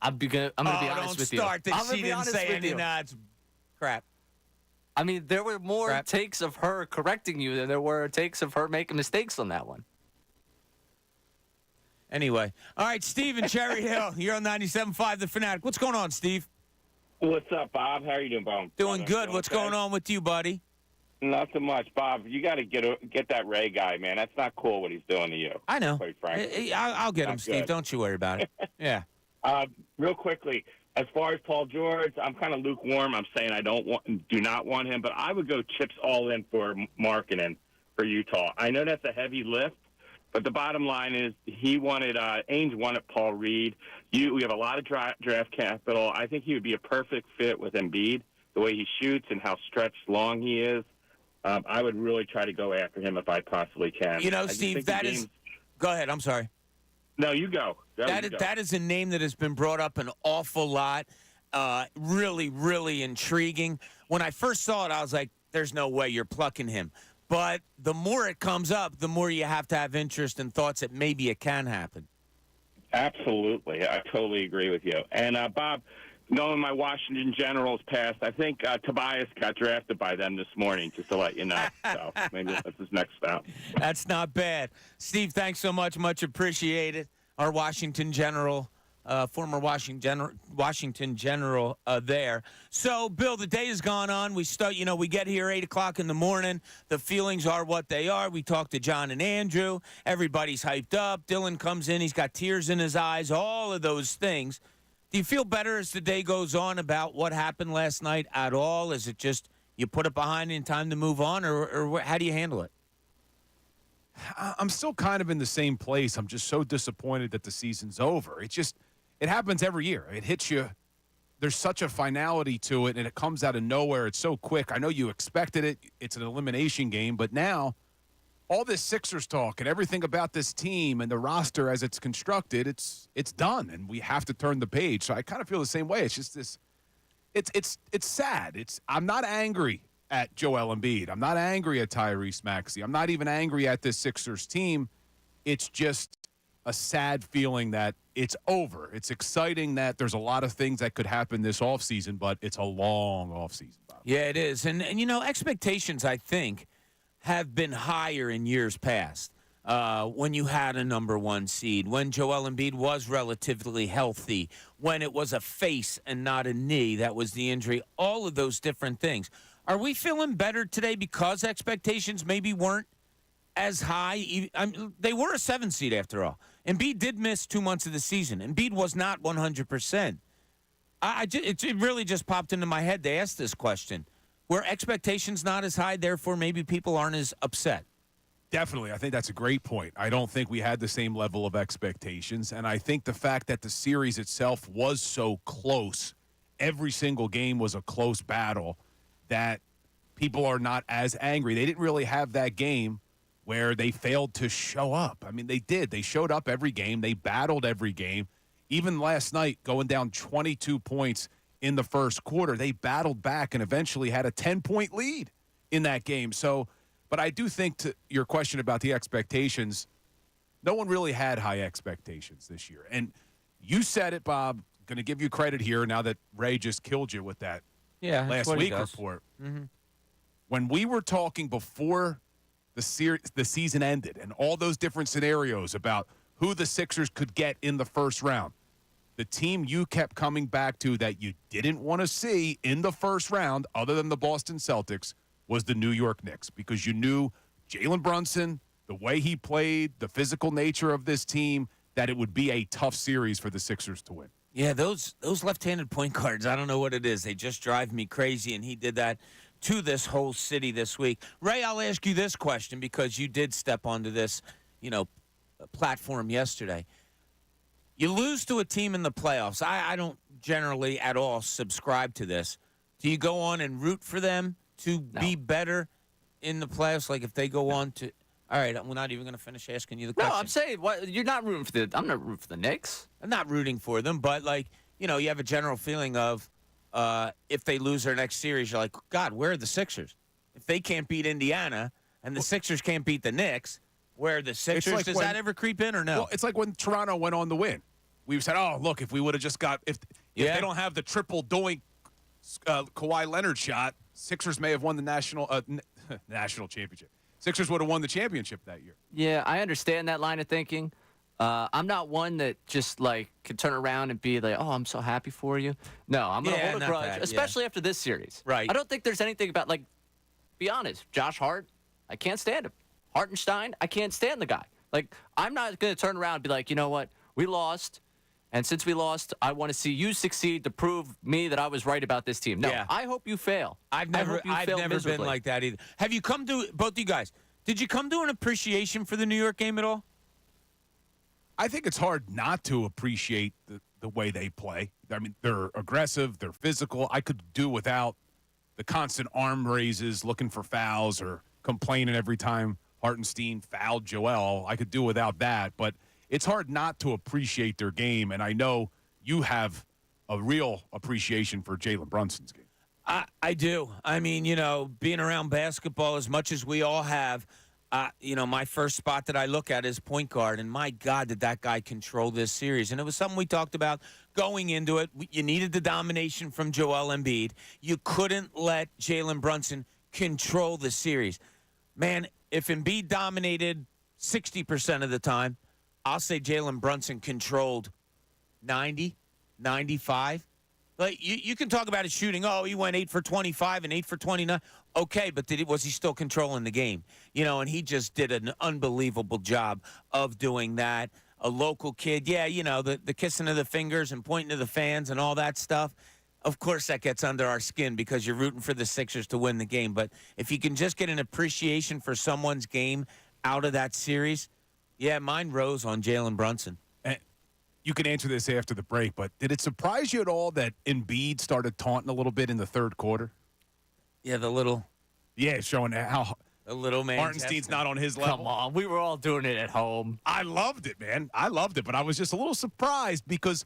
[SPEAKER 3] I'm gonna be honest with you.
[SPEAKER 1] Don't start that
[SPEAKER 3] I'm gonna
[SPEAKER 1] she
[SPEAKER 3] be
[SPEAKER 1] didn't
[SPEAKER 3] honest
[SPEAKER 1] say
[SPEAKER 3] with
[SPEAKER 1] anything.
[SPEAKER 3] you.
[SPEAKER 1] Nah, it's crap.
[SPEAKER 3] I mean, there were more takes of her correcting you than there were takes of her making mistakes on that one.
[SPEAKER 1] Anyway. All right, Steve in Cherry Hill. You're on 97.5 The Fanatic. What's going on, Steve?
[SPEAKER 8] What's up, Bob? How are you doing, Bob?
[SPEAKER 1] Doing good. What's going on with you, buddy?
[SPEAKER 8] Not so much, Bob. You got to get that Ray guy, man. That's not cool what he's doing to you.
[SPEAKER 1] I know.
[SPEAKER 8] Quite frankly.
[SPEAKER 1] I'll get him,
[SPEAKER 8] Not
[SPEAKER 1] Steve.
[SPEAKER 8] good.
[SPEAKER 1] Don't you worry about it. Yeah.
[SPEAKER 8] Real quickly, as far as Paul George, I'm kind of lukewarm. I'm saying do not want him, but I would go chips all in for Markkanen for Utah. I know that's a heavy lift, but the bottom line is Ainge wanted Paul Reed. We have a lot of draft capital. I think he would be a perfect fit with Embiid, the way he shoots and how stretched long he is. I would really try to go after him if I possibly can.
[SPEAKER 1] You know, Steve, that is – go ahead. I'm sorry.
[SPEAKER 8] No, you go.
[SPEAKER 1] That is a name that has been brought up an awful lot. Really, really intriguing. When I first saw it, I was like, there's no way you're plucking him. But the more it comes up, the more you have to have interest and thoughts that maybe it can happen.
[SPEAKER 8] Absolutely. I totally agree with you. And, Bob, knowing my Washington Generals past, I think Tobias got drafted by them this morning, just to let you know. So maybe that's his next stop.
[SPEAKER 1] That's not bad. Steve, thanks so much. Much appreciated. Our Washington General, former Washington General there. So, Bill, the day has gone on. We get here 8 o'clock in the morning. The feelings are what they are. We talked to John and Andrew. Everybody's hyped up. Dylan comes in. He's got tears in his eyes, all of those things. Do you feel better as the day goes on about what happened last night at all? Is it just you put it behind you and time to move on, or how do you handle it?
[SPEAKER 2] I'm still kind of in the same place. I'm just so disappointed that the season's over. It happens every year. It hits you. There's such a finality to it, and it comes out of nowhere. It's so quick. I know you expected it. It's an elimination game, but now all this Sixers talk and everything about this team and the roster as it's constructed, it's done, and we have to turn the page. So I kind of feel the same way. It's just this. It's sad. I'm not angry at Joel Embiid. I'm not angry at Tyrese Maxey. I'm not even angry at this Sixers team. It's just a sad feeling that it's over. It's exciting that there's a lot of things that could happen this offseason, but it's a long offseason, Bob.
[SPEAKER 1] Yeah, it is. And expectations, I think, have been higher in years past. When you had a number one seed, when Joel Embiid was relatively healthy, when it was a face and not a knee, that was the injury, all of those different things. Are we feeling better today because expectations maybe weren't as high? They were a 7 seed after all. Embiid did miss 2 months of the season. Embiid was not 100%. It really just popped into my head to ask this question. Were expectations not as high, therefore maybe people aren't as upset?
[SPEAKER 2] Definitely. I think that's a great point. I don't think we had the same level of expectations, and I think the fact that the series itself was so close, every single game was a close battle, that people are not as angry. They didn't really have that game where they failed to show up. I mean, they did. They showed up every game. They battled every game. Even last night, going down 22 points in the first quarter, they battled back and eventually had a 10-point lead in that game. So, but I do think, to your question about the expectations, no one really had high expectations this year. And you said it, Bob. Going to give you credit here now that Ray just killed you with that last week report.
[SPEAKER 1] Mm-hmm.
[SPEAKER 2] When we were talking before the season ended and all those different scenarios about who the Sixers could get in the first round, the team you kept coming back to that you didn't want to see in the first round, other than the Boston Celtics, was the New York Knicks, because you knew Jalen Brunson, the way he played, the physical nature of this team, that it would be a tough series for the Sixers to win.
[SPEAKER 1] Yeah, those left-handed point guards, I don't know what it is. They just drive me crazy, and he did that to this whole city this week. Ray, I'll ask you this question because you did step onto this, platform yesterday. You lose to a team in the playoffs. I don't generally at all subscribe to this. Do you go on and root for them to be better in the playoffs? Like if they go on to – all right, we're not even going to finish asking you the question.
[SPEAKER 3] No, I'm saying you're not rooting for I'm not rooting for the Knicks.
[SPEAKER 1] I'm not rooting for them, but, you have a general feeling of if they lose their next series, you're like, God, where are the Sixers? If they can't beat Indiana and the Sixers can't beat the Knicks, where are the Sixers?
[SPEAKER 2] Like
[SPEAKER 1] Does that ever creep in or no?
[SPEAKER 2] Well, it's like when Toronto went on the win. We said, oh, look, if we would have just got – if they don't have the triple doink Kawhi Leonard shot, Sixers may have won the national championship. Sixers would have won the championship that year.
[SPEAKER 3] Yeah, I understand that line of thinking. I'm not one that just can turn around and be like, oh, I'm so happy for you. No, I'm going to hold a grudge, especially after this series.
[SPEAKER 1] Right.
[SPEAKER 3] I don't think there's anything about, be honest, Josh Hart, I can't stand him. Hartenstein, I can't stand the guy. I'm not going to turn around and be like, you know what, we lost. And since we lost, I want to see you succeed to prove me that I was right about this team. No, I hope you fail.
[SPEAKER 1] I've never been like that either. Have you come to, both you guys, did you come to an appreciation for the New York game at all?
[SPEAKER 2] I think it's hard not to appreciate the way they play. I mean, they're aggressive, they're physical. I could do without the constant arm raises, looking for fouls, or complaining every time Hartenstein fouled Joel. I could do without that, but it's hard not to appreciate their game, and I know you have a real appreciation for Jalen Brunson's game.
[SPEAKER 1] I do. I mean, being around basketball as much as we all have, my first spot that I look at is point guard, and my God, did that guy control this series. And it was something we talked about going into it. You needed the domination from Joel Embiid. You couldn't let Jalen Brunson control the series. Man, if Embiid dominated 60% of the time, I'll say Jalen Brunson controlled 90, 95. You can talk about his shooting. Oh, he went 8 for 25 and 8 for 29. Okay, but was he still controlling the game? And he just did an unbelievable job of doing that. A local kid, the kissing of the fingers and pointing to the fans and all that stuff. Of course, that gets under our skin because you're rooting for the Sixers to win the game. But if you can just get an appreciation for someone's game out of that series, mine rose on Jalen Brunson.
[SPEAKER 2] You can answer this after the break, but did it surprise you at all that Embiid started taunting a little bit in the third quarter?
[SPEAKER 1] Yeah, the little...
[SPEAKER 2] Yeah, showing how
[SPEAKER 1] the little man
[SPEAKER 2] Hartenstein's not on his level.
[SPEAKER 3] Come on, we were all doing it at home.
[SPEAKER 2] I loved it, man. I loved it, but I was just a little surprised because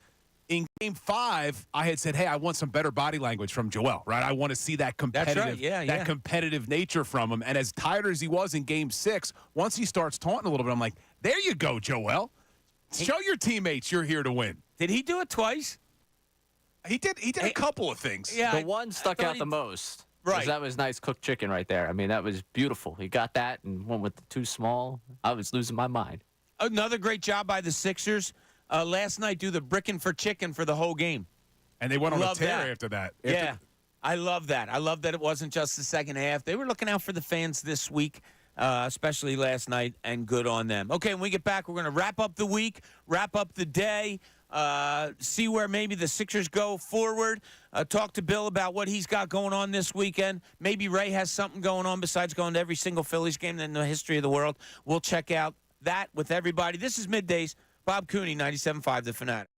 [SPEAKER 2] in Game 5, I had said, hey, I want some better body language from Joel, right? I want to see that competitive, competitive nature from him. And as tired as he was in Game 6, once he starts taunting a little bit, I'm like, there you go, Joel. Show your teammates you're here to win.
[SPEAKER 1] Did he do it twice?
[SPEAKER 2] He did a couple of things.
[SPEAKER 3] Yeah, the one stuck out the most.
[SPEAKER 1] Right.
[SPEAKER 3] That was nice cooked chicken right there. I mean, that was beautiful. He got that and went with the too small. I was losing my mind.
[SPEAKER 1] Another great job by the Sixers. Last night, do the bricking for chicken for the whole game.
[SPEAKER 2] And they went on a tear after that.
[SPEAKER 1] I love that. I love that it wasn't just the second half. They were looking out for the fans this week, especially last night, and good on them. Okay, when we get back, we're going to wrap up the week, wrap up the day. see where maybe the Sixers go forward. Talk to Bill about what he's got going on this weekend. Maybe Ray has something going on besides going to every single Phillies game in the history of the world. We'll check out that with everybody. This is Middays. Bob Cooney, 97.5 The Fanatic.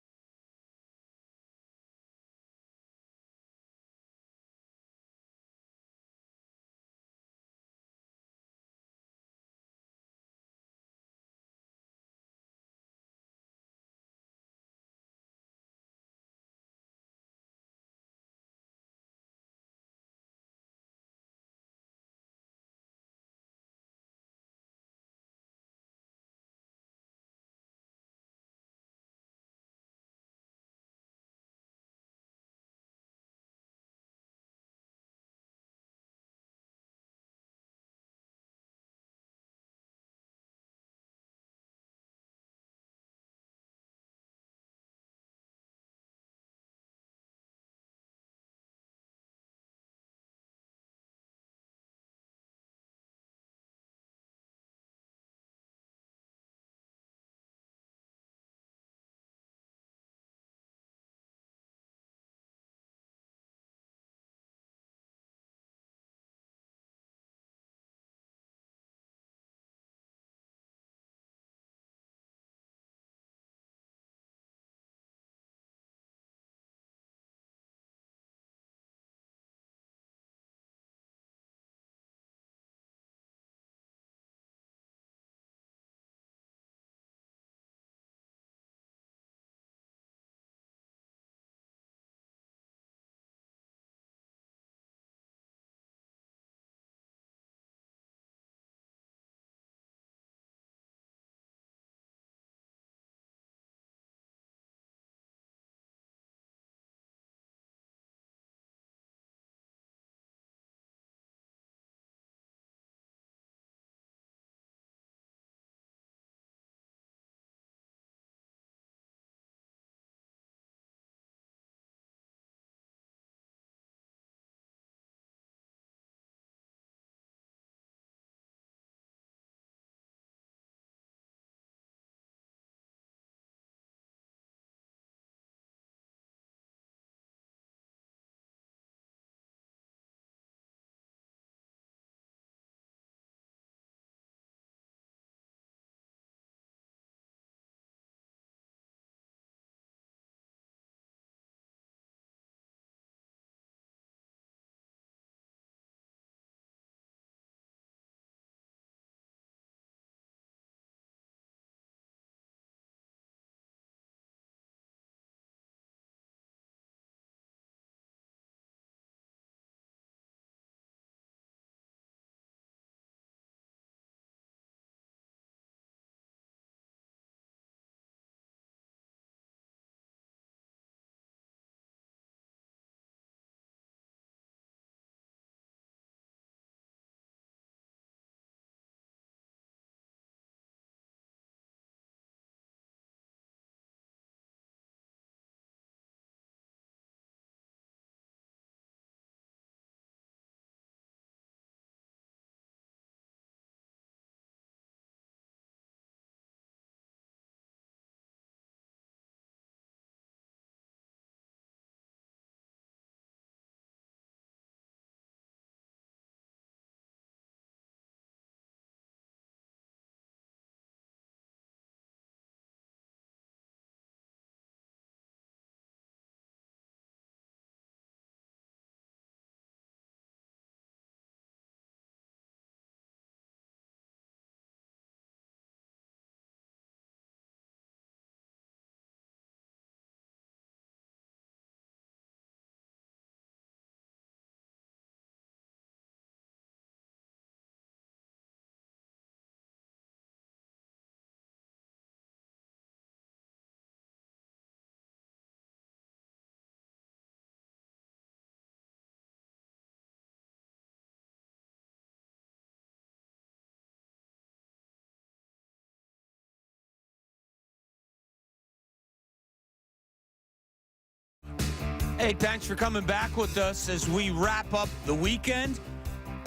[SPEAKER 1] Hey, thanks for coming back with us as we wrap up the weekend,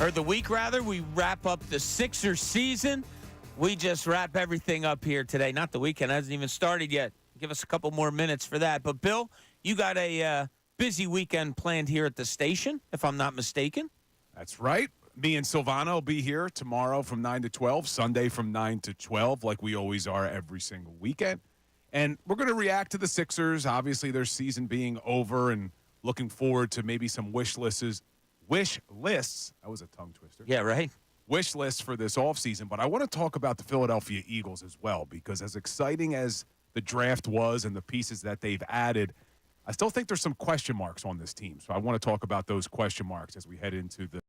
[SPEAKER 1] or the week rather. We wrap up the Sixers season. We just wrap everything up here today. Not the weekend hasn't even started yet. give us a couple more minutes for that. But, Bill, you got a busy weekend planned here at the station, if I'm not mistaken.
[SPEAKER 2] That's right. Me and Silvano will be here tomorrow from 9 to 12, Sunday from 9 to 12, like we always are every single weekend. And we're going to react to the Sixers. Obviously, their season being over and looking forward to maybe some wish lists. That was a tongue twister.
[SPEAKER 1] Yeah, right.
[SPEAKER 2] Wish lists for this offseason. But I want to talk about the Philadelphia Eagles as well, because as exciting as the draft was and the pieces that they've added, I still think there's some question marks on this team. So I want to talk about those question marks as we head into the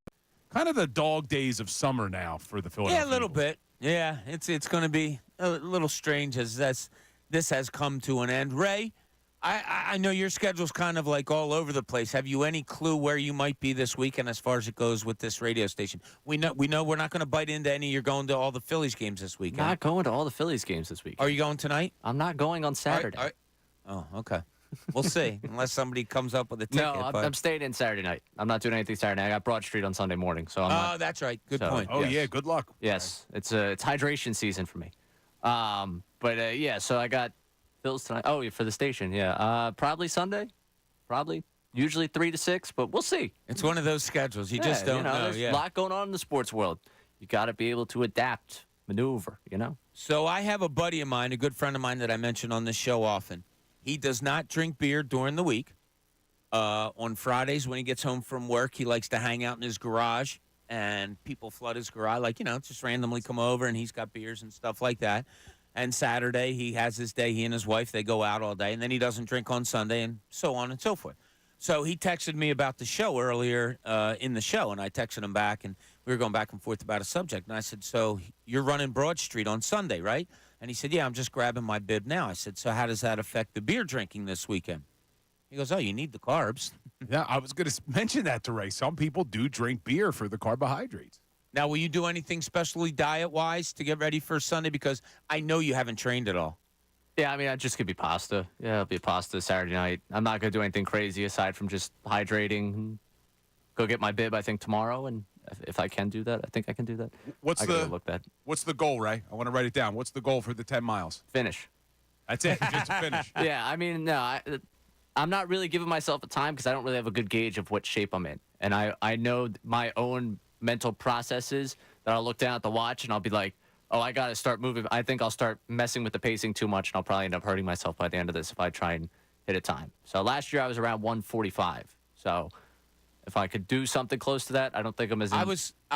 [SPEAKER 2] kind of the dog days of summer now for the Philadelphia
[SPEAKER 1] Yeah, a little
[SPEAKER 2] Eagles.
[SPEAKER 1] bit. Yeah, it's going to be a little strange as this has come to an end. Ray, I know your schedule's kind of like all over the place. Have you any clue where you might be this weekend as far as it goes with this radio station? We know we're not going to bite into any. You're going to all the Phillies games this weekend.
[SPEAKER 3] Not going to all the Phillies games this week.
[SPEAKER 1] Are you going tonight?
[SPEAKER 3] I'm not going on Saturday.
[SPEAKER 1] Oh, okay. We'll see, unless somebody comes up with a ticket.
[SPEAKER 3] No, I'm staying in Saturday night. I'm not doing anything Saturday night. I got Broad Street on Sunday morning, so I'm not.
[SPEAKER 1] Oh, that's right. Good point.
[SPEAKER 2] Oh,
[SPEAKER 1] Yes.
[SPEAKER 2] yeah, good luck.
[SPEAKER 3] Yes, it's hydration season for me. Yeah, so I got Bills tonight. Oh, yeah, for the station, yeah. Probably Sunday. Probably. Usually 3 to 6, but we'll see.
[SPEAKER 1] It's one of those schedules. You just don't know.
[SPEAKER 3] There's a lot going on in the sports world. You got to be able to adapt, maneuver,
[SPEAKER 1] So I have a buddy of mine, a good friend of mine that I mention on this show often. He does not drink beer during the week. On Fridays when he gets home from work, he likes to hang out in his garage, and people flood his garage, just randomly come over, and he's got beers and stuff like that. And Saturday, he has his day. He and his wife, they go out all day, and then he doesn't drink on Sunday, and so on and so forth. So he texted me about the show earlier in the show, and I texted him back, and we were going back and forth about a subject. And I said, so you're running Broad Street on Sunday, right? And he said, yeah, I'm just grabbing my bib now. I said, so how does that affect the beer drinking this weekend? He goes, oh, you need the carbs.
[SPEAKER 2] Yeah, I was going to mention that to Ray. Some people do drink beer for the carbohydrates.
[SPEAKER 1] Now, will you do anything specially diet-wise to get ready for Sunday? Because I know you haven't trained at all.
[SPEAKER 3] Yeah, I mean, it's just going to be pasta. Yeah, it'll be pasta Saturday night. I'm not going to do anything crazy aside from just hydrating. Go get my bib, I think, tomorrow, and if I can do that, I think I can do that.
[SPEAKER 2] What's the goal, Ray? I want to write it down. What's the goal for the 10 miles?
[SPEAKER 3] Finish.
[SPEAKER 2] That's it, just to finish.
[SPEAKER 3] Yeah, I mean, no, I'm not really giving myself a time because I don't really have a good gauge of what shape I'm in. And I know my own mental processes that I'll look down at the watch and I'll be like, oh, I got to start moving. I think I'll start messing with the pacing too much, and I'll probably end up hurting myself by the end of this if I try and hit a time. So last year I was around 1:45. So if I could do something close to that, I don't think I'm as.
[SPEAKER 1] I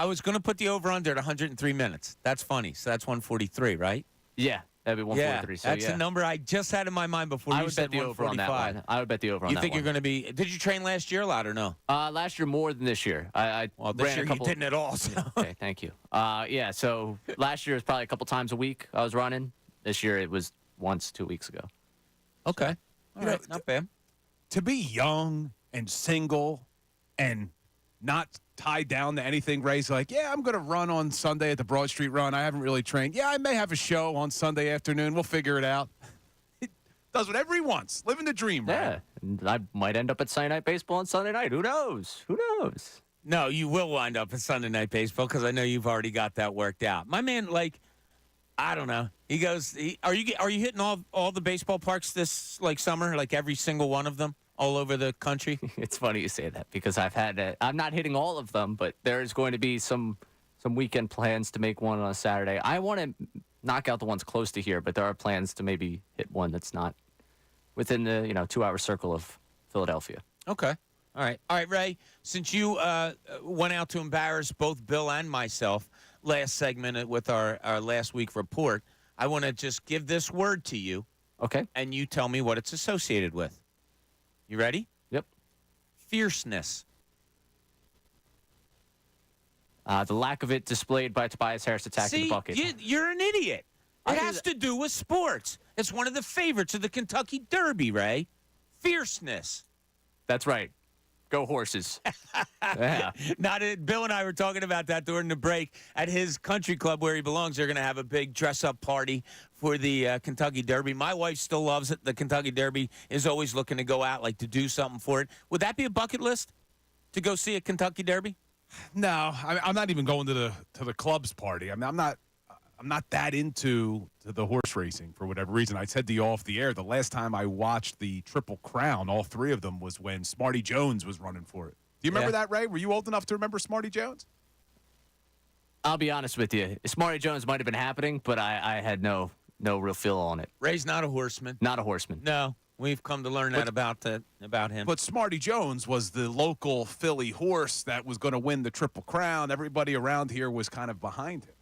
[SPEAKER 1] was going to put the over-under at 103 minutes. That's funny. So that's 143, right?
[SPEAKER 3] Yeah, that'd be 143.
[SPEAKER 1] Yeah,
[SPEAKER 3] so
[SPEAKER 1] that's the number I just had in my mind before you said
[SPEAKER 3] bet the over on that
[SPEAKER 1] 145.
[SPEAKER 3] one. I would bet the over on
[SPEAKER 1] You
[SPEAKER 3] that
[SPEAKER 1] think
[SPEAKER 3] one.
[SPEAKER 1] you're going to be? Did you train last year a lot or no?
[SPEAKER 3] Last year more than this year.
[SPEAKER 1] Well, this
[SPEAKER 3] ran
[SPEAKER 1] year
[SPEAKER 3] a couple,
[SPEAKER 1] you didn't at all. So.
[SPEAKER 3] Okay, thank you. Yeah, so last year was probably a couple times a week I was running. This year it was once 2 weeks ago.
[SPEAKER 1] Okay. All right, not bad.
[SPEAKER 2] To be young and single and not tied down to anything, Ray's like, yeah, I'm going to run on Sunday at the Broad Street Run. I haven't really trained. Yeah, I may have a show on Sunday afternoon. We'll figure it out. He does whatever he wants. Living the dream, Ray.
[SPEAKER 3] Yeah, and I might end up at Sunday Night Baseball on Sunday night. Who knows? Who knows?
[SPEAKER 1] No, you will wind up at Sunday Night Baseball because I know you've already got that worked out. My man, I don't know. He goes, are you hitting all the baseball parks this summer, like every single one of them? All over the country?
[SPEAKER 3] It's funny you say that because I'm not hitting all of them, but there's going to be some weekend plans to make one on a Saturday. I want to knock out the ones close to here, but there are plans to maybe hit one that's not within the 2-hour circle of Philadelphia.
[SPEAKER 1] Okay. All right, Ray, since you went out to embarrass both Bill and myself last segment with our last week report, I want to just give this word to you.
[SPEAKER 3] Okay.
[SPEAKER 1] And you tell me what it's associated with. You ready?
[SPEAKER 3] Yep.
[SPEAKER 1] Fierceness.
[SPEAKER 3] The lack of it displayed by Tobias Harris attacking the bucket.
[SPEAKER 1] You're an idiot. It has to do with sports. It's one of the favorites of the Kentucky Derby, Ray. Fierceness.
[SPEAKER 3] That's right. Go horses. Yeah.
[SPEAKER 1] Bill and I were talking about that during the break at his country club where he belongs. They're going to have a big dress-up party for the Kentucky Derby. My wife still loves it. The Kentucky Derby is always looking to go out, to do something for it. Would that be a bucket list to go see a Kentucky Derby?
[SPEAKER 2] No, I'm not even going to the club's party. I mean, I'm not. I'm not that into the horse racing for whatever reason. I said to you off the air, the last time I watched the Triple Crown, all three of them, was when Smarty Jones was running for it. Do you remember that, Ray? Were you old enough to remember Smarty Jones?
[SPEAKER 3] I'll be honest with you. Smarty Jones might have been happening, but I had no real feel on it.
[SPEAKER 1] Ray's not a horseman.
[SPEAKER 3] Not a horseman.
[SPEAKER 1] No. We've come to learn that about him.
[SPEAKER 2] But Smarty Jones was the local Philly horse that was going to win the Triple Crown. Everybody around here was kind of behind him.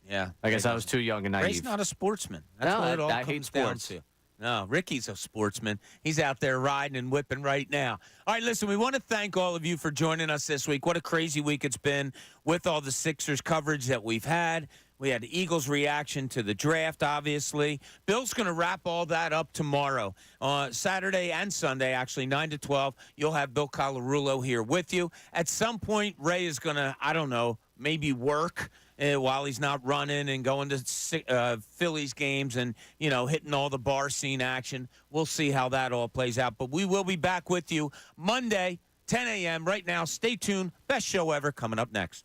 [SPEAKER 1] Yeah.
[SPEAKER 3] I guess I was too young and naive.
[SPEAKER 1] Ray's not a sportsman. That's what it all comes down to. No, Ricky's a sportsman. He's out there riding and whipping right now. All right, listen, we want to thank all of you for joining us this week. What a crazy week it's been with all the Sixers coverage that we've had. We had the Eagles' reaction to the draft, obviously. Bill's going to wrap all that up tomorrow. Saturday and Sunday, actually, 9 to 12, you'll have Bill Colarulo here with you. At some point, Ray is going to, I don't know, maybe work while he's not running and going to Phillies games and, hitting all the bar scene action. We'll see how that all plays out. But we will be back with you Monday, 10 a.m. Right now, stay tuned. Best show ever coming up next.